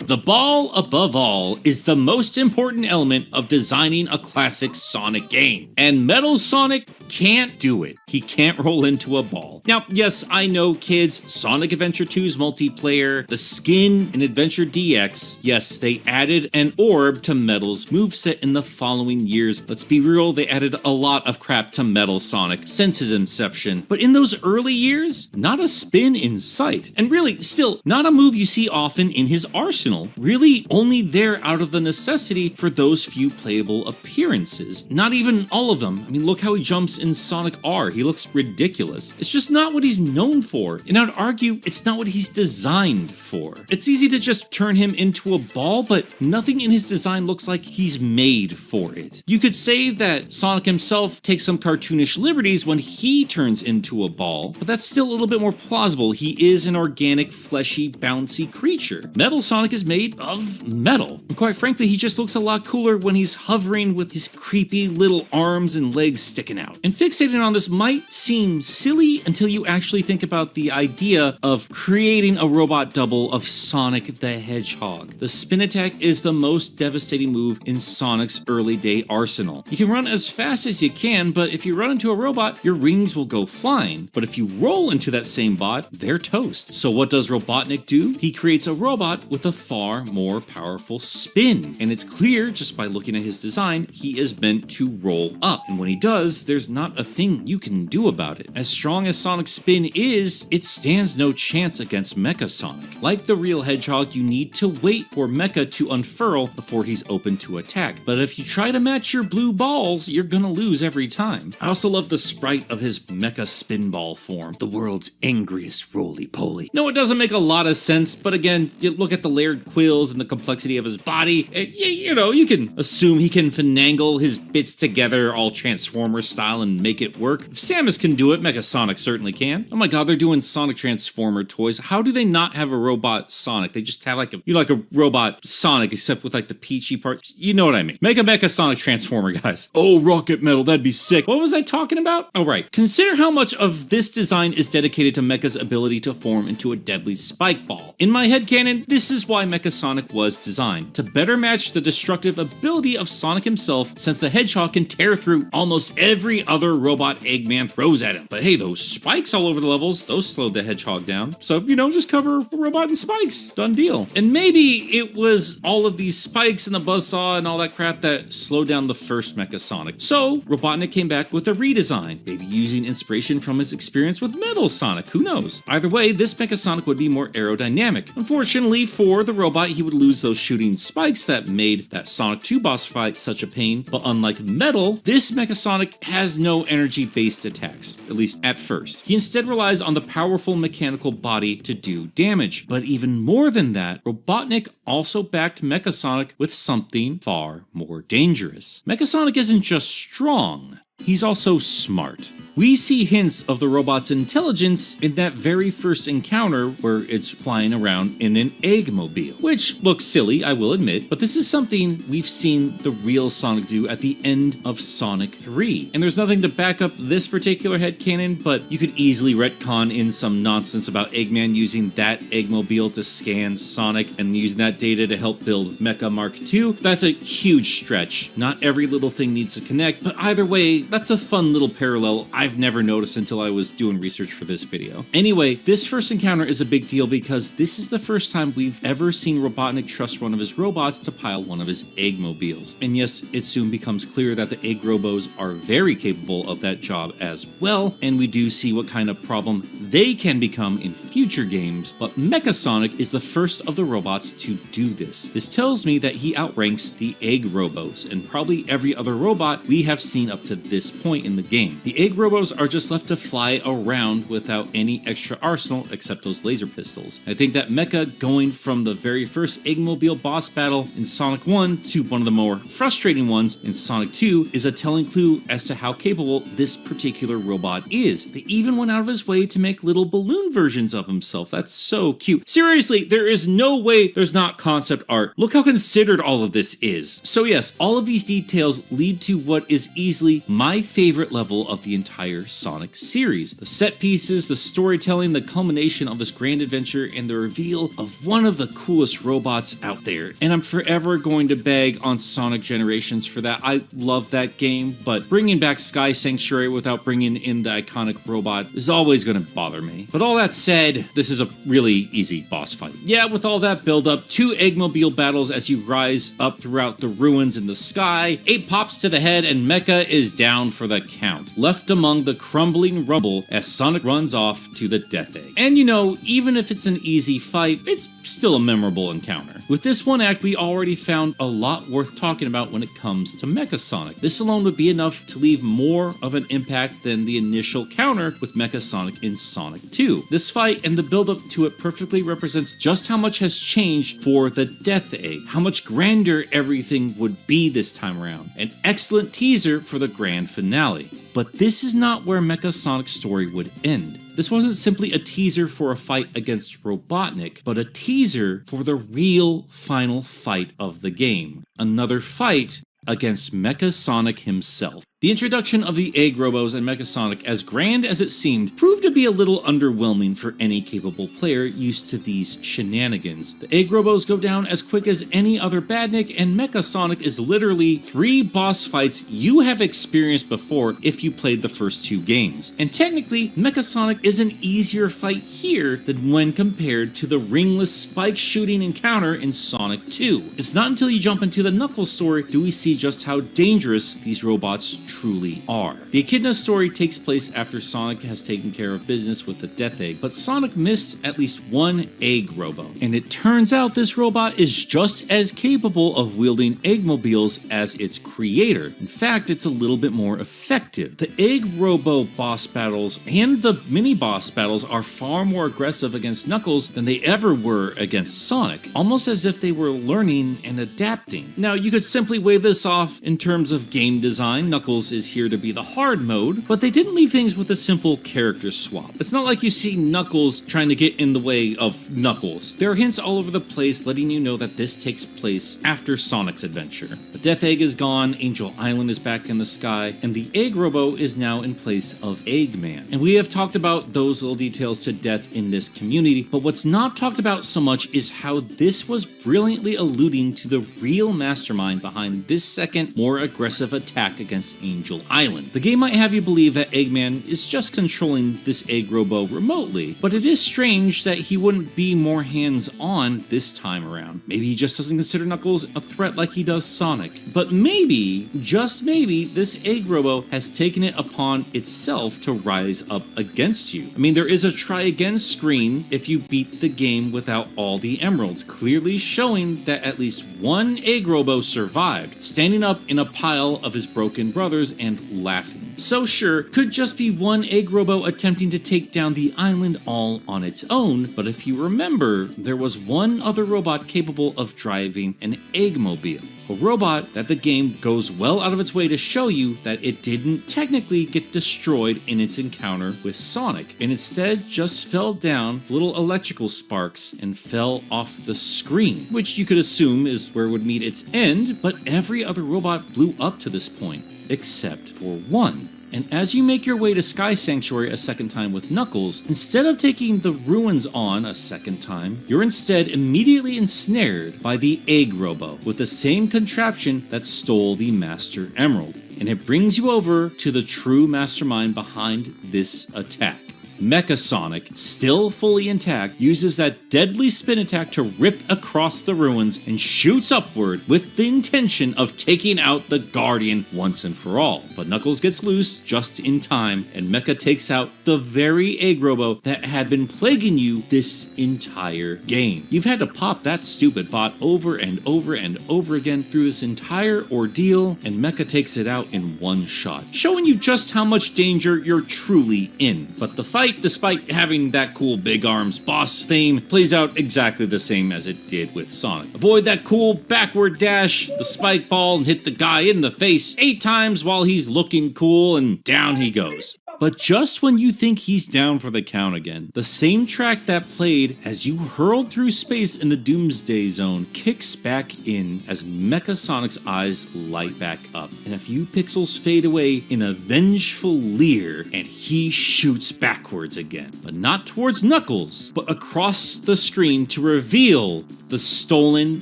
The ball, above all, is the most important element of designing a classic Sonic game. And Metal Sonic can't do it. He can't roll into a ball. Now, yes, I know, kids, Sonic Adventure 2's multiplayer, the skin in Adventure DX, yes, they added an orb to Metal's moveset in the following years. Let's be real, they added a lot of crap to Metal Sonic since his inception. But in those early years, not a spin in sight. And really, still, not a move you see often in his arsenal. Really only there out of the necessity for those few playable appearances. Not even all of them. I mean, look how he jumps in Sonic R. He looks ridiculous. It's just not what he's known for. And I'd argue it's not what he's designed for. It's easy to just turn him into a ball, but nothing in his design looks like he's made for it. You could say that Sonic himself takes some cartoonish liberties when he turns into a ball, but that's still a little bit more plausible. He is an organic, fleshy, bouncy creature. Metal Sonic is made of metal. And quite frankly, he just looks a lot cooler when he's hovering with his creepy little arms and legs sticking out. And fixating on this might seem silly until you actually think about the idea of creating a robot double of Sonic the Hedgehog. The spin attack is the most devastating move in Sonic's early day arsenal. You can run as fast as you can, but if you run into a robot, your rings will go flying. But if you roll into that same bot, they're toast. So what does Robotnik do? He creates a robot with a far more powerful spin. And it's clear just by looking at his design, he is meant to roll up. And when he does, there's not a thing you can do about it. As strong as Sonic's spin is, it stands no chance against Mecha Sonic. Like the real Hedgehog, you need to wait for Mecha to unfurl before he's open to attack. But if you try to match your blue balls, you're gonna lose every time. I also love the sprite of his Mecha Spinball form, the world's angriest roly-poly. No, it doesn't make a lot of sense, but again, you look at the layered quills and the complexity of his body, you know, you can assume he can finagle his bits together all Transformer style and make it work. If Samus can do it, Mecha Sonic certainly can. Oh my god, they're doing Sonic Transformer toys. How do they not have a robot Sonic? They just have like a robot Sonic, except with like the peachy parts. You know what I mean. Make a Mecha Sonic Transformer, guys. Oh, Rocket Metal, that'd be sick. What was I talking about? Oh, right. Consider how much of this design is dedicated to Mecha's ability to form into a deadly spike ball. In my headcanon, this is why Mecha Sonic was designed, to better match the destructive ability of Sonic himself, since the Hedgehog can tear through almost every other robot Eggman throws at him. But hey, those spikes all over the levels, those slowed the Hedgehog down. So, you know, just cover a robot in spikes. Done deal. And maybe it was all of these spikes and the buzzsaw and all that crap that slowed down the first Mecha Sonic. So, Robotnik came back with a redesign, maybe using inspiration from his experience with Metal Sonic, who knows? Either way, this Mecha Sonic would be more aerodynamic. Unfortunately for the robot, he would lose those shooting spikes that made that Sonic 2 boss fight such a pain, but unlike Metal, this Mecha Sonic has no energy-based attacks, at least at first. He instead relies on the powerful mechanical body to do damage. But even more than that, Robotnik also backed Mecha Sonic with something far more dangerous. Mecha Sonic isn't just strong, he's also smart. We see hints of the robot's intelligence in that very first encounter where it's flying around in an Eggmobile, which looks silly, I will admit, but this is something we've seen the real Sonic do at the end of Sonic 3. And there's nothing to back up this particular headcanon, but you could easily retcon in some nonsense about Eggman using that Eggmobile to scan Sonic and using that data to help build Mecha Mark II. That's a huge stretch. Not every little thing needs to connect, but either way, that's a fun little parallel I've never noticed until I was doing research for this video. Anyway, this first encounter is a big deal because this is the first time we've ever seen Robotnik trust one of his robots to pile one of his Eggmobiles. And yes, it soon becomes clear that the Egg Robos are very capable of that job as well, and we do see what kind of problem they can become in future games, but Mechasonic is the first of the robots to do this. This tells me that he outranks the Egg Robos, and probably every other robot we have seen up to this point in the game. The Egg Robos are just left to fly around without any extra arsenal except those laser pistols. I think that Mecha going from the very first Eggmobile boss battle in Sonic 1 to one of the more frustrating ones in Sonic 2 is a telling clue as to how capable this particular robot is. They even went out of his way to make little balloon versions of himself. That's so cute. Seriously, there is no way there's not concept art. Look how considered all of this is. So yes, all of these details lead to what is easily my favorite level of the entire Sonic series. The set pieces, the storytelling, the culmination of this grand adventure, and the reveal of one of the coolest robots out there. And I'm forever going to beg on Sonic Generations for that. I love that game, but bringing back Sky Sanctuary without bringing in the iconic robot is always going to bother me. But all that said, this is a really easy boss fight. Yeah, with all that build up, 2 Eggmobile battles as you rise up throughout the ruins in the sky, 8 pops to the head, and Mecha is down for the count, left among the crumbling rubble as Sonic runs off to the Death Egg. And you know, even if it's an easy fight, it's still a memorable encounter. With this one act, we already found a lot worth talking about when it comes to Mechasonic. This alone would be enough to leave more of an impact than the initial counter with Mechasonic in Sonic 2. This fight and the build-up to it perfectly represents just how much has changed for the Death Egg, how much grander everything would be this time around. An excellent teaser for the grand finale. But this is not where Mechasonic's story would end. This wasn't simply a teaser for a fight against Robotnik, but a teaser for the real final fight of the game. Another fight against Mechasonic himself. The introduction of the Egg Robos and Mechasonic, as grand as it seemed, proved to be a little underwhelming for any capable player used to these shenanigans. The Egg Robos go down as quick as any other Badnik, and Mechasonic is literally 3 boss fights you have experienced before if you played the first 2 games. And technically, Mechasonic is an easier fight here than when compared to the ringless spike shooting encounter in Sonic 2. It's not until you jump into the Knuckles story do we see just how dangerous these robots truly are. The Echidna story takes place after Sonic has taken care of business with the Death Egg, but Sonic missed at least 1 Egg Robo. And it turns out this robot is just as capable of wielding Eggmobiles as its creator. In fact, it's a little bit more effective. The Egg Robo boss battles and the mini boss battles are far more aggressive against Knuckles than they ever were against Sonic, almost as if they were learning and adapting. Now, you could simply wave this off in terms of game design. Knuckles is here to be the hard mode, but they didn't leave things with a simple character swap. It's not like you see Knuckles trying to get in the way of Knuckles. There are hints all over the place letting you know that this takes place after Sonic's adventure. The Death Egg is gone, Angel Island is back in the sky, and the Egg Robo is now in place of Eggman. And we have talked about those little details to death in this community, but what's not talked about so much is how this was brilliantly alluding to the real mastermind behind this second, more aggressive attack against Angel Island. The game might have you believe that Eggman is just controlling this Egg Robo remotely, but it is strange that he wouldn't be more hands-on this time around. Maybe he just doesn't consider Knuckles a threat like he does Sonic. But maybe, just maybe, this Egg Robo has taken it upon itself to rise up against you. I mean, there is a try again screen if you beat the game without all the emeralds, clearly showing that at least 1 Egg Robo survived, standing up in a pile of his broken brothers and laughing. So sure, could just be 1 Egg Robo attempting to take down the island all on its own, but if you remember, there was 1 other robot capable of driving an Eggmobile. A robot that the game goes well out of its way to show you that it didn't technically get destroyed in its encounter with Sonic, and instead just fell down with little electrical sparks and fell off the screen, which you could assume is where it would meet its end, but every other robot blew up to this point, except for 1. And as you make your way to Sky Sanctuary a second time with Knuckles, instead of taking the ruins on a second time, you're instead immediately ensnared by the Egg Robo with the same contraption that stole the Master Emerald. and it brings you over to the true mastermind behind this attack. Mecha Sonic, still fully intact, uses that deadly spin attack to rip across the ruins and shoots upward with the intention of taking out the Guardian once and for all. But Knuckles gets loose just in time, and Mecha takes out the very egg robo that had been plaguing you this entire game. You've had to pop that stupid bot over and over and over again through this entire ordeal, and Mecha takes it out in one shot, showing you just how much danger you're truly in. But the fight, despite having that cool Big Arms boss theme, plays out exactly the same as it did with Sonic. Avoid that cool backward dash, the spike ball, and hit the guy in the face 8 times while he's looking cool, and down he goes. But just when you think he's down for the count again, the same track that played as you hurled through space in the Doomsday Zone kicks back in as Mecha Sonic's eyes light back up, and a few pixels fade away in a vengeful leer, and he shoots backwards again, but not towards Knuckles, but across the screen to reveal the stolen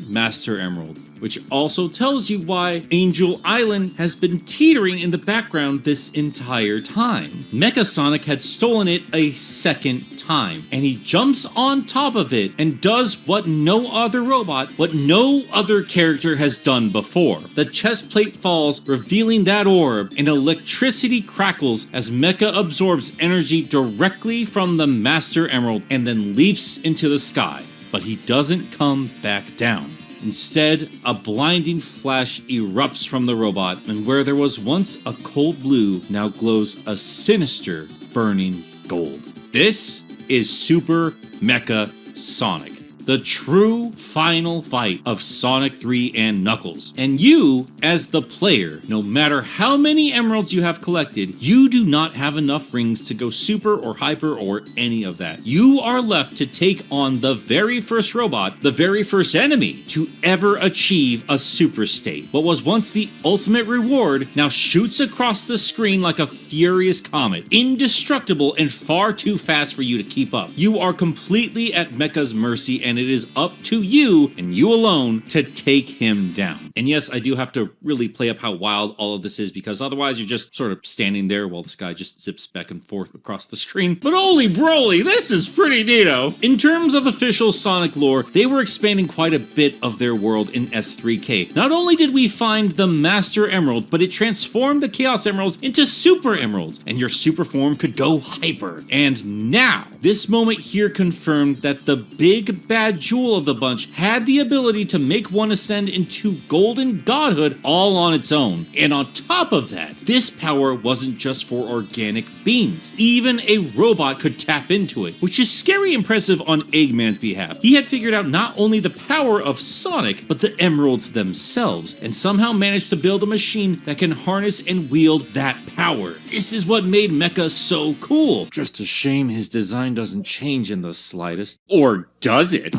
Master Emerald, which also tells you why Angel Island has been teetering in the background this entire time. Mecha Sonic had stolen it a second time, and he jumps on top of it and does what no other robot, what no other character has done before. The chest plate falls, revealing that orb, and electricity crackles as Mecha absorbs energy directly from the Master Emerald and then leaps into the sky. But he doesn't come back down. Instead, a blinding flash erupts from the robot, and where there was once a cold blue, now glows a sinister, burning gold. This is Super Mecha Sonic, the true final fight of Sonic 3 and Knuckles. And you, as the player, no matter how many emeralds you have collected, you do not have enough rings to go super or hyper or any of that. You are left to take on the very first robot, the very first enemy to ever achieve a super state. What was once the ultimate reward now shoots across the screen like a furious comet, indestructible and far too fast for you to keep up. You are completely at Mecha's mercy, and it is up to you and you alone to take him down. And yes, I do have to really play up how wild all of this is, because otherwise you're just sort of standing there while this guy just zips back and forth across the screen. But holy broly, this is pretty neato. In terms of official Sonic lore, they were expanding quite a bit of their world in S3K. Not only did we find the Master Emerald, but it transformed the Chaos Emeralds into Super Emeralds, and your super form could go hyper. And now, this moment here confirmed that the big bad jewel of the bunch had the ability to make one ascend into golden godhood all on its own. And on top of that, this power wasn't just for organic beings. Even a robot could tap into it, which is scary impressive on Eggman's behalf. He had figured out not only the power of Sonic, but the emeralds themselves, and somehow managed to build a machine that can harness and wield that power. This is what made Mecha so cool. Just a shame his design doesn't change in the slightest. Or does it?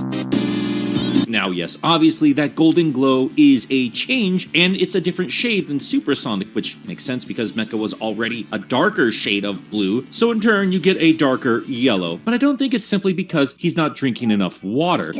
Now, yes, obviously that golden glow is a change, and it's a different shade than Super Sonic, which makes sense because Mecha was already a darker shade of blue, so in turn you get a darker yellow. But I don't think it's simply because he's not drinking enough water.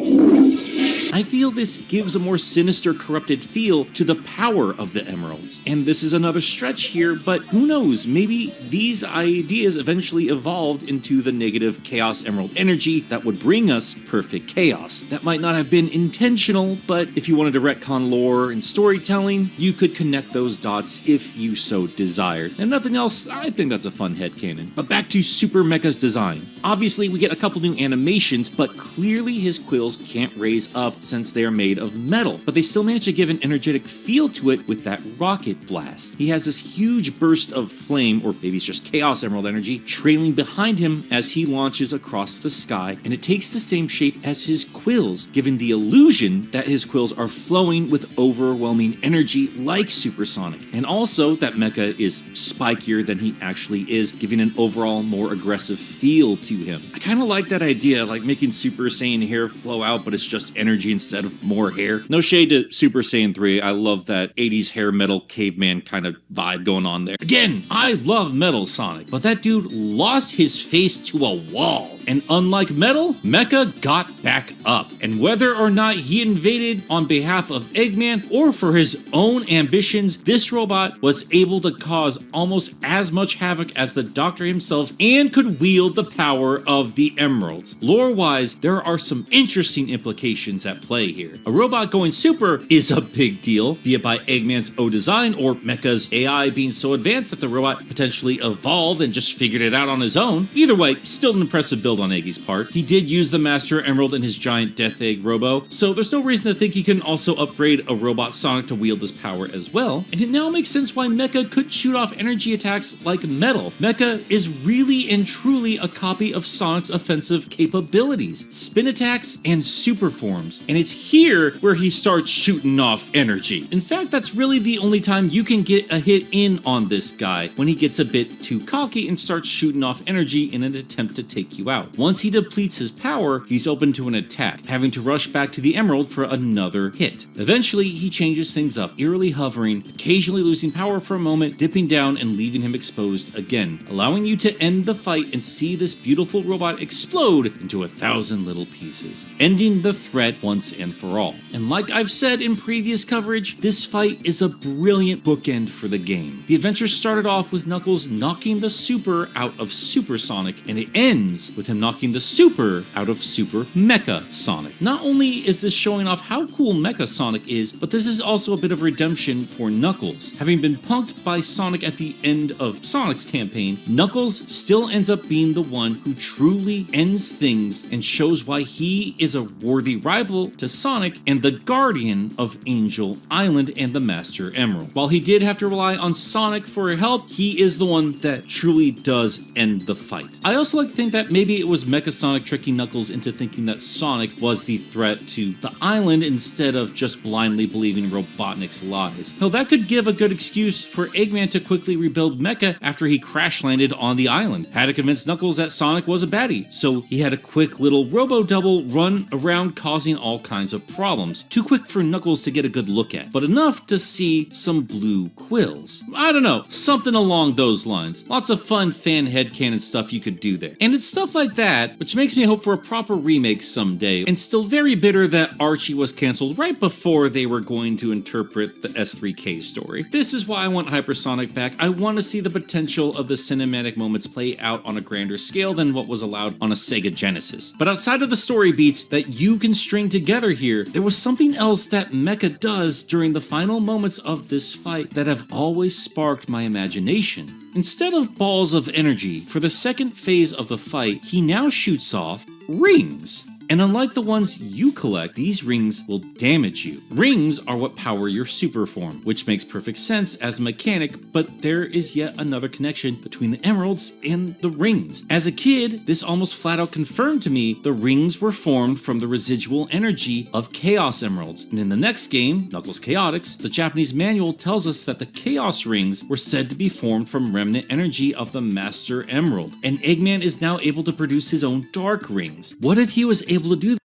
I feel this gives a more sinister, corrupted feel to the power of the emeralds. And this is another stretch here, but who knows, maybe these ideas eventually evolved into the negative Chaos Emerald energy that would bring us perfect chaos. That might not have been intentional, but if you wanted to retcon lore and storytelling, you could connect those dots if you so desired. And nothing else, I think that's a fun headcanon. But back to Super Mecha's design. Obviously, we get a couple new animations, but clearly his quills can't raise up since they are made of metal, but they still manage to give an energetic feel to it with that rocket blast. He has this huge burst of flame, or maybe it's just Chaos Emerald energy, trailing behind him as he launches across the sky, and it takes the same shape as his quills, giving the illusion that his quills are flowing with overwhelming energy like Super Sonic, and also that Mecha is spikier than he actually is, giving an overall more aggressive feel to him. I kind of like that idea, like making Super Saiyan hair flow out, but it's just energy energy instead of more hair. No shade to Super Saiyan 3. I love that 80s hair metal caveman kind of vibe going on there. Again, I love Metal Sonic, but that dude lost his face to a wall. And unlike Metal, Mecha got back up. And whether or not he invaded on behalf of Eggman or for his own ambitions, this robot was able to cause almost as much havoc as the Doctor himself and could wield the power of the Emeralds. Lore-wise, there are some interesting implications at play here. A robot going super is a big deal, be it by Eggman's O design or Mecha's AI being so advanced that the robot potentially evolved and just figured it out on his own. Either way, still an impressive build on Eggy's part. He did use the Master Emerald in his giant Death Egg Robo, so there's no reason to think he can also upgrade a robot Sonic to wield this power as well. And it now makes sense why Mecha could shoot off energy attacks like Metal. Mecha is really and truly a copy of Sonic's offensive capabilities, spin attacks, and super forms. And it's here where he starts shooting off energy. In fact, that's really the only time you can get a hit in on this guy, when he gets a bit too cocky and starts shooting off energy in an attempt to take you out. Once he depletes his power, he's open to an attack, having to rush back to the Emerald for another hit. Eventually, he changes things up, eerily hovering, occasionally losing power for a moment, dipping down and leaving him exposed again, allowing you to end the fight and see this beautiful robot explode into 1,000 little pieces, ending the threat once and for all. And like I've said in previous coverage, this fight is a brilliant bookend for the game. The adventure started off with Knuckles knocking the Super out of Super Sonic, and it ends with him knocking the Super out of Super Mecha Sonic. Not only is this showing off how cool Mecha Sonic is, but this is also a bit of redemption for Knuckles. Having been punked by Sonic at the end of Sonic's campaign, Knuckles still ends up being the one who truly ends things and shows why he is a worthy rival to Sonic and the guardian of Angel Island and the Master Emerald. While he did have to rely on Sonic for help, he is the one that truly does end the fight. I also like to think that maybe it was Mecha Sonic tricking Knuckles into thinking that Sonic was the threat to the island instead of just blindly believing Robotnik's lies. Now that could give a good excuse for Eggman to quickly rebuild Mecha after he crash landed on the island. Had to convince Knuckles that Sonic was a baddie, so he had a quick little robo-double run around causing all kinds of problems. Too quick for Knuckles to get a good look at, but enough to see some blue quills. I don't know, something along those lines. Lots of fun fan headcanon stuff you could do there. And it's stuff like that which makes me hope for a proper remake someday, and still very bitter that Archie was cancelled right before they were going to interpret the S3K story. This is why I want Hypersonic back. I want to see the potential of the cinematic moments play out on a grander scale than what was allowed on a Sega Genesis. But outside of the story beats that you can string together here, there was something else that Mecha does during the final moments of this fight that have always sparked my imagination. Instead of balls of energy, for the second phase of the fight, he now shoots off rings. And unlike the ones you collect, these rings will damage you. Rings are what power your super form, which makes perfect sense as a mechanic, but there is yet another connection between the emeralds and the rings. As a kid, this almost flat out confirmed to me the rings were formed from the residual energy of Chaos Emeralds. And in the next game, Knuckles Chaotix, the Japanese manual tells us that the Chaos Rings were said to be formed from remnant energy of the Master Emerald. And Eggman is now able to produce his own Dark Rings. What if he was able to do that?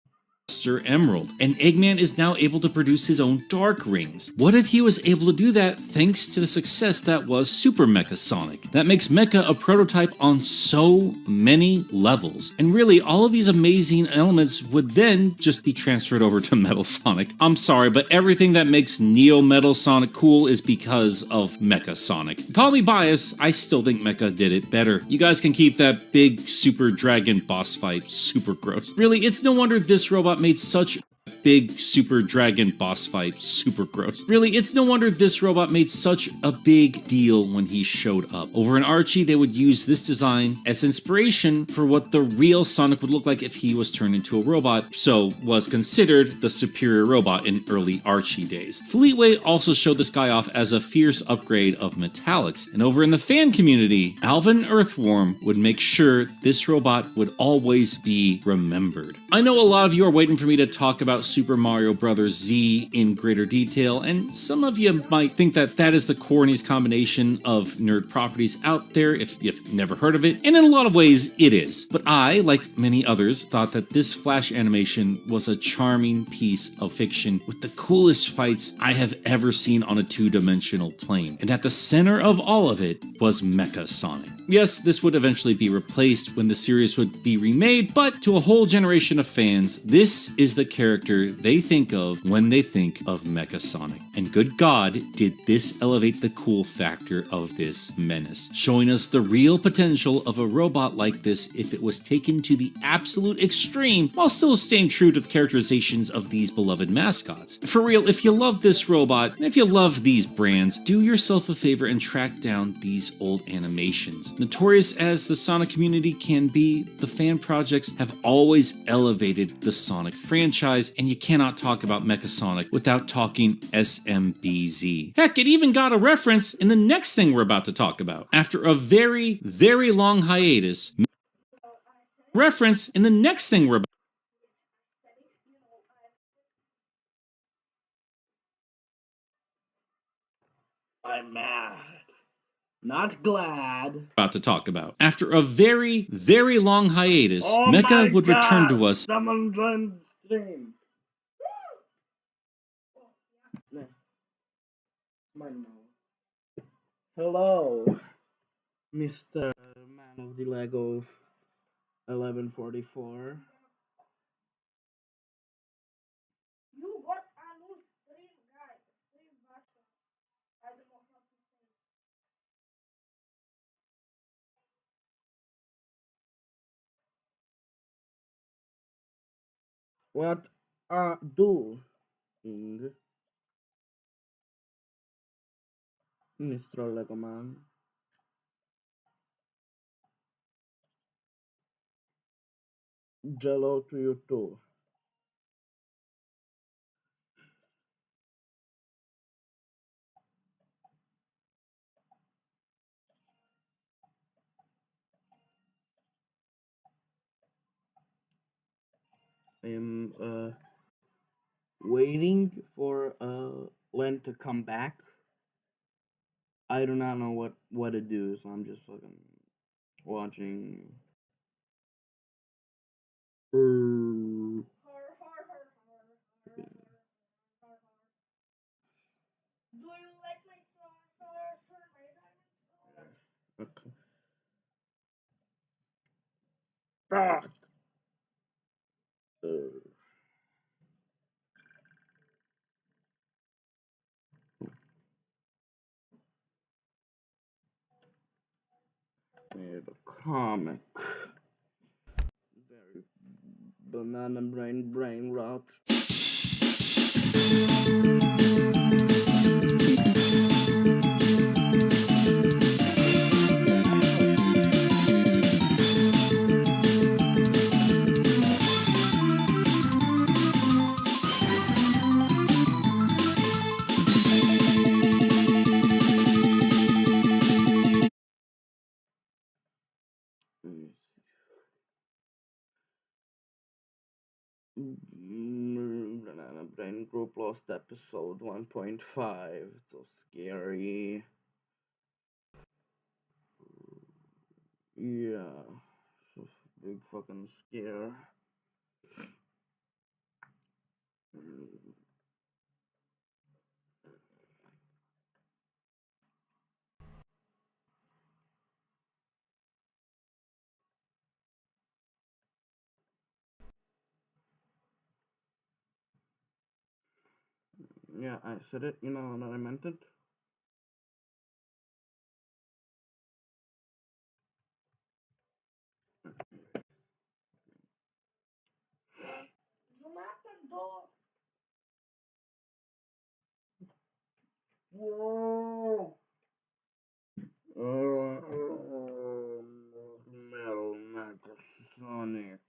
Master Emerald, and Eggman is now able to produce his own Dark Rings. What if he was able to do that thanks to the success that was Super Mecha Sonic? That makes Mecha a prototype on so many levels. And really, all of these amazing elements would then just be transferred over to Metal Sonic. I'm sorry, but everything that makes Neo Metal Sonic cool is because of Mecha Sonic. Call me biased, I still think Mecha did it better. You guys can keep that big super dragon boss fight super gross. Really, it's no wonder this robot made such big super dragon boss fight super gross. Really, it's no wonder this robot made such a big deal when he showed up. Over in Archie, they would use this design as inspiration for what the real Sonic would look like if he was turned into a robot, so was considered the superior robot in early Archie days. Fleetway also showed this guy off as a fierce upgrade of Metallics, and over in the fan community, Alvin Earthworm would make sure this robot would always be remembered. I know a lot of you are waiting for me to talk about Super Mario Bros. Z in greater detail, and some of you might think that that is the corniest combination of nerd properties out there if you've never heard of it, and in a lot of ways it is. But I, like many others, thought that this Flash animation was a charming piece of fiction with the coolest fights I have ever seen on a two-dimensional plane. And at the center of all of it was Mecha Sonic. Yes, this would eventually be replaced when the series would be remade, but to a whole generation of fans, this is the character they think of when they think of Mecha Sonic. And good God, did this elevate the cool factor of this menace, showing us the real potential of a robot like this if it was taken to the absolute extreme while still staying true to the characterizations of these beloved mascots. For real, if you love this robot, and if you love these brands, do yourself a favor and track down these old animations. Notorious as the Sonic community can be, the fan projects have always elevated the Sonic franchise, and you cannot talk about Mecha Sonic without talking SMBZ. Heck, it even got a reference in the next thing we're about to talk about. After a very, very long hiatus, reference in the next thing we're about. I'm mad. Not glad. About to talk about. After a very, very long hiatus, Oh Mecha my would God, return to us. Someone joined the stream. Hello, Mr. Man of the Lego 1144. What are doing, Mr. Lego Man? Jello to you too. I'm waiting for Len to come back. I do not know what to do, so I'm just fucking watching. Okay. Fuck. Made a comic. Very banana brain rot. Banana Brain Group Lost episode 1.5. So scary. Yeah. So big fucking scare. Yeah, I said it, you know that I meant it. Whoa. Metal Mecha Sonic.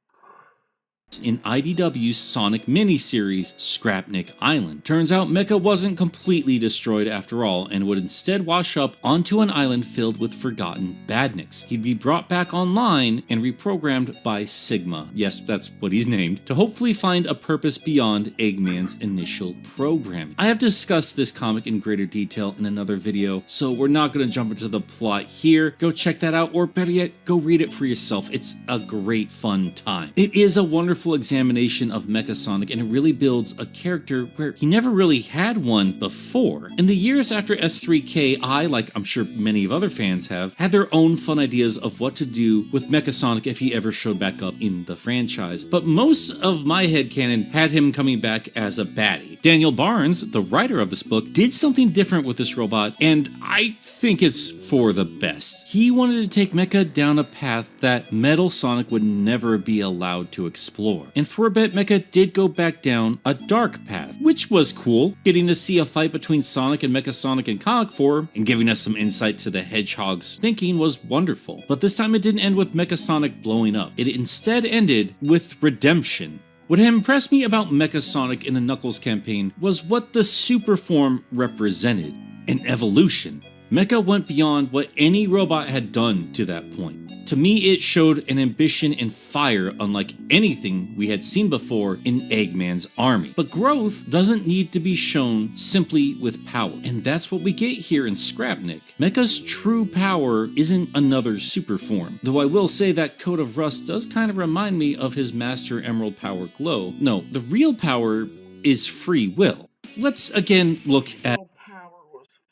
in IDW's Sonic miniseries Scrapnik Island. Turns out Mecha wasn't completely destroyed after all, and would instead wash up onto an island filled with forgotten badniks. He'd be brought back online and reprogrammed by Sigma, yes, that's what he's named, to hopefully find a purpose beyond Eggman's initial programming. I have discussed this comic in greater detail in another video, so we're not going to jump into the plot here. Go check that out, or better yet, go read it for yourself. It's a great fun time. It is a wonderful examination of Mecha Sonic, and it really builds a character where he never really had one before. In the years after S3K, I, like I'm sure many of other fans have, had their own fun ideas of what to do with Mecha Sonic if he ever showed back up in the franchise, but most of my headcanon had him coming back as a baddie. Daniel Barnes, the writer of this book, did something different with this robot, and I think it's for the best. He wanted to take Mecha down a path that Metal Sonic would never be allowed to explore. And for a bit, Mecha did go back down a dark path, which was cool. Getting to see a fight between Sonic and Mecha Sonic in comic form, and giving us some insight to the Hedgehog's thinking was wonderful. But this time it didn't end with Mecha Sonic blowing up. It instead ended with redemption. What impressed me about Mecha Sonic in the Knuckles campaign was what the super form represented, an evolution. Mecha went beyond what any robot had done to that point. To me, it showed an ambition and fire unlike anything we had seen before in Eggman's army. But growth doesn't need to be shown simply with power, and that's what we get here in Scrapnik. Mecha's true power isn't another super form, though I will say that Coat of Rust does kind of remind me of his Master Emerald Power Glow. No, the real power is free will. Let's again look at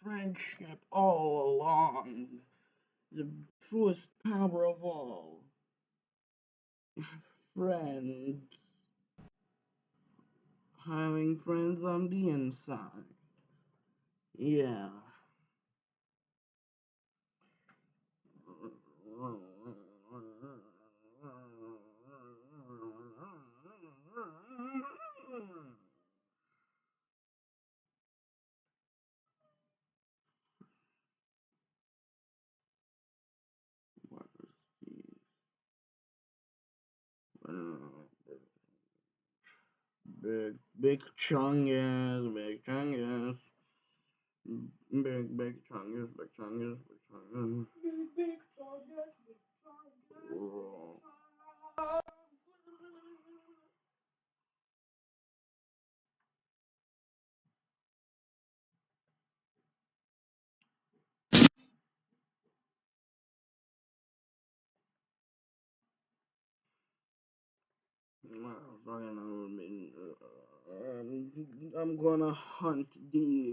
Friendship all along. The truest power of all. Friends. Having friends on the inside. Yeah. Big chungus, big chungus. Big chungus, big chungus, big chungus. Big chungus, big chungus. I'm gonna hunt deer.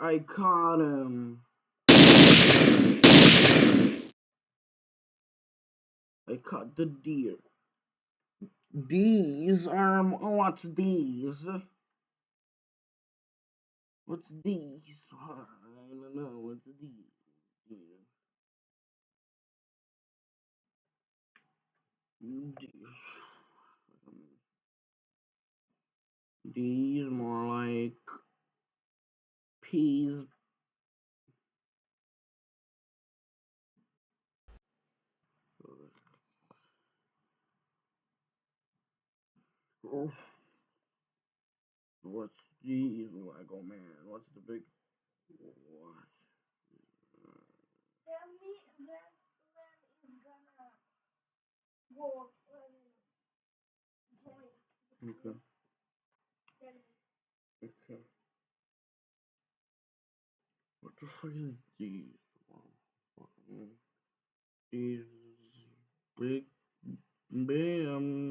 I caught him. I caught the deer. These are what's these? What's these? I don't know. What's these? These more like peas. Oh. What's these? Like, oh man, what's the big? What? Okay. Okay. What the fuck is these? These big, brown.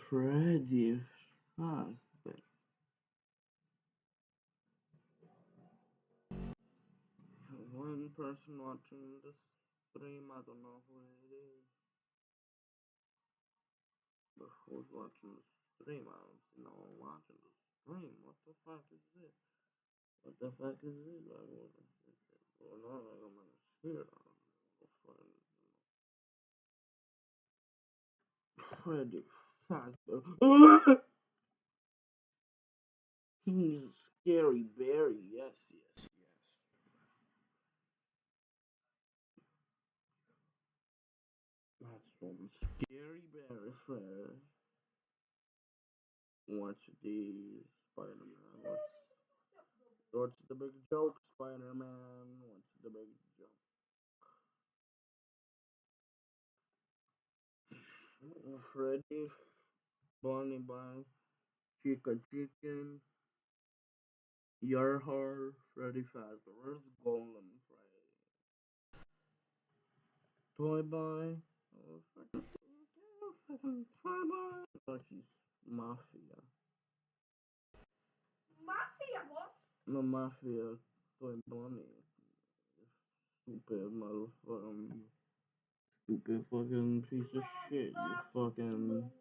Freddy Fazbear. One person watching this stream, I don't know who it is. Who's watching the stream? I don't see no one watching the stream. What the fuck is this? What the fuck is this? Like, what is this going on? Like, I'm gonna see it. I don't know. Freddy Fazbear. He's Scary Barry. Yes, yes, yes. That's from Scary Barry, Fred. Watch the Spider-Man. What's the big joke, Spider-Man? What's the big joke? Freddy, Bonnie Bye, Chica Chicken, Yarhar, Freddy Fazbear. Where's Golem Freddy? Toy Boy. Oh, fucking Toy Boy. Oh, she's Mafia. Mafia, boss. No, Mafia. Toy Bonnie. Stupid motherfucking. Stupid fucking piece of shit. You fucking.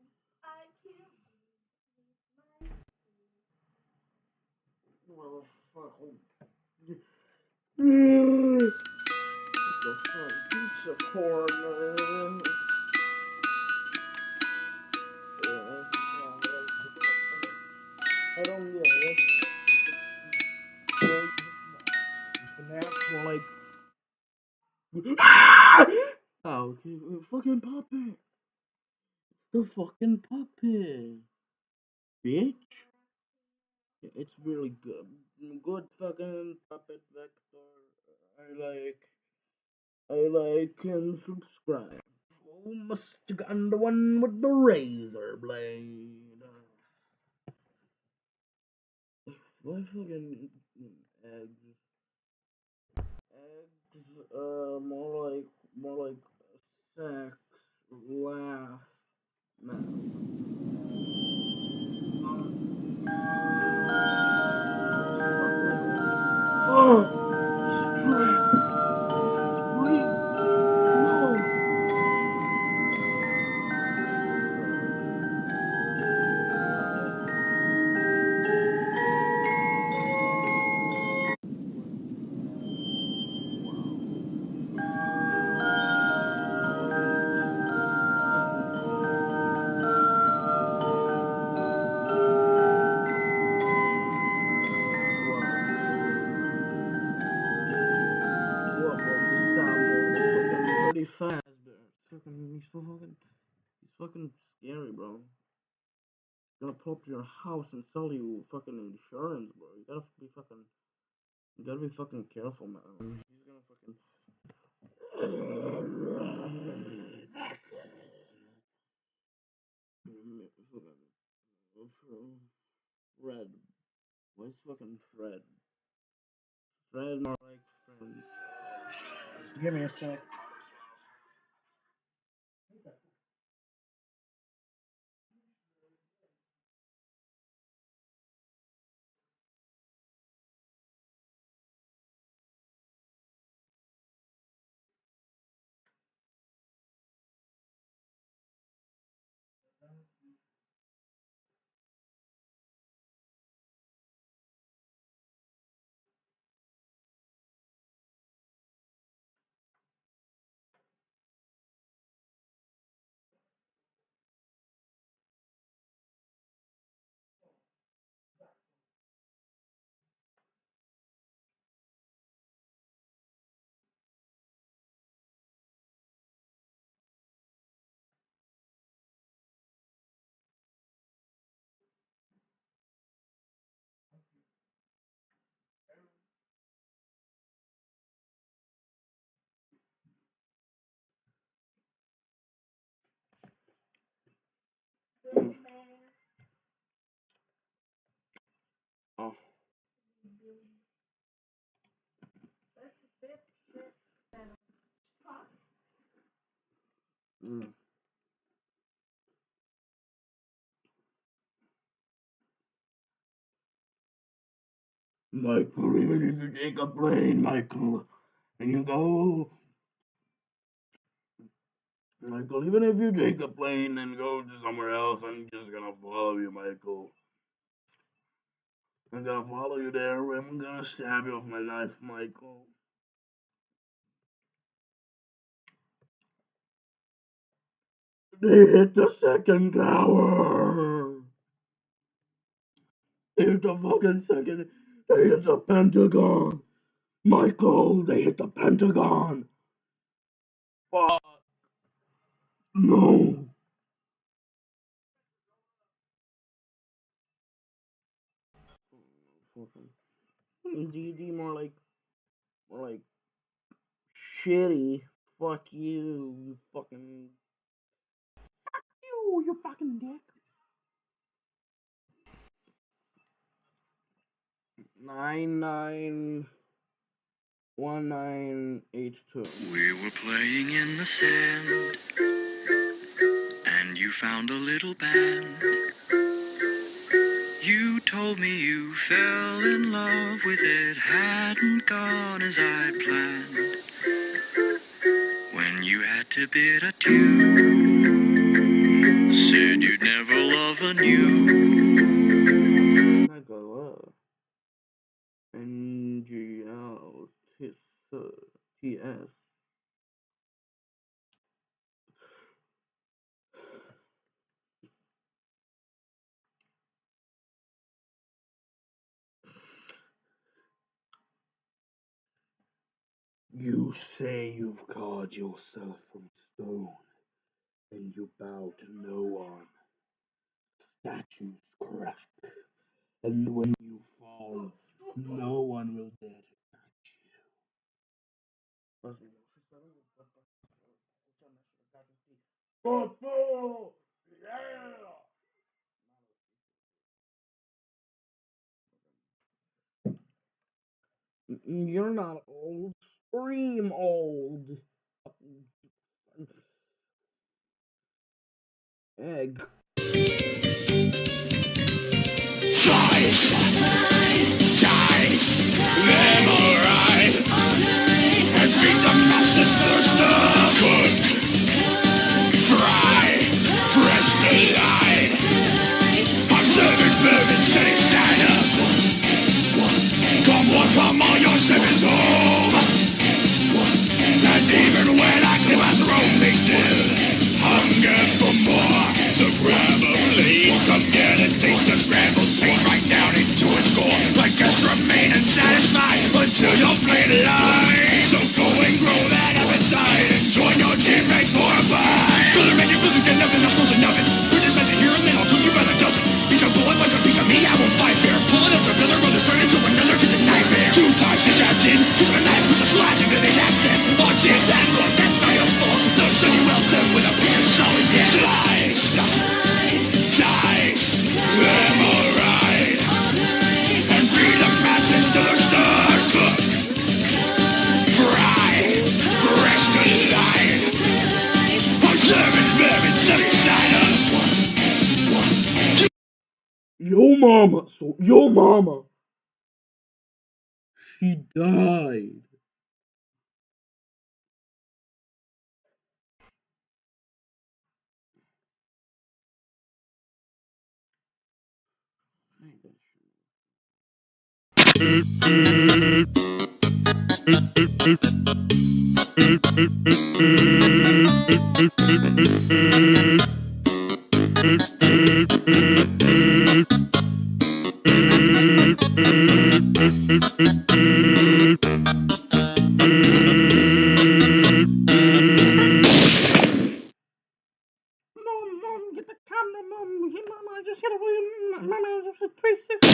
Motherfucker. The fuck pizza corner. I don't know. That's more like. Oh, okay. Fucking puppet. It's the fucking puppet. Bitch. It's really good. Good fucking puppet vector. I like and subscribe. Oh, must you got the one with the razor blade. Why fucking eggs? Eggs, more like sex, laugh, oh, strap, breathe, no. Pretty fast, but he's fucking scary, bro. He's gonna pull up to your house and sell you fucking insurance, bro. You gotta be fucking careful, man. He's gonna fucking. Fred. Where's fucking Fred? Fred more like friends. Give me a sec. Oh. Mm. Michael, even if you take a plane, Michael, and you go Michael, even if you take a plane and go to somewhere else, I'm just gonna follow you, Michael. I'm gonna follow you there. I'm gonna stab you with my knife, Michael. They hit the second tower. They hit the fucking second. They hit the Pentagon. Michael, they hit the Pentagon. Fuck. No. DD more like shitty. Fuck you, you fucking. You fucking dick. 991982. We were playing in the sand, and you found a little band. You told me you fell in love with it, hadn't gone as I planned. When you had to bid adieu, said you'd never love anew. I go up. NGL TS. You say you've carved yourself from stone, and you bow to no one. Statues crack, and when you fall, no one will dare to touch you. God, yeah! You're not old. Scream old. Egg. Dice! Them alright! And beat the masses to their stuff! Cook! Fry! Press the line! I'm serving vermin setting side up! Come on, your ship is home! And even when I clear my throat, they still hunger for more. So grab a plate, come get a taste of scrambled pain right down into its core. Like us remain unsatisfied until your plate line. So go and grow that appetite and join your teammates for a bite. Brother, man, you really did nothing, I'm supposed to know it. Put this message here and then I'll cook you by the dozen. Eat your bullet, want a piece of me, I won't fight fair. Pulling up to another brother, turn into another kitchen nightmare. 2 times distracted, cause my knife was a slash into this accent. Oh, jeez, bad luck, that's not your fault. No, son, you well done with a piece of solid, yeah. Slice! Dice! Them alright! And beat the masses till they're starved. Cook! Fry! Rest alive! I'm serving vermin sunny side up! Your mama, she died. Mom, get the camera, Mom. Hey, Mama, I just hit a Mama, I just hit 360.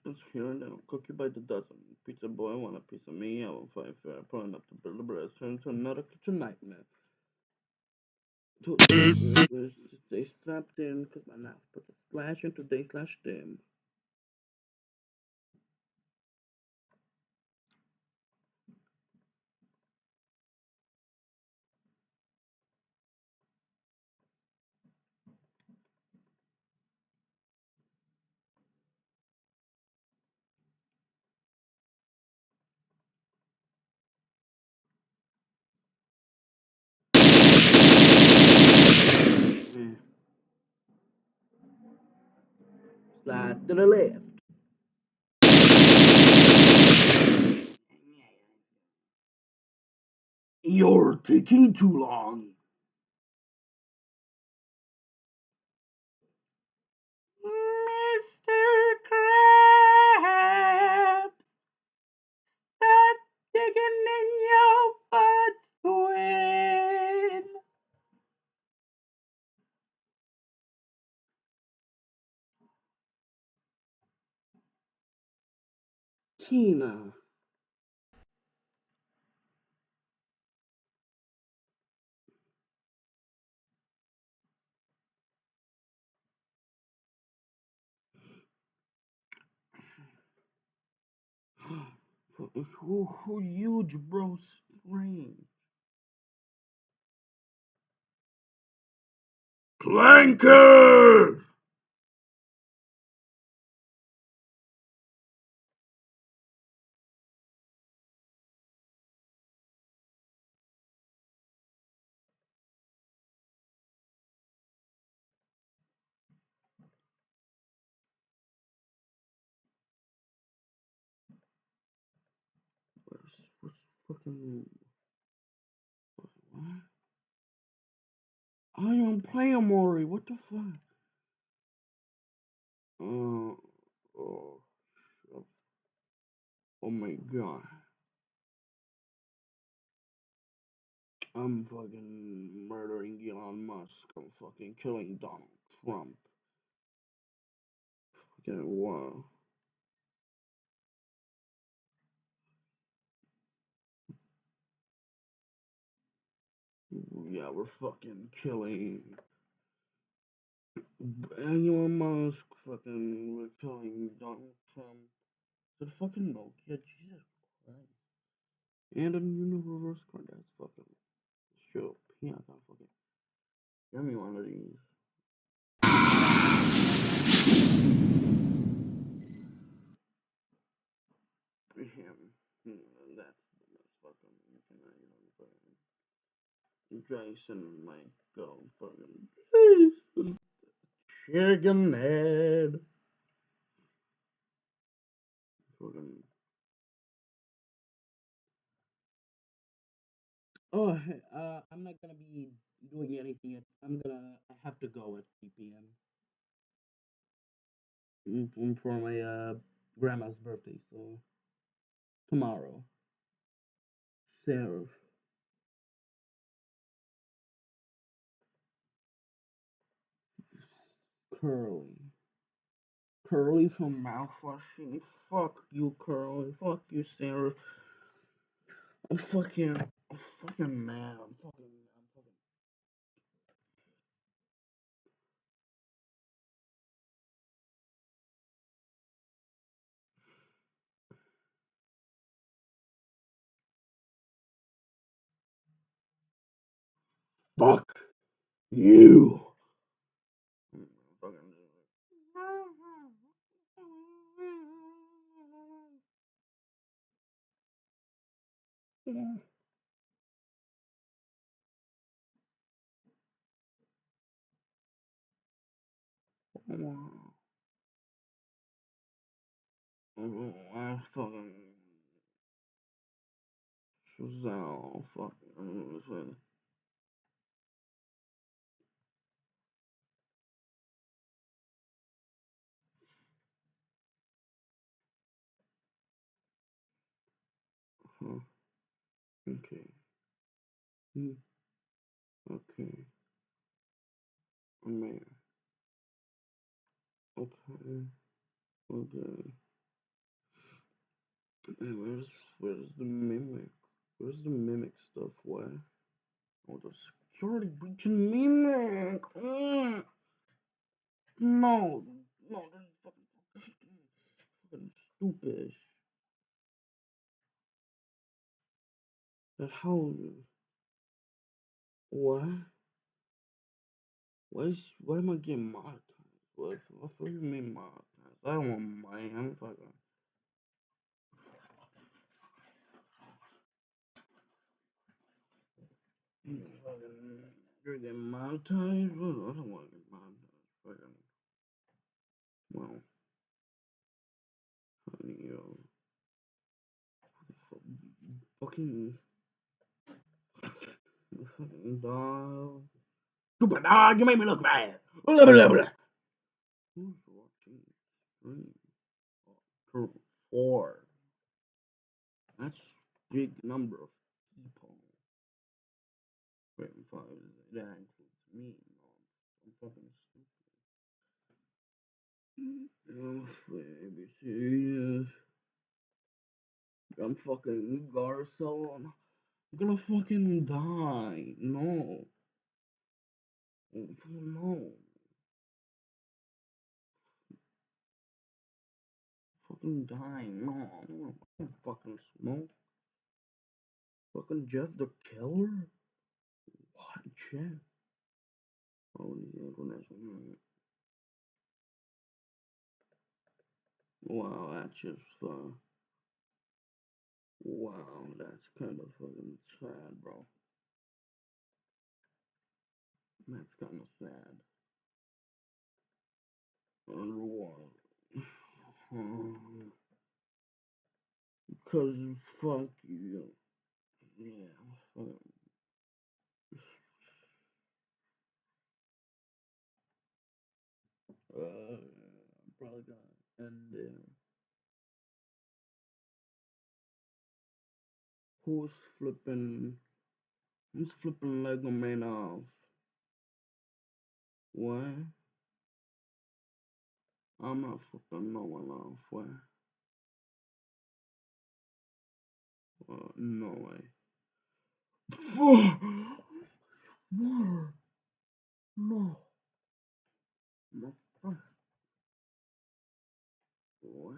It's here and then I'll cook you by the dozen. Pizza boy want a piece of me, I will fight fair. Pulling up to build a breast, turn into another kitchen nightmare. They strapped in because my knife puts a slash into they slash them. Slide to the left. You're taking too long. Mr. Krabs, start digging in your butt twin. Tina. Who huge bro strange. Clanker! What's fucking what? I am playing Mori. What the fuck? Oh, oh my god. I'm fucking murdering Elon Musk. I'm fucking killing Donald Trump. Fucking wow. Yeah, we're fucking killing Elon Musk. Fucking, we're killing Donald Trump. The fucking Nokia, Jesus Christ. And a new reverse card. That's fucking sure. Yeah, I can't fucking. Give me one of these. Him. That's fucking. Jason might go fucking. Jason. Chicken head. Fucking. Oh, hey, I'm not gonna be doing anything yet. I have to go at 3 p.m. For my grandma's birthday, so tomorrow. Serve. Curly. Curly from mouthwashing. Fuck you, Curly. Fuck you, Sarah. I'm fucking mad. I'm fucking. Fuck you. I fucking. Shazam. Fucking. Huh. Okay. Okay. I'm there. Okay. Okay. Hey, where's the mimic? Where's the mimic stuff? Where? Oh, the security breaching mimic. No, no, this is fucking stupid. That how? What? Why am I getting monetized? What do you mean monetized? I don't want money. I'm fucking. You're getting monetized? I don't want to get monetized. Fucking. Well. fucking dog. Stupid dog, you made me look bad. Blah, blah, blah. Who's watching stream? Oh, 4. That's big number of people. Wait, 5. That includes me. I'm fucking stupid. Baby, serious. I'm fucking Garcon. I'm gonna fucking die. No. No. Fucking die. No. I don't wanna fucking smoke. Fucking Jeff the Killer? What? Jeff? Oh, yeah, wow, that's just, wow, that's kind of fucking sad, bro. That's kind of sad. Because fuck you. Yeah, fuck. I'm probably gonna end there. Who's flipping? Who's flipping Lego Man off? What? I'm not flipping no one off. What? No way. No. No. No. What?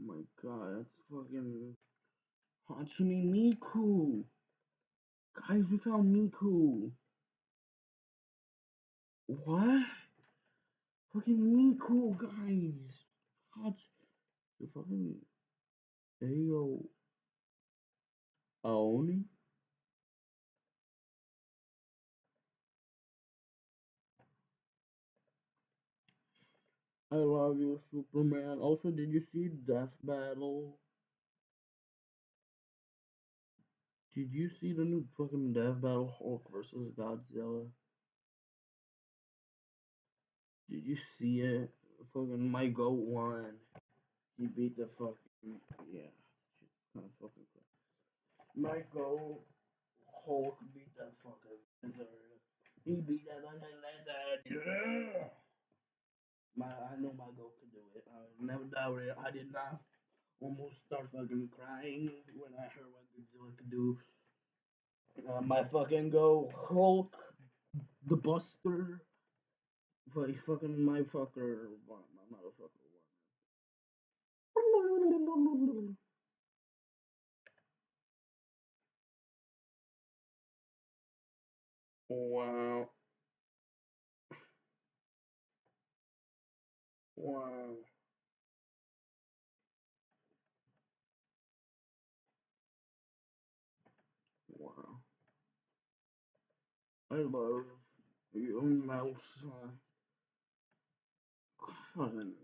My god, that's fucking Hatsune Miku. Guys, we found Miku. What? Fucking Miku, guys. The fucking Ayo Aoni? I love you, Superman. Also, did you see Death Battle? Did you see the new fucking Death Battle Hulk versus Godzilla? Did you see it? Fucking my goat won. He beat the fucking yeah. Kind of fucking cool. My goat Hulk beat that fucking lizard. He beat that fucking lizard. Yeah. I know my goat could do it. I never doubted it. I did not almost start fucking crying when I heard what Godzilla could do. My fucking go Hulk, the Buster, fucking my fucker, my motherfucker. Wow. Wow. Wow. I love you, mouse. Fucking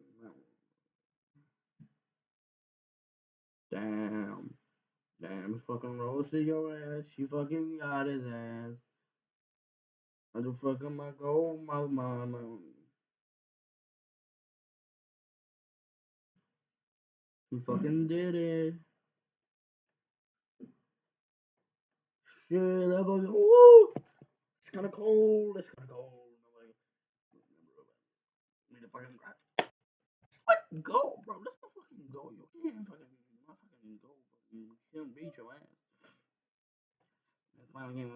damn. Damn, fucking roasted your ass. You fucking got his ass. I just fucking my gold, my mama. You fucking did it. Shit, that fucking, woo! It's kinda cold. It's kinda cold. Need to fucking grab. What? Go, bro. Let's not fucking go. You can't fucking, not fucking go. You can't beat your ass. That's why I game.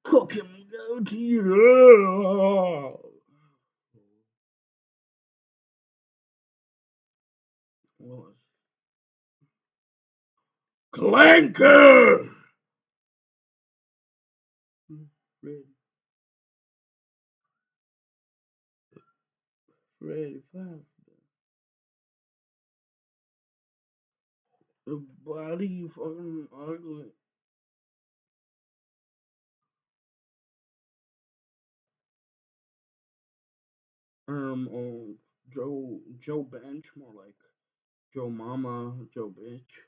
Cook him, go to you. What? Clanker! Freddy Fazbear. The body fucking ugly. Joe Bench, more like Joe Mama, Joe Bitch.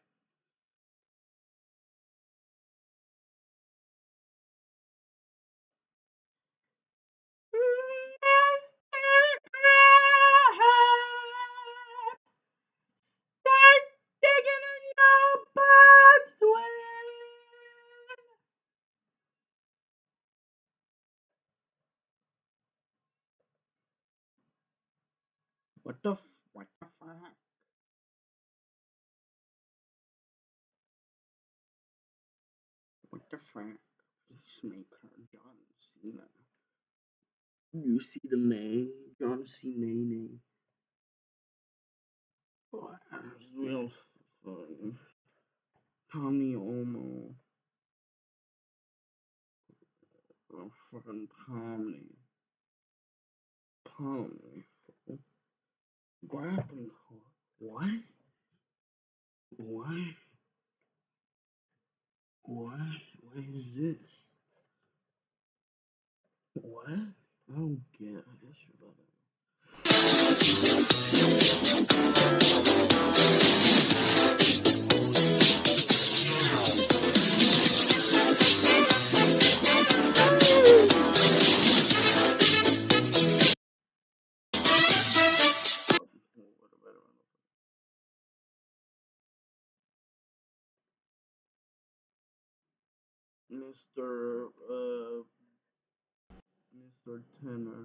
Start digging in your butt, What the fuck? What the fuck? Peacemaker, John Cena. You see the name? John Cena. Real fun. Tommy Omo. Fucking Pomni. Grappling hook. What? What? What? What is this? What? I don't get it. I guess you're about Mr. Tenor.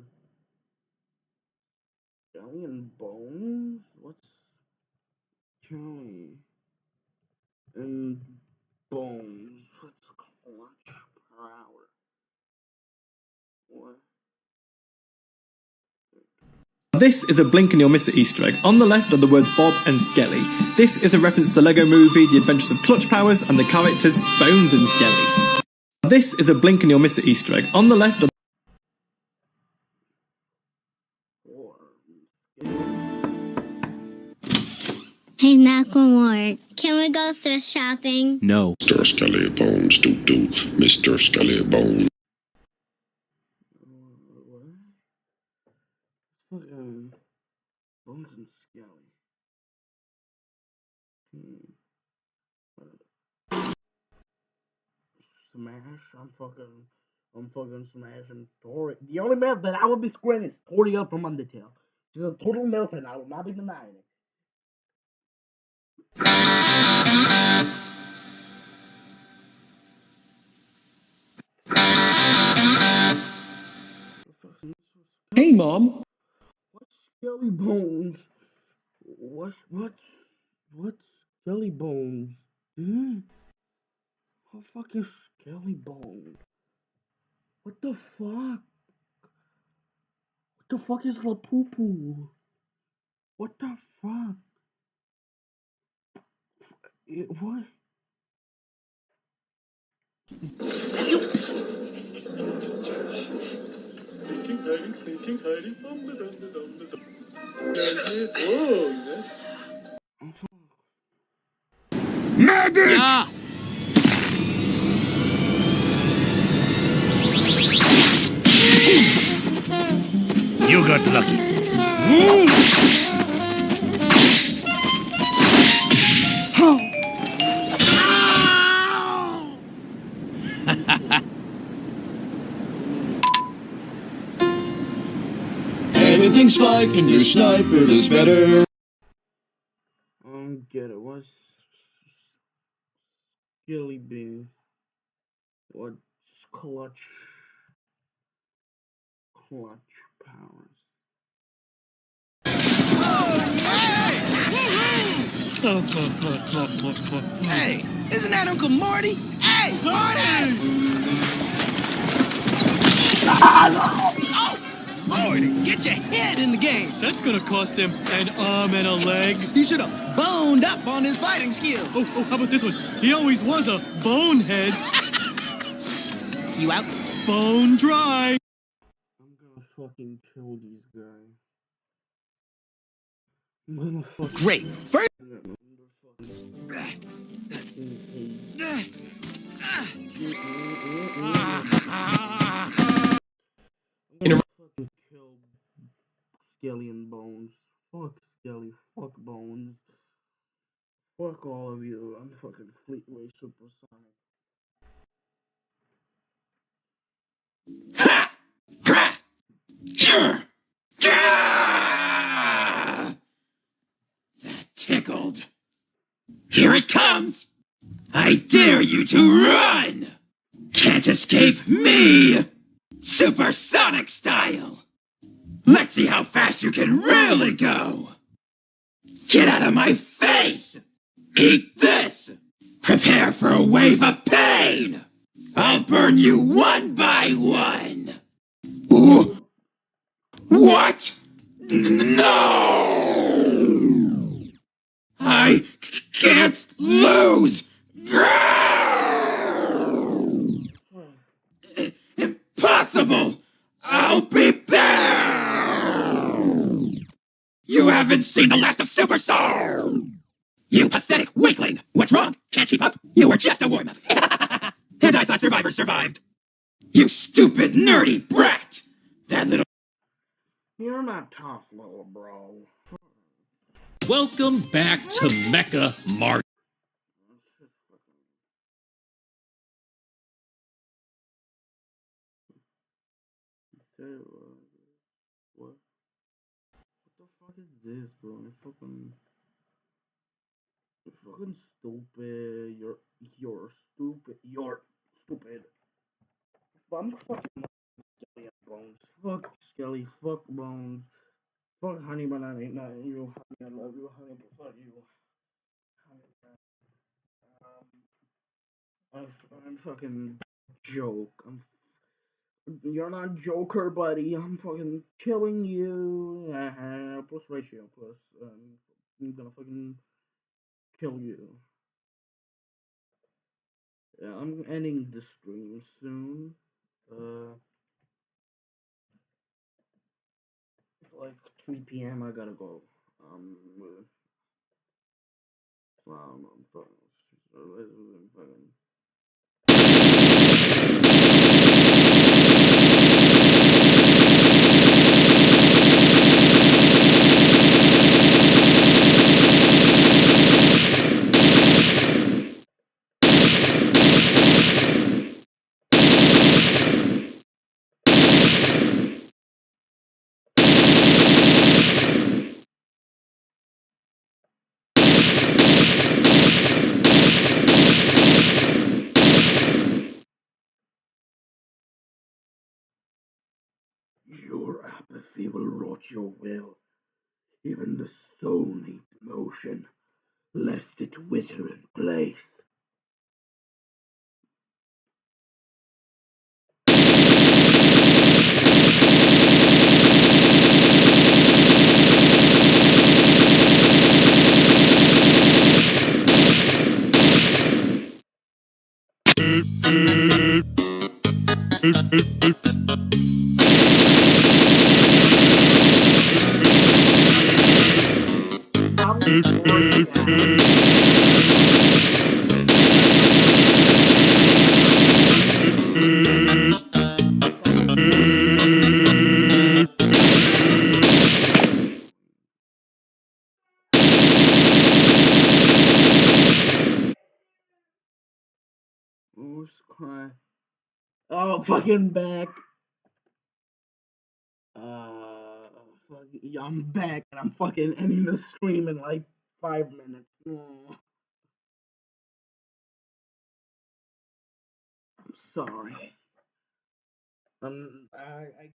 Jelly and Bones? What's Jelly and Bones? What's Clutch per hour? What? This is a blink and you'll miss it Easter egg. On the left are the words Bob and Skelly. This is a reference to the Lego movie, The Adventures of Clutch Powers, and the characters Bones and Skelly. This is a blink and you'll miss it Easter egg. On the left are Hey, Nakamura, can we go thrift shopping? No. Mr. Skelly Bones, do. Mr. Skelly Bones. Fucking Bones and Skelly. Smash. I'm fucking smashing Tori. The only mouth that I will be screwing is Toria from Undertale. She's a total MILF and I will not be denying it. Hey, Mom. What's Skelly Bones? What's Skelly Bones? What the fuck is Skelly Bones? What the fuck? What the fuck is La Poo Poo? What the fuck? What? Medic! Yeah. You got lucky. Anything Spike can do, Sniper is better. I don't get it. What's Skilly Bean? What's Clutch Powers? Hey, isn't that Uncle Morty? Hey, Morty! Oh, Morty, get your head in the game. That's gonna cost him an arm and a leg. He should have boned up on his fighting skill. Oh, how about this one? He always was a bonehead. You out? Bone dry. I'm gonna fucking kill these guys. I'm gonna fucking... Great. First... Skelly and Bones. Fuck Skelly. Fuck Bones. Fuck all of you. I'm fucking Fleetway Supersonic. Sure. That tickled. Here it comes. I dare you to run. Can't escape me. Supersonic style. Let's see how fast you can really go. Get out of my face. Eat this. Prepare for a wave of pain. I'll burn you one by one. Ooh. What? No! I can't lose! Impossible! I'll be back! You haven't seen the last of Super Soul! You pathetic weakling! What's wrong? Can't keep up? You were just a warm-up! And I thought survivors survived! You stupid, nerdy brat! That little... You're not tough, little bro. Welcome back to Mecha March. What? What the fuck is this, bro? You're fucking stupid. You're stupid. You're stupid. I'm fucking Skelly and Bones. Fuck Skelly. Fuck Bones. Fuck Honey Banana. Not you. Honey, I love you. Honey, but fuck you. I'm fucking joke. You're not Joker, buddy. I'm fucking killing you. Plus ratio. Plus, I'm gonna fucking kill you. Yeah, I'm ending the stream soon. Like 3 p.m. I gotta go. I'm fucking. Your apathy will rot your will. Even the soul needs motion, lest it wither in place. Who's crying? Oh, fucking back. Yeah, I'm back and I'm fucking ending the stream in like 5 minutes. Oh, I'm sorry. I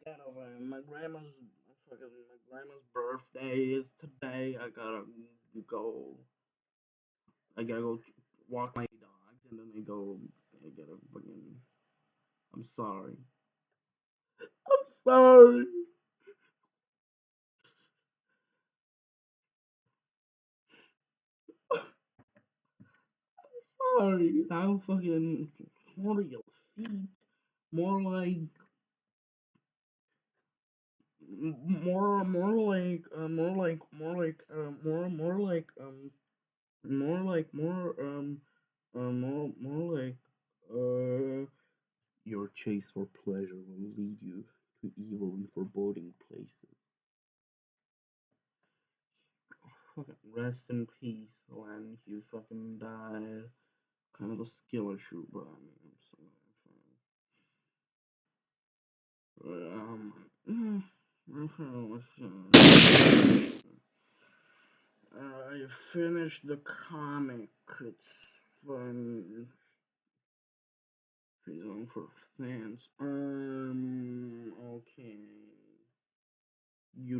got over it. My grandma's birthday is today. Go. I gotta go walk my dogs and then I gotta fucking. I'm sorry. I'm sorry. Sorry. I'm fucking. What are your feet? More like. More like. More like. Your chase for pleasure will lead you to evil and foreboding places. rest in peace when he fucking died. Kind of a skill issue, but I mean, I finished the comic. It's fun. For fans. Okay. You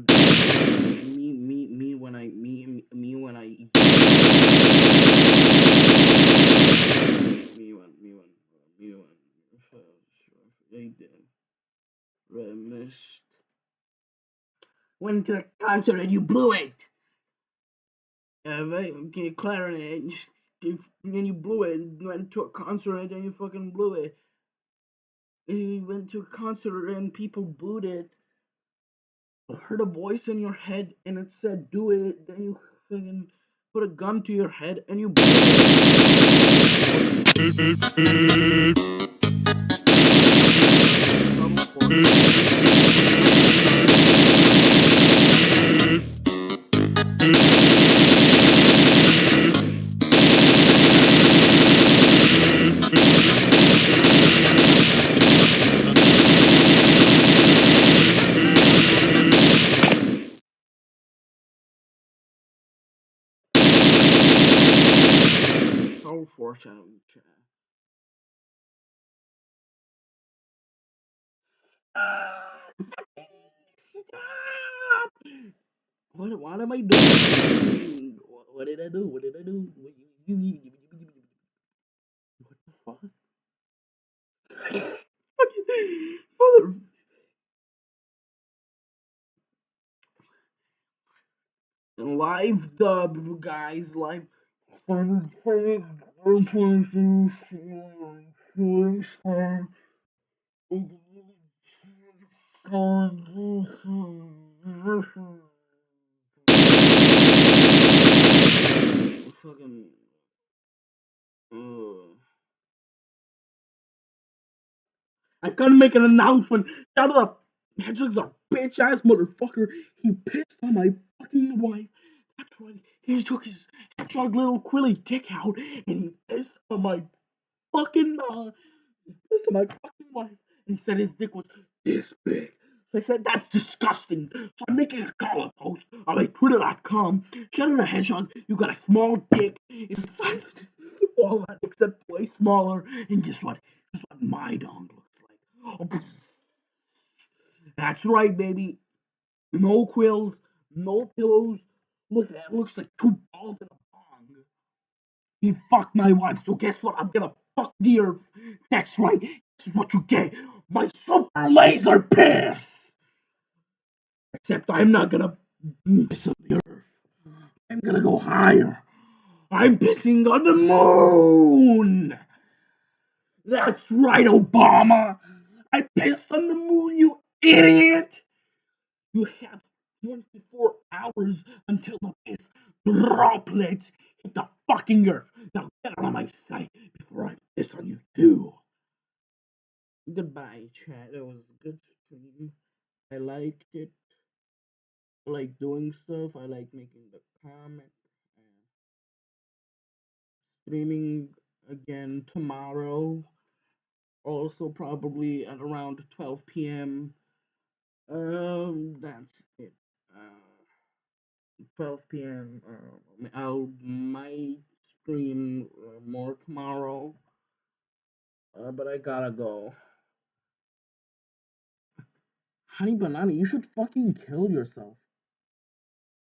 me when I me when I me when I did. Missed. Went to the concert and you blew it. Okay, clarinet. Then you blew it. You went to a concert and then you fucking blew it. And you went to a concert and people booed it. I heard a voice in your head and it said do it. Then you fucking put a gun to your head and you blew so foreshadowing. Stop! What am I doing? What did I do? What did I do? What the fuck? Mother. Live dub, guys. Live. Fucking. I gotta make an announcement. Shut up. Magic's a bitch ass motherfucker. He pissed on my fucking wife. That's right. He took his hedgehog little quilly dick out and he pissed on my fucking pissed on my fucking wife. And he said his dick was this big. So I said that's disgusting. So I'm making a column post on my twitter.com. Shadow the Hedgehog, you got a small dick. It's the size of this walnut, except way smaller. And guess what? Guess what my dog looks like. Oh, that's right, baby. No quills, no pillows. Look, that looks like two balls in a bong. He fucked my wife, so guess what? I'm gonna fuck the earth. That's right. This is what you get. My super laser piss. Except I'm not gonna piss on the earth. I'm gonna go higher. I'm pissing on the moon. That's right, Obama. I pissed on the moon, you idiot. You have 24 hours until the piss droplets hit the fucking earth. Now get out of my sight before I piss on you too. Goodbye, chat. It was a good stream. I liked it. I like doing stuff. I like making the comment. Streaming again tomorrow. Also probably at around 12 p.m. That's it. 12 p.m. I'll might stream more tomorrow, but I gotta go. Honey Banana, you should fucking kill yourself.